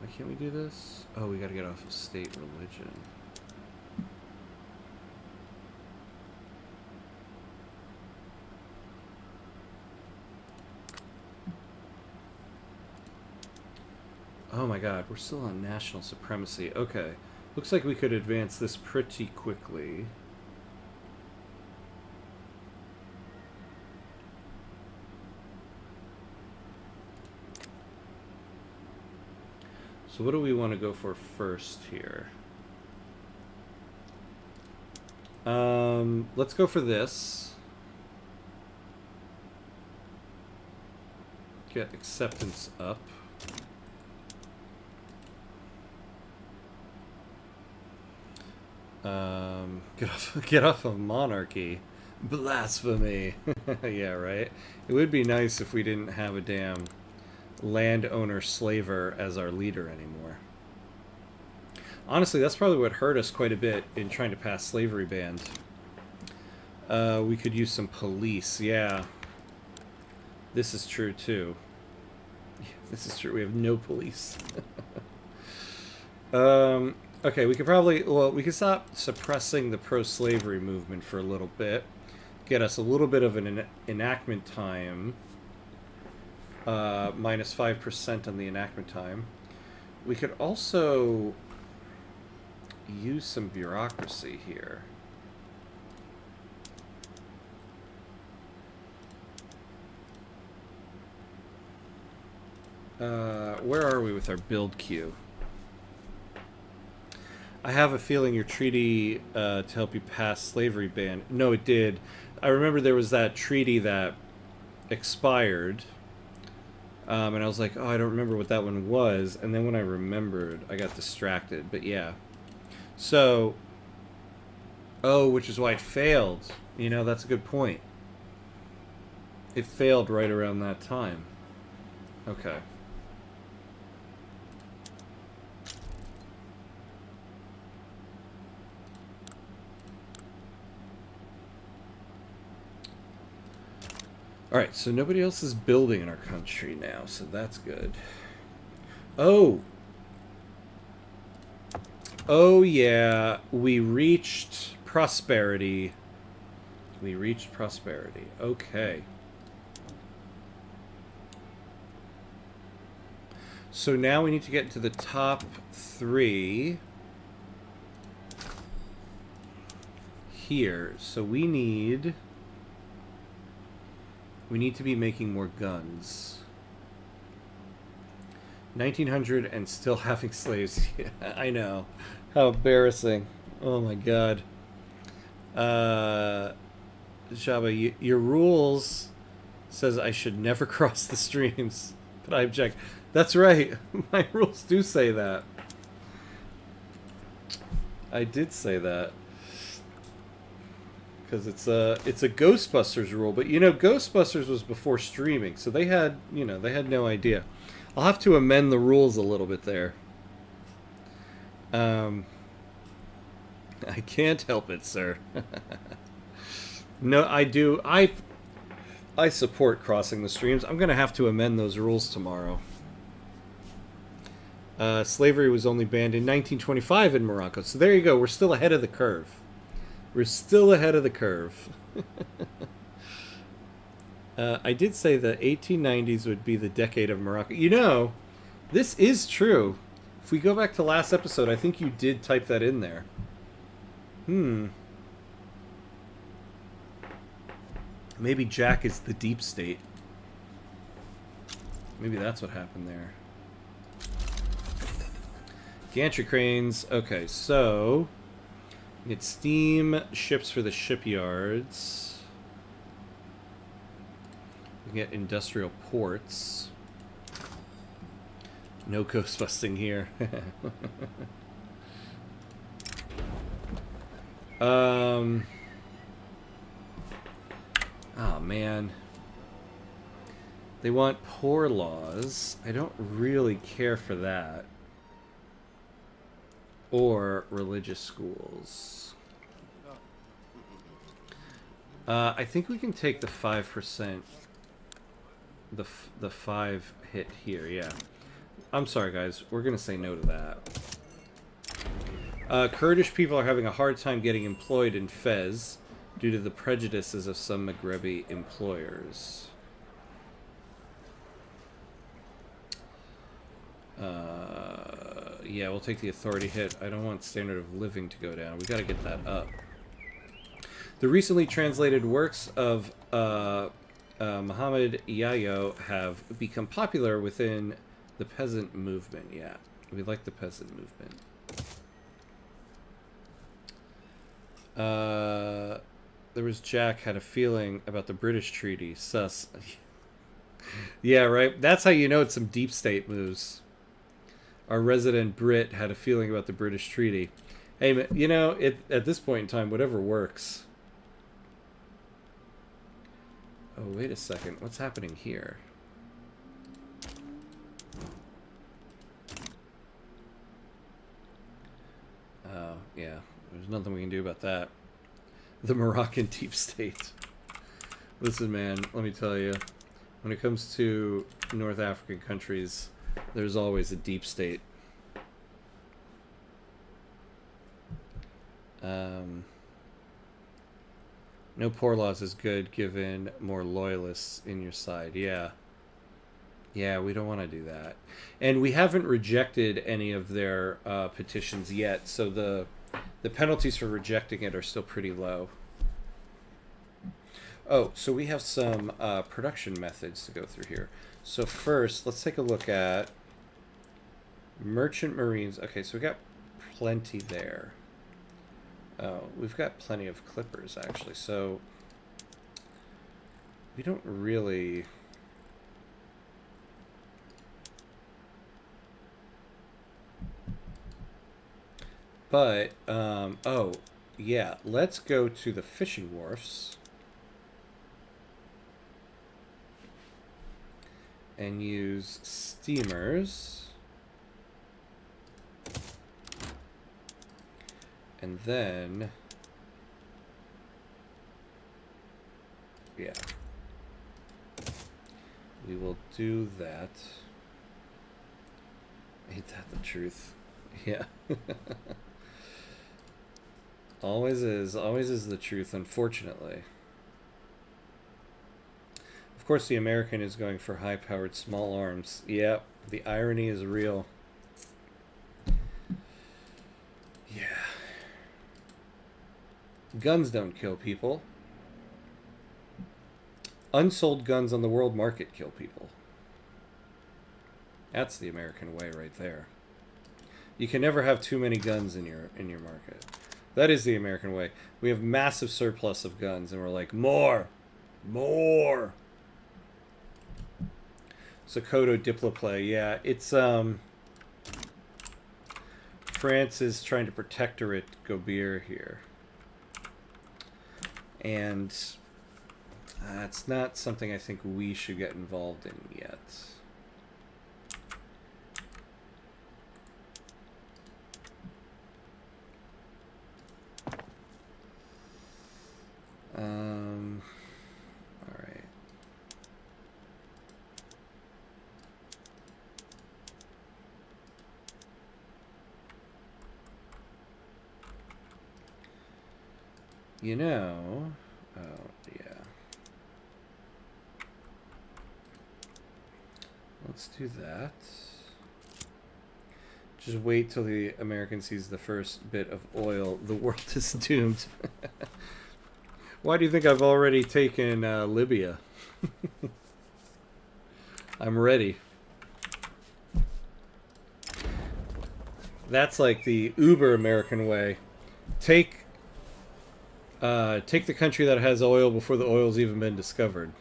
Why can't we do this? Oh, we gotta get off of state religion. Oh my god, we're still on national supremacy. Okay. Looks like we could advance this pretty quickly. So what do we want to go for first here? Let's go for this. Get acceptance up. Get off of monarchy. Blasphemy. Yeah, right? It would be nice if we didn't have a damn landowner slaver as our leader anymore. Honestly, that's probably what hurt us quite a bit in trying to pass slavery bans. We could use some police, yeah. This is true, too. This is true, we have no police. Okay, we could probably... Well, we could stop suppressing the pro-slavery movement for a little bit. Get us a little bit of an enactment time. Minus 5% on the enactment time. We could also use some bureaucracy here. Where are we with our build queue? I have a feeling your treaty to help you pass slavery ban. No, it did. I remember there was that treaty that expired. And I was like, oh, I don't remember what that one was. And then when I remembered, I got distracted. But yeah. So, oh, which is why it failed. You know, that's a good point. It failed right around that time. Okay. Alright, so nobody else is building in our country now, so that's good. Oh! Oh yeah, we reached prosperity. We reached prosperity. Okay. So now we need to get into the top 3 here. So we need to be making more guns. 1900 and still having slaves. Yeah, I know. How embarrassing. Oh my god. Jabba, your rules says I should never cross the streams, but I object. That's right. My rules do say that. I did say that. Because it's a Ghostbusters rule, but you know, Ghostbusters was before streaming, so they had, you know, they had no idea. I'll have to amend the rules a little bit there. I can't help it, sir. No, I do. I support crossing the streams. I'm going to have to amend those rules tomorrow. Slavery was only banned in 1925 in Morocco, so there you go. We're still ahead of the curve. We're still ahead of the curve. I did say the 1890s would be the decade of Morocco. You know, this is true. If we go back to last episode, I think you did type that in there. Maybe Jack is the deep state. Maybe that's what happened there. Gantry cranes. Okay, so... Get steam ships for the shipyards. We get industrial ports. No ghost busting here. Oh, man. They want poor laws. I don't really care for that. Or religious schools. I think we can take the 5%. The 5 hit here, yeah. I'm sorry, guys. We're going to say no to that. Kurdish people are having a hard time getting employed in Fez due to the prejudices of some Maghrebi employers. Yeah, we'll take the authority hit. I don't want standard of living to go down. We got to get that up. The recently translated works of Muhammad Yayo have become popular within the peasant movement. Yeah, we like the peasant movement. There was Jack had a feeling about the British treaty. Sus. Yeah, right? That's how you know it's some deep state moves. Our resident Brit had a feeling about the British treaty. Hey, you know, at this point in time, whatever works. Oh, wait a second. What's happening here? Oh, yeah. There's nothing we can do about that. The Moroccan deep state. Listen, man, let me tell you. When it comes to North African countries, there's always a deep state. No poor laws is good given more loyalists in your side. Yeah. Yeah, we don't want to do that. And we haven't rejected any of their petitions yet, so the penalties for rejecting it are still pretty low. Oh, so we have some production methods to go through here. So first, let's take a look at merchant marines. Okay, so we got plenty there. Oh, we've got plenty of clippers, actually. So we don't really... But, oh, yeah, let's go to the fishing wharfs. And use steamers. And then... Yeah. We will do that. Ain't that the truth? Yeah. Always is the truth, unfortunately. Of course, the American is going for high-powered small arms. Yep, the irony is real. Yeah. Guns don't kill people. Unsold guns on the world market kill people. That's the American way right there. You can never have too many guns in your market. That is the American way. We have massive surplus of guns, and we're like, more! More! Sokoto Diploplay, yeah, it's, France is trying to protectorate Gobir here. And it's not something I think we should get involved in yet. All right. You know, oh, yeah. Let's do that. Just wait till the American sees the first bit of oil. The world is doomed. Why do you think I've already taken Libya? I'm ready. That's like the uber American way. Take the country that has oil before the oil's even been discovered.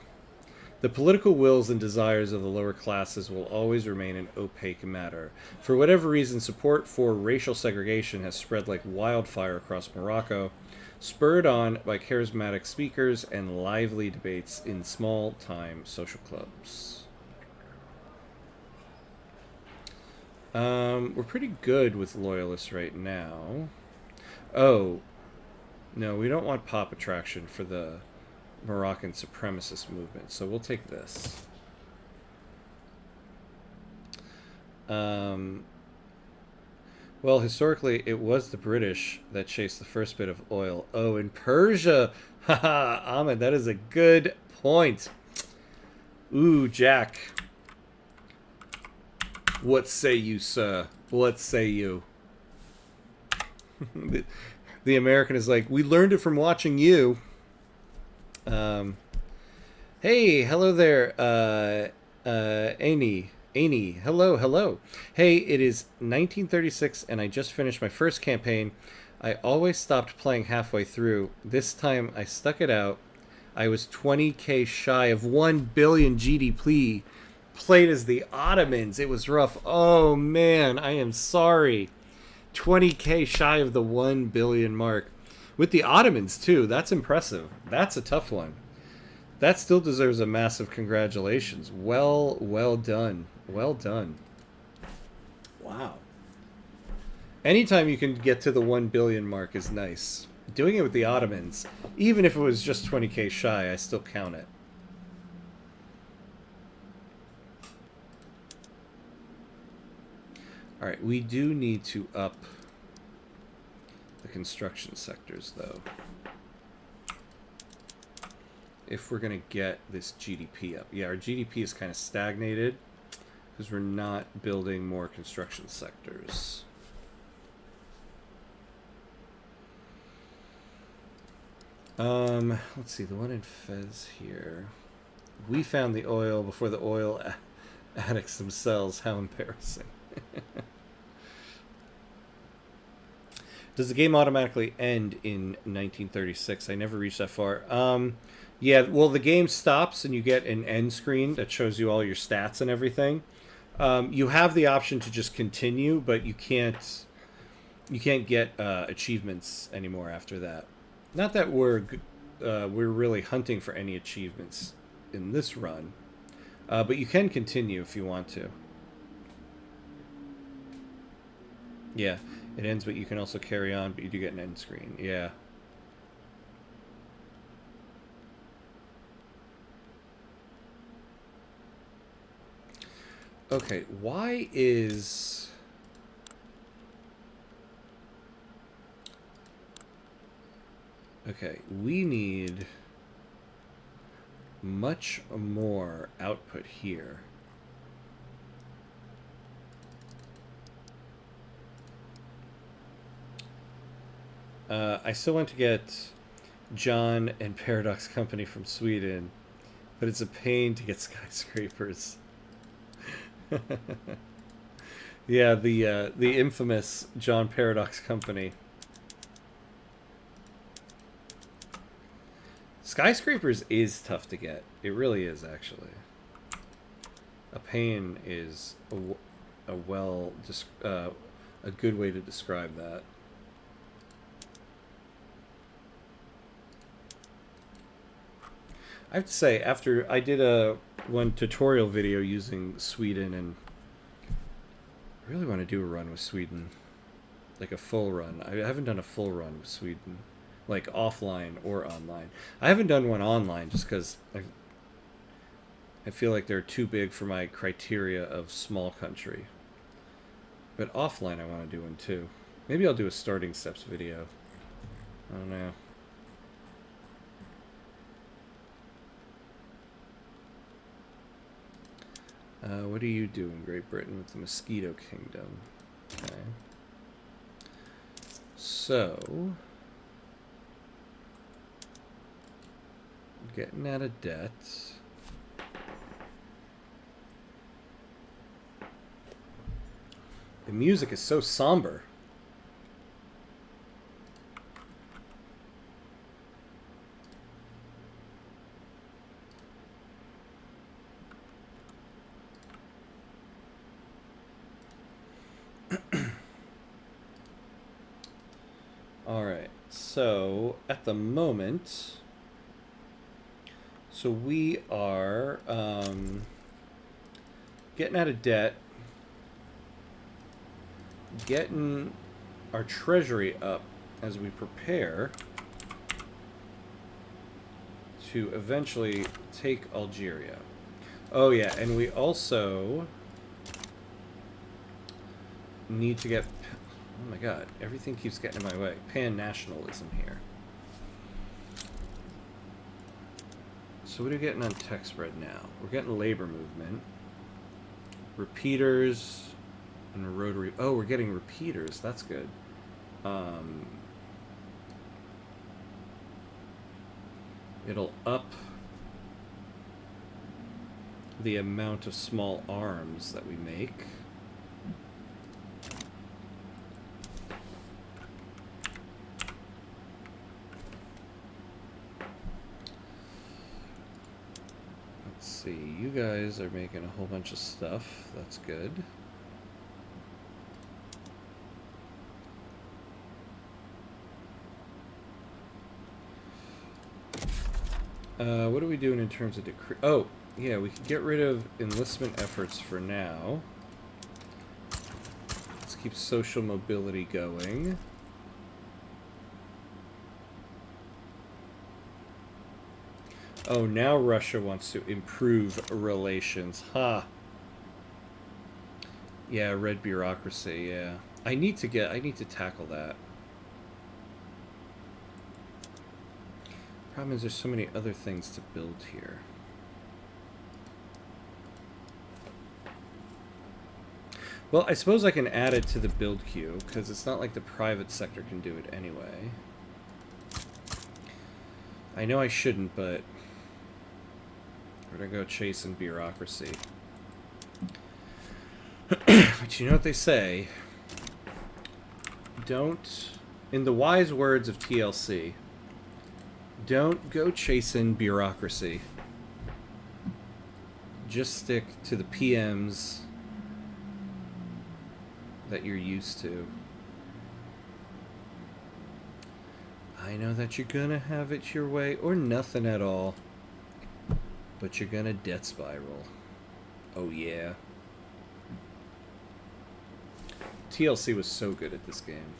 The political wills and desires of the lower classes will always remain an opaque matter. For whatever reason, support for racial segregation has spread like wildfire across Morocco, spurred on by charismatic speakers and lively debates in small-time social clubs. We're pretty good with loyalists right now. Oh, no, we don't want pop attraction for the Moroccan supremacist movement, so we'll take this. Well, historically, it was the British that chased the first bit of oil. Oh, in Persia! Haha, Ahmed, that is a good point. Ooh, Jack. What say you, sir? What say you? The American is like, we learned it from watching you. Hey, hello there, Amy. Hello. Hey, it is 1936, and I just finished my first campaign. I always stopped playing halfway through. This time, I stuck it out. I was 20k shy of 1 billion GDP. Played as the Ottomans. It was rough. Oh, man, I am sorry. 20k shy of the 1 billion mark. With the Ottomans, too. That's impressive. That's a tough one. That still deserves a massive congratulations. Well done. Well done. Wow. Anytime you can get to the 1 billion mark is nice. Doing it with the Ottomans, even if it was just 20k shy, I still count it. Alright, we do need to up the construction sectors, though, if we're going to get this GDP up. Yeah, our GDP is kind of stagnated because we're not building more construction sectors. Let's see, the one in Fez here. We found the oil before the oil addicts themselves. How embarrassing. Does the game automatically end in 1936? I never reached that far. Yeah, well, the game stops and you get an end screen that shows you all your stats and everything. You have the option to just continue, but you can't get achievements anymore after that. Not that we're really hunting for any achievements in this run, but you can continue if you want to. Yeah, it ends, but you can also carry on, but you do get an end screen. Yeah. Okay, why is... Okay, we need much more output here. I still want to get John and Paradox Company from Sweden, but it's a pain to get skyscrapers. Yeah, the infamous John Paradox Company. Skyscrapers is tough to get. It really is, actually. A pain is a good way to describe that. I have to say, after I did one tutorial video using Sweden, and I really want to do a run with Sweden, like a full run. I haven't done a full run with Sweden, like offline or online. I haven't done one online just because I feel like they're too big for my criteria of small country. But offline I want to do one too. Maybe I'll do a starting steps video. I don't know. What do you do in Great Britain with the Mosquito Kingdom? Okay. So, getting out of debt. The music is so somber. So, at the moment, so we are getting out of debt, getting our treasury up as we prepare to eventually take Algeria. Oh yeah, and we also need to get... Oh my god, everything keeps getting in my way. Pan-nationalism here. So what are we getting on tech spread now? We're getting labor movement. Repeaters and rotary... Oh, we're getting repeaters. That's good. It'll up the amount of small arms that we make. Let's see, you guys are making a whole bunch of stuff. That's good. What are we doing in terms of decree? Oh, yeah, we can get rid of enlistment efforts for now. Let's keep social mobility going. Oh, now Russia wants to improve relations. Ha. Huh. Yeah, red bureaucracy, yeah. I need to tackle that. Problem is there's so many other things to build here. Well, I suppose I can add it to the build queue, because it's not like the private sector can do it anyway. I know I shouldn't, but we're gonna go chasing bureaucracy. But you know what they say? Don't, in the wise words of TLC, don't go chasing bureaucracy. Just stick to the PMs that you're used to. I know that you're gonna have it your way or nothing at all, but you're gonna debt spiral. Oh yeah. TLC was so good at this game.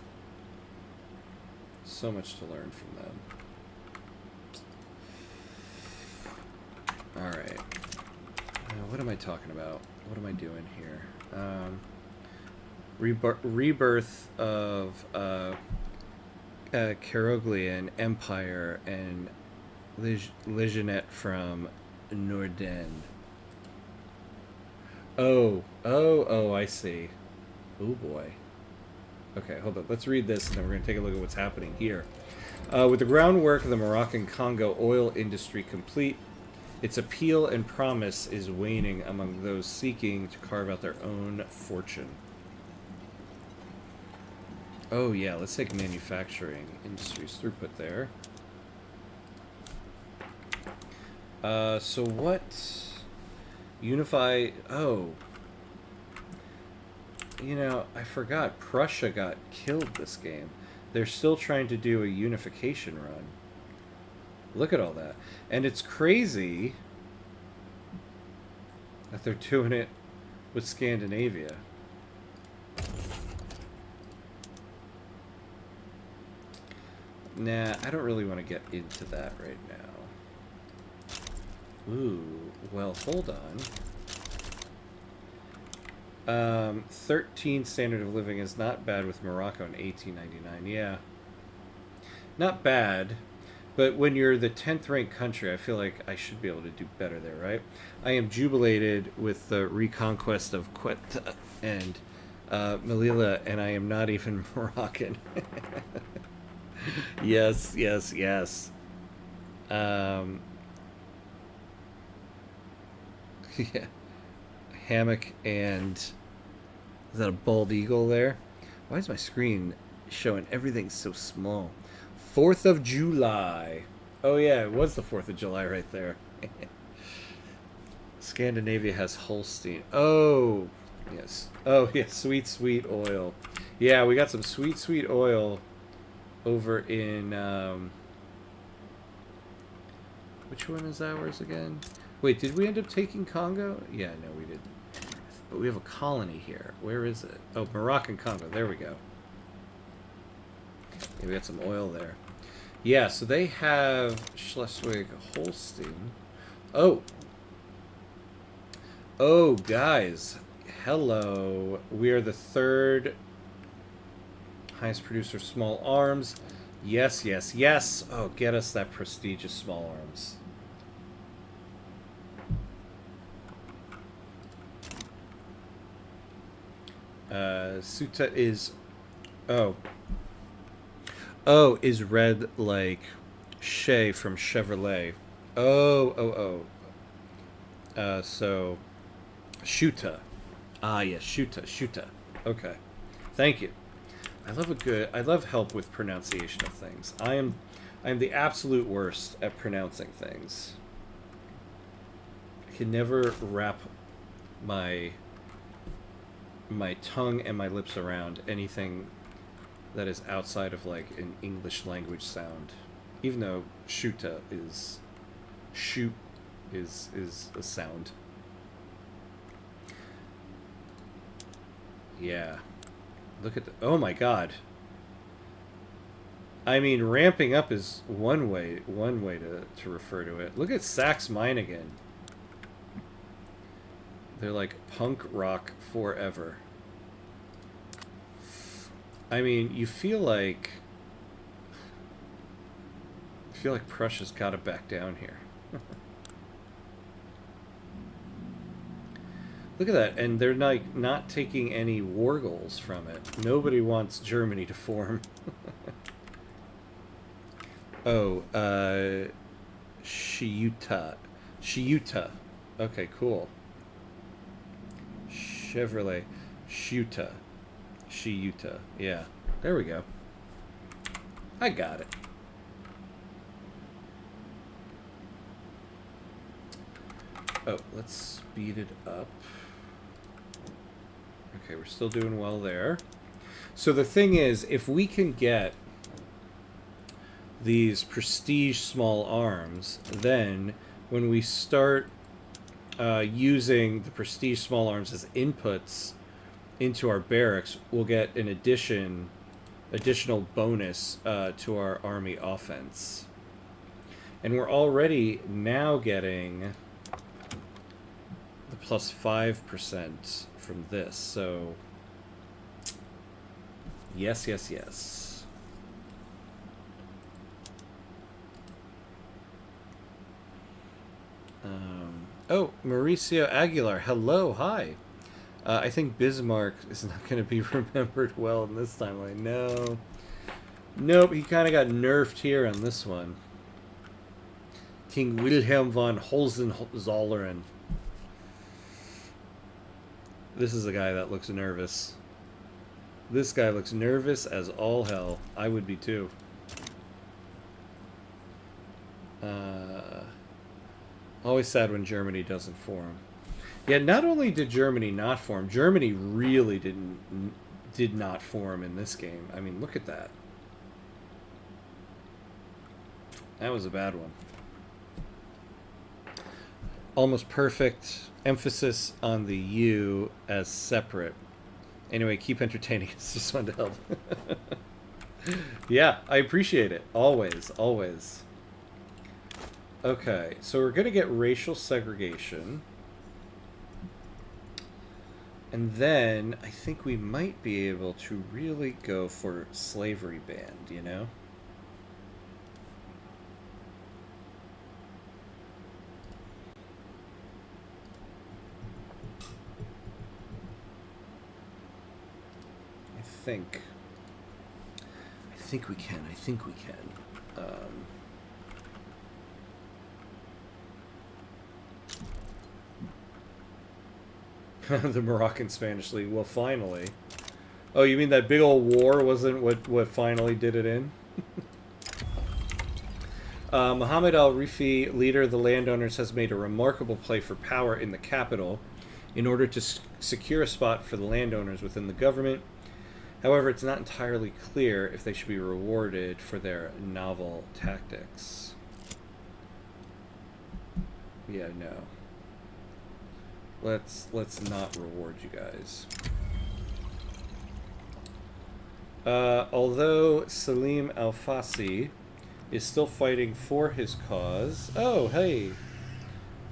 So much to learn from them. Alright. What am I talking about? What am I doing here? Rebirth of Caroglian Empire and Legionette from Norden. Oh, I see. Oh boy. Okay, hold on. Let's read this and then we're going to take a look at what's happening here. With the groundwork of the Moroccan Congo oil industry complete, its appeal and promise is waning among those seeking to carve out their own fortune. Oh yeah, let's take manufacturing industries throughput there. So what? Unify... Oh. You know, I forgot. Prussia got killed this game. They're still trying to do a unification run. Look at all that. And it's crazy that they're doing it with Scandinavia. Nah, I don't really want to get into that right now. Ooh, well, hold on. 13 standard of living is not bad with Morocco in 1899. Yeah. Not bad. But when you're the 10th ranked country, I feel like I should be able to do better there, right? I am jubilated with the reconquest of Quetta and Melilla, and I am not even Moroccan. Yes, yes, yes. Yeah. Hammock and... Is that a bald eagle there? Why is my screen showing everything so small? 4th of July. Oh yeah, it was the 4th of July right there. Scandinavia has Holstein. Oh, yes. Oh, yeah, sweet, sweet oil. Yeah, we got some sweet, sweet oil over in which one is ours again? Wait, did we end up taking Congo? Yeah, no, we didn't. But we have a colony here. Where is it? Oh, Moroccan Congo. There we go. Yeah, we got some oil there. Yeah, so they have Schleswig-Holstein. Oh. Oh, guys. Hello. We are the third highest producer of small arms. Yes, yes, yes. Oh, get us that prestigious small arms. Suta is... Oh. Oh, is red like Che from Chevrolet. So... Shuta. Ah, yes, Shuta. Okay. Thank you. I love help with pronunciation of things. I am the absolute worst at pronouncing things. I can never wrap my tongue and my lips around anything that is outside of like an English language sound. Even though shoot is a sound. Yeah. Look at the... Oh my god. I mean, ramping up is one way to refer to it. Look at Sax Mine again. They're like punk rock forever. I mean, you feel like Prussia's got to back down here. Look at that, and they're not taking any war goals from it. Nobody wants Germany to form. Oh, Chiuta. Okay, cool. Chevrolet. Chiuta. Yeah, there we go. I got it. Oh, let's speed it up. Okay, we're still doing well there. So the thing is, if we can get these prestige small arms, then when we start using the prestige small arms as inputs into our barracks, we'll get an additional bonus to our army offense. And we're already now getting the plus 5% from this, so yes. Oh, Mauricio Aguilar, hello, hi. I think Bismarck is not going to be remembered well in this timeline. No. Nope, he kind of got nerfed here on this one. King Wilhelm von Hohenzollern. This is a guy that looks nervous. This guy looks nervous as all hell. I would be too. Always sad when Germany doesn't form. Yeah, not only did Germany not form, Germany really did not form in this game. I mean, look at that. That was a bad one. Almost perfect. Emphasis on the U as separate. Anyway, keep entertaining us. Just wanted to help. Yeah, I appreciate it. Always, always. Okay, so we're going to get racial segregation. And then I think we might be able to really go for slavery banned, you know? I think we can. The Moroccan Spanish League. Well, finally. Oh, you mean that big old war wasn't what finally did it in? Mohammed al-Rifi, leader of the landowners, has made a remarkable play for power in the capital in order to secure a spot for the landowners within the government. However, it's not entirely clear if they should be rewarded for their novel tactics. Yeah, no. Let's not reward you guys. Although Salim Al-Fassi is still fighting for his cause. Oh, hey.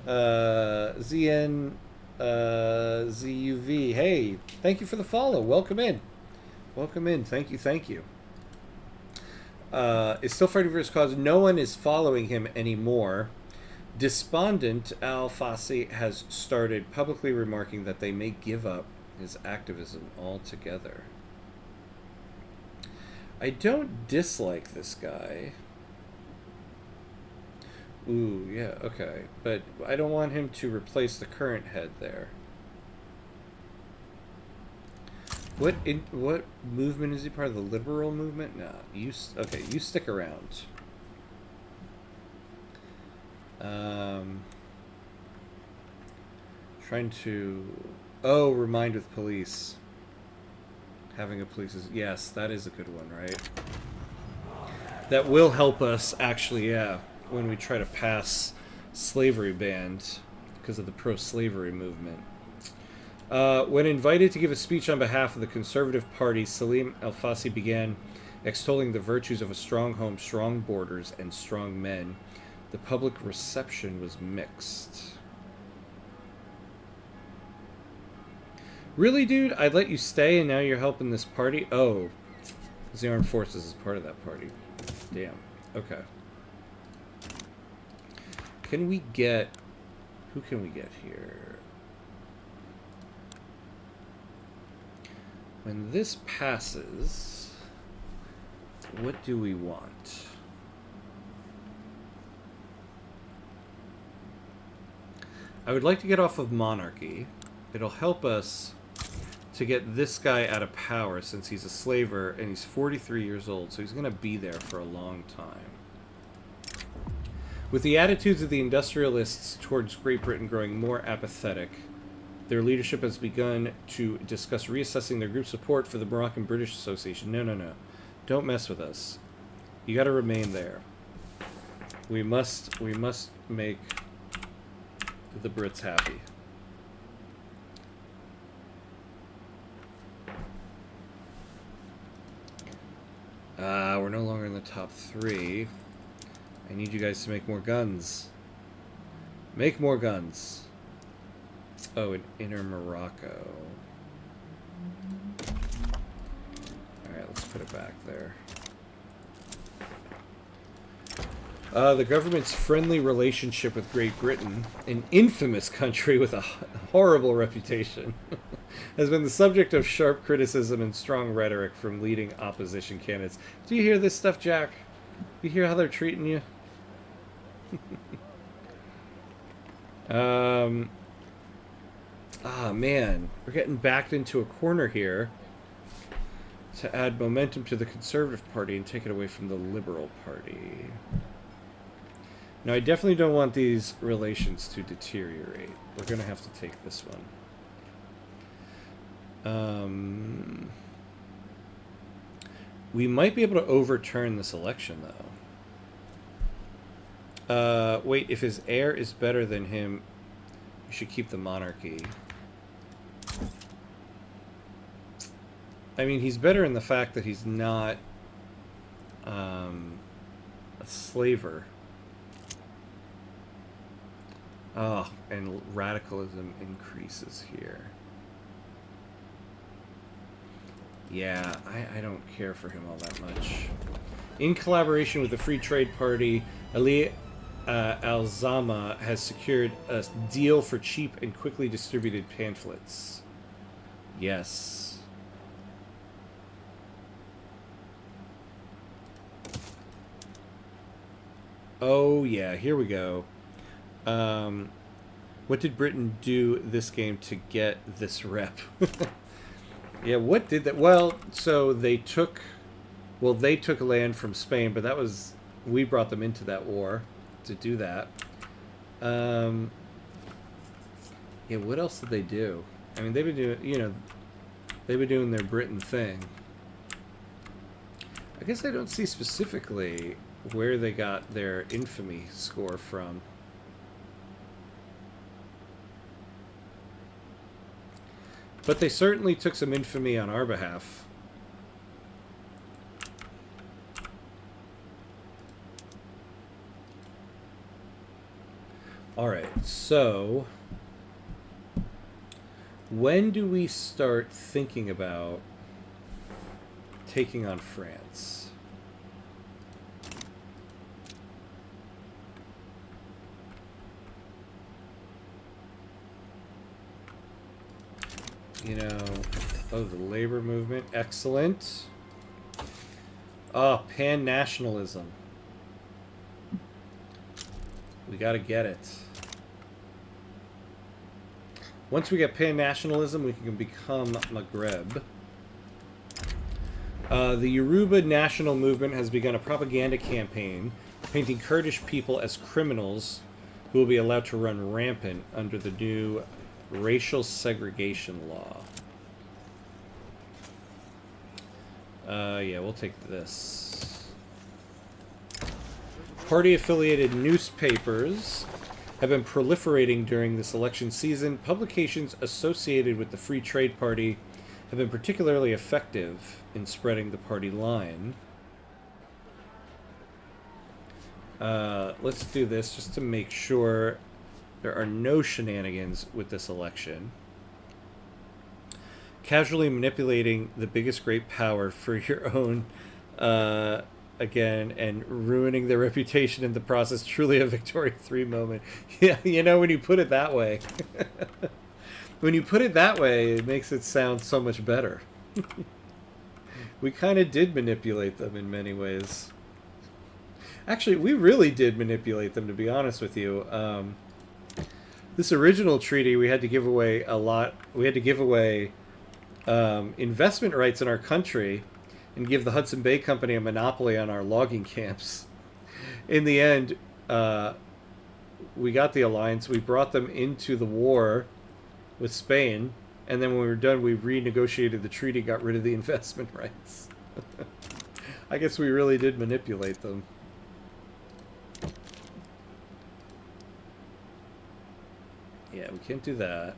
ZN ZUV. Hey, thank you for the follow. Welcome in. Welcome in. Thank you. Thank you. Is still fighting for his cause. No one is following him anymore. Despondent Al-Fassi has started publicly remarking that they may give up his activism altogether. I don't dislike this guy. Ooh, yeah, okay. But I don't want him to replace the current head there. What movement is he part of? The liberal movement? No, you stick around. Trying to remind with police. Having a police is, yes, that is a good one, right? That will help us actually, yeah, when we try to pass slavery bans because of the pro-slavery movement. When invited to give a speech on behalf of the Conservative Party, Salim Al-Fassi began extolling the virtues of a strong home, strong borders, and strong men. The public reception was mixed. Really, dude? I'd let you stay and now you're helping this party? Oh, the armed forces is part of that party. Damn. Okay. Can we get... Who can we get here? When this passes, what do we want? I would like to get off of monarchy. It'll help us to get this guy out of power since he's a slaver and he's 43 years old, so he's going to be there for a long time. With the attitudes of the industrialists towards Great Britain growing more apathetic, their leadership has begun to discuss reassessing their group support for the Moroccan British Association. No. Don't mess with us. You got to remain there. We must make the Brits happy. We're no longer in the top 3. I need you guys to make more guns. Make more guns. Oh, in Inner Morocco. Alright, let's put it back there. The government's friendly relationship with Great Britain, an infamous country with a horrible reputation, has been the subject of sharp criticism and strong rhetoric from leading opposition candidates. Do you hear this stuff, Jack? Do you hear how they're treating you? Man, we're getting backed into a corner here to add momentum to the Conservative Party and take it away from the Liberal Party. Now, I definitely don't want these relations to deteriorate. We're going to have to take this one. We might be able to overturn this election, though. Wait, if his heir is better than him, we should keep the monarchy. I mean, he's better in the fact that he's not a slaver. Oh, and radicalism increases here. Yeah, I don't care for him all that much. In collaboration with the Free Trade Party, Ali Al-Zama has secured a deal for cheap and quickly distributed pamphlets. Yes. Oh, yeah, here we go. What did Britain do this game to get this rep? Yeah, what did that? Well, so they took land from Spain, but that was, we brought them into that war to do that. Yeah, what else did they do? I mean, they've been doing, they've been doing their Britain thing. I guess I don't see specifically where they got their infamy score from. But they certainly took some infamy on our behalf. Alright, so when do we start thinking about taking on France? You know, oh, the labor movement, excellent. Oh, pan-nationalism. We gotta get it. Once we get pan-nationalism, we can become Maghreb. The Yoruba national movement has begun a propaganda campaign painting Kurdish people as criminals who will be allowed to run rampant under the new racial segregation law. Yeah, we'll take this. Party-affiliated newspapers have been proliferating during this election season. Publications associated with the Free Trade Party have been particularly effective in spreading the party line. Let's do this just to make sure there are no shenanigans with this election. Casually manipulating the biggest great power for your own, again, and ruining their reputation in the process. Truly a Victoria 3 moment. Yeah, you know, when you put it that way. When you put it that way, it makes it sound so much better. We kind of did manipulate them in many ways. Actually, we really did manipulate them, to be honest with you. This original treaty, we had to give away a lot. We had to give away investment rights in our country and give the Hudson Bay Company a monopoly on our logging camps. In the end, we got the alliance. We brought them into the war with Spain, and then when we were done, we renegotiated the treaty, got rid of the investment rights. I guess we really did manipulate them. Yeah, we can't do that.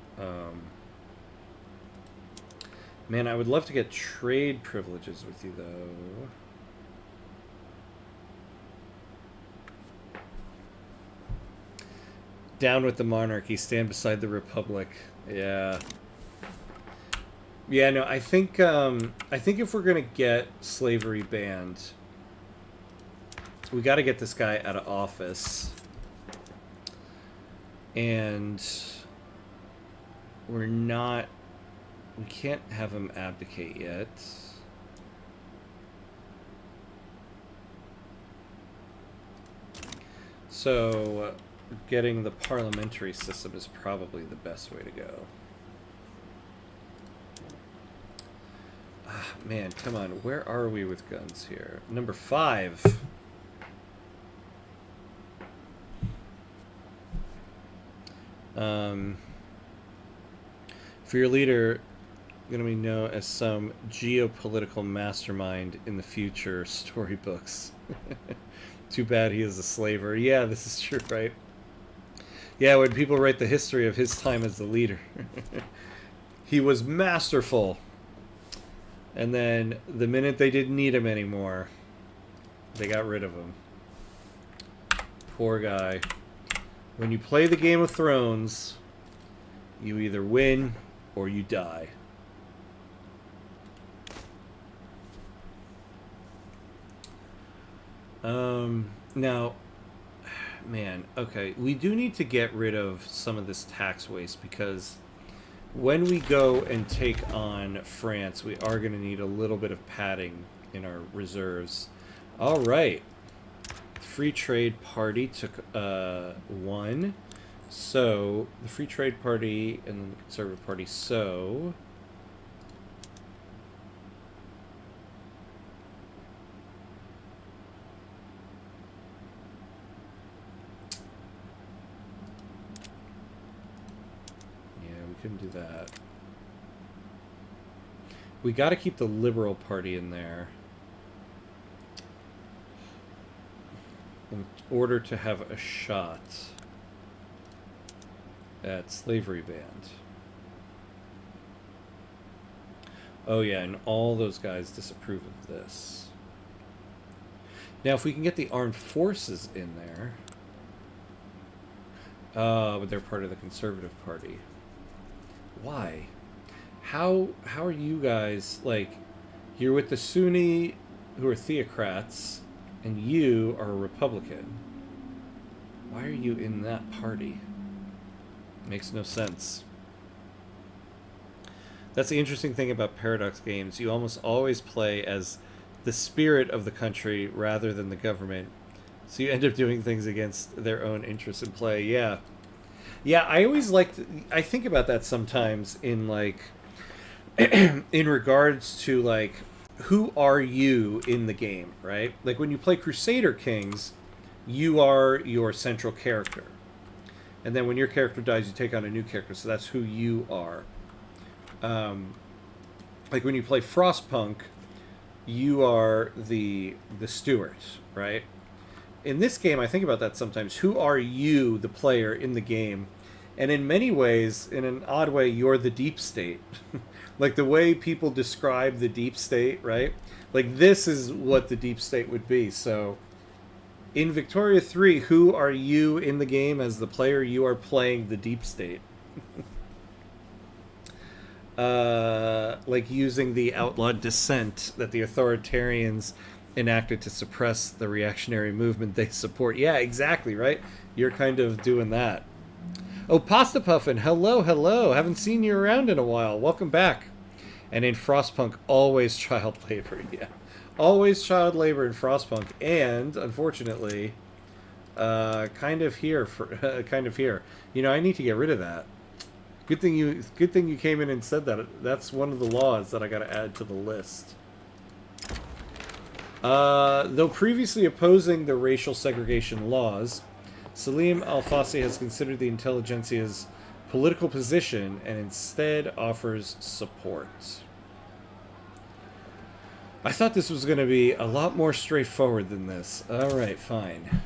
Man, I would love to get trade privileges with you, though. Down with the monarchy, stand beside the republic. Yeah. Yeah, no, I think if we're gonna get slavery banned, we got to get this guy out of office. And we can't have him abdicate yet. So getting the parliamentary system is probably the best way to go. Ah, man, come on. Where are we with guns here? Number 5. For your leader, going to be known as some geopolitical mastermind in the future storybooks. Too bad he is a slaver. Yeah, this is true, right? Yeah, when people write the history of his time as the leader. He was masterful. And then the minute they didn't need him anymore, they got rid of him. Poor guy. When you play the Game of Thrones, you either win or you die. Now, man, okay, we do need to get rid of some of this tax waste, because when we go and take on France, we are going to need a little bit of padding in our reserves. All right. Free Trade Party took 1. So, the Free Trade Party and then the Conservative Party, so... couldn't do that. We got to keep the Liberal Party in there. order to have a shot at slavery banned. Oh yeah, and all those guys disapprove of this. Now, if we can get the armed forces in there, but they're part of the Conservative Party. Why? How are you guys, like, you're with the Sunni who are theocrats, and you are a Republican. Why are you in that party? Makes no sense. That's the interesting thing about Paradox games. You almost always play as the spirit of the country rather than the government. So you end up doing things against their own interests in play. Yeah. Yeah, I always I think about that sometimes in, like, in regards to, like, who are you in the game, right? Like, when you play Crusader Kings, you are your central character. And then when your character dies, you take on a new character, so that's who you are. Like, when you play Frostpunk, you are the steward, right? In this game, I think about that sometimes. Who are you, the player, in the game? And in many ways, in an odd way, you're the deep state. Like, the way people describe the deep state, right? Like, this is what the deep state would be. So, in Victoria 3, who are you in the game as the player? You are playing the deep state. Like using the outlawed dissent that the authoritarians enacted to suppress the reactionary movement they support. Yeah, exactly, right? You're kind of doing that. Oh, Pasta Puffin, hello, hello. Haven't seen you around in a while. Welcome back. And in Frostpunk, always child labor. Yeah, always child labor in Frostpunk, and unfortunately, kind of here. You know, I need to get rid of that. Good thing you came in and said that. That's one of the laws that I got to add to the list. Though previously opposing the racial segregation laws, Salim Al-Fassi has considered the intelligentsia's political position and instead offers support. I thought this was going to be a lot more straightforward than this. Alright, fine.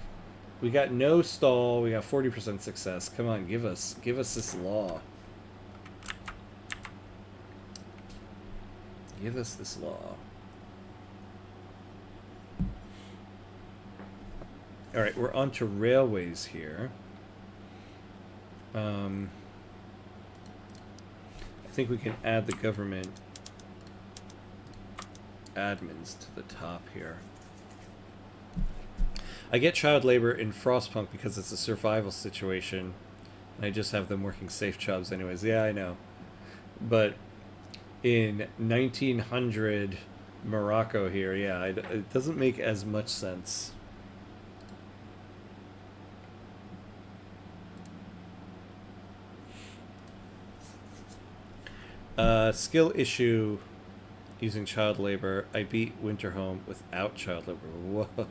We got no stall, we got 40% success. Come on, give us this law. Give us this law. Alright, we're on to railways here. I think we can add the government admins to the top here. I get child labor in Frostpunk because it's a survival situation, and I just have them working safe jobs anyways. Yeah, I know. But in 1900 Morocco here, yeah, it doesn't make as much sense. Skill issue using child labor. I beat Winterhome without child labor. Whoa.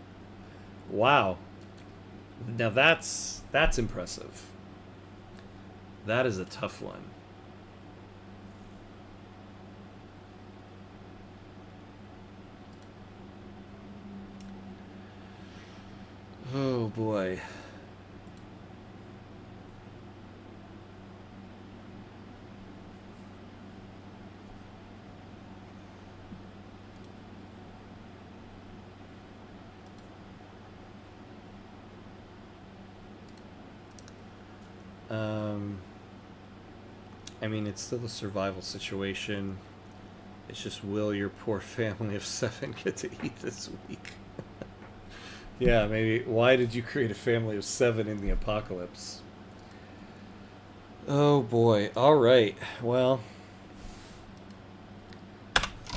Wow. Now that's impressive. That is a tough one. Oh boy. I mean, it's still a survival situation. It's just, will your poor family of 7 get to eat this week? Yeah, maybe. Why did you create a family of 7 in the apocalypse? Oh boy. Alright. Well,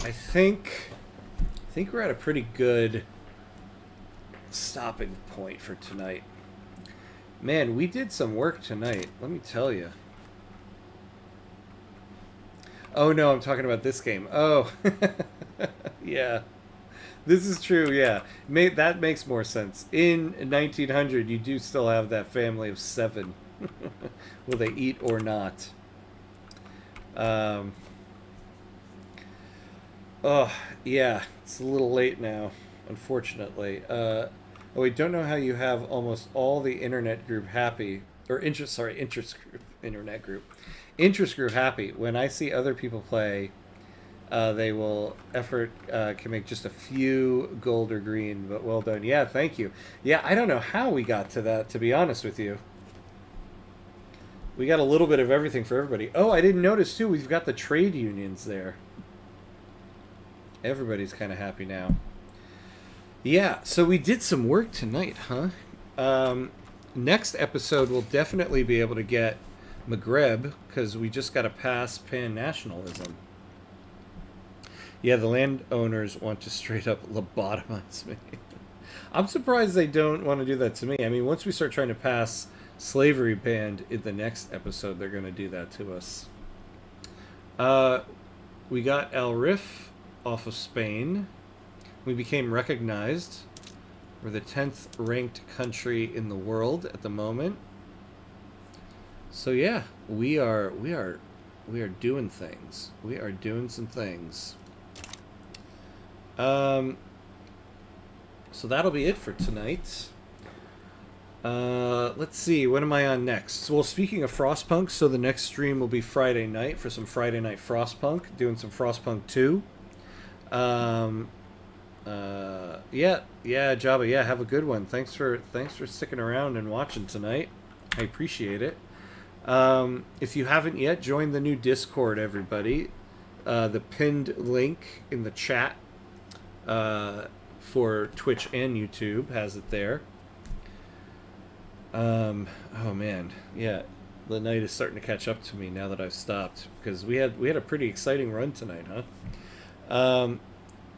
I think we're at a pretty good stopping point for tonight. Man, we did some work tonight, let me tell you. Oh no, I'm talking about this game. Oh, yeah. This is true, yeah. That makes more sense. In 1900, you do still have that family of 7. Will they eat or not? Oh, yeah. It's a little late now, unfortunately. Oh, we don't know how you have almost all the internet group happy, or interest group, internet group, interest group happy. When I see other people play, they will effort can make just a few gold or green, but well done. Yeah, thank you. Yeah, I don't know how we got to that, to be honest with you. We got a little bit of everything for everybody. Oh, I didn't notice too. We've got the trade unions there. Everybody's kind of happy now. Yeah, so we did some work tonight, huh? Next episode, we'll definitely be able to get Maghreb because we just got to pass pan nationalism. Yeah, the landowners want to straight up lobotomize me. I'm surprised they don't want to do that to me. I mean, once we start trying to pass slavery banned in the next episode, they're going to do that to us. We got El Rif off of Spain. We became recognized. We're the 10th ranked country in the world at the moment. So yeah, we are doing things. We are doing some things. So that'll be it for tonight. Let's see, when am I on next? Well, speaking of Frostpunk, so the next stream will be Friday night for some Friday night Frostpunk, doing some Frostpunk 2. Yeah, Jabba, yeah, have a good one. Thanks for sticking around and watching tonight. I appreciate it. If you haven't yet, join the new Discord, everybody. The pinned link in the chat for Twitch and YouTube has it there. Oh man, yeah, the night is starting to catch up to me now that I've stopped because we had a pretty exciting run tonight, huh?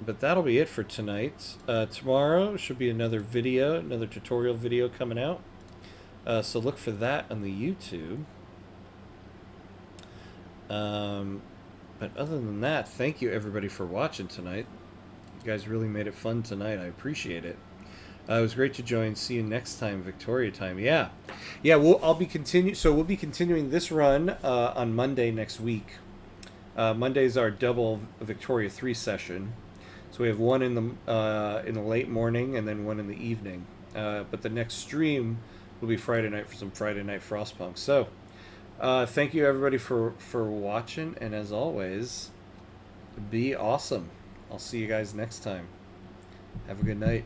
But that'll be it for tonight. Tomorrow should be another tutorial video coming out. So look for that on the YouTube. But other than that, thank you everybody for watching tonight. You guys really made it fun tonight. I appreciate it. It was great to join. See you next time, Victoria time. Yeah. We'll be continuing this run on Monday next week. Monday's our double Victoria 3 session. So we have one in the late morning and then one in the evening. But the next stream will be Friday night for some Friday night Frostpunk. So thank you everybody for watching, and as always, be awesome. I'll see you guys next time. Have a good night.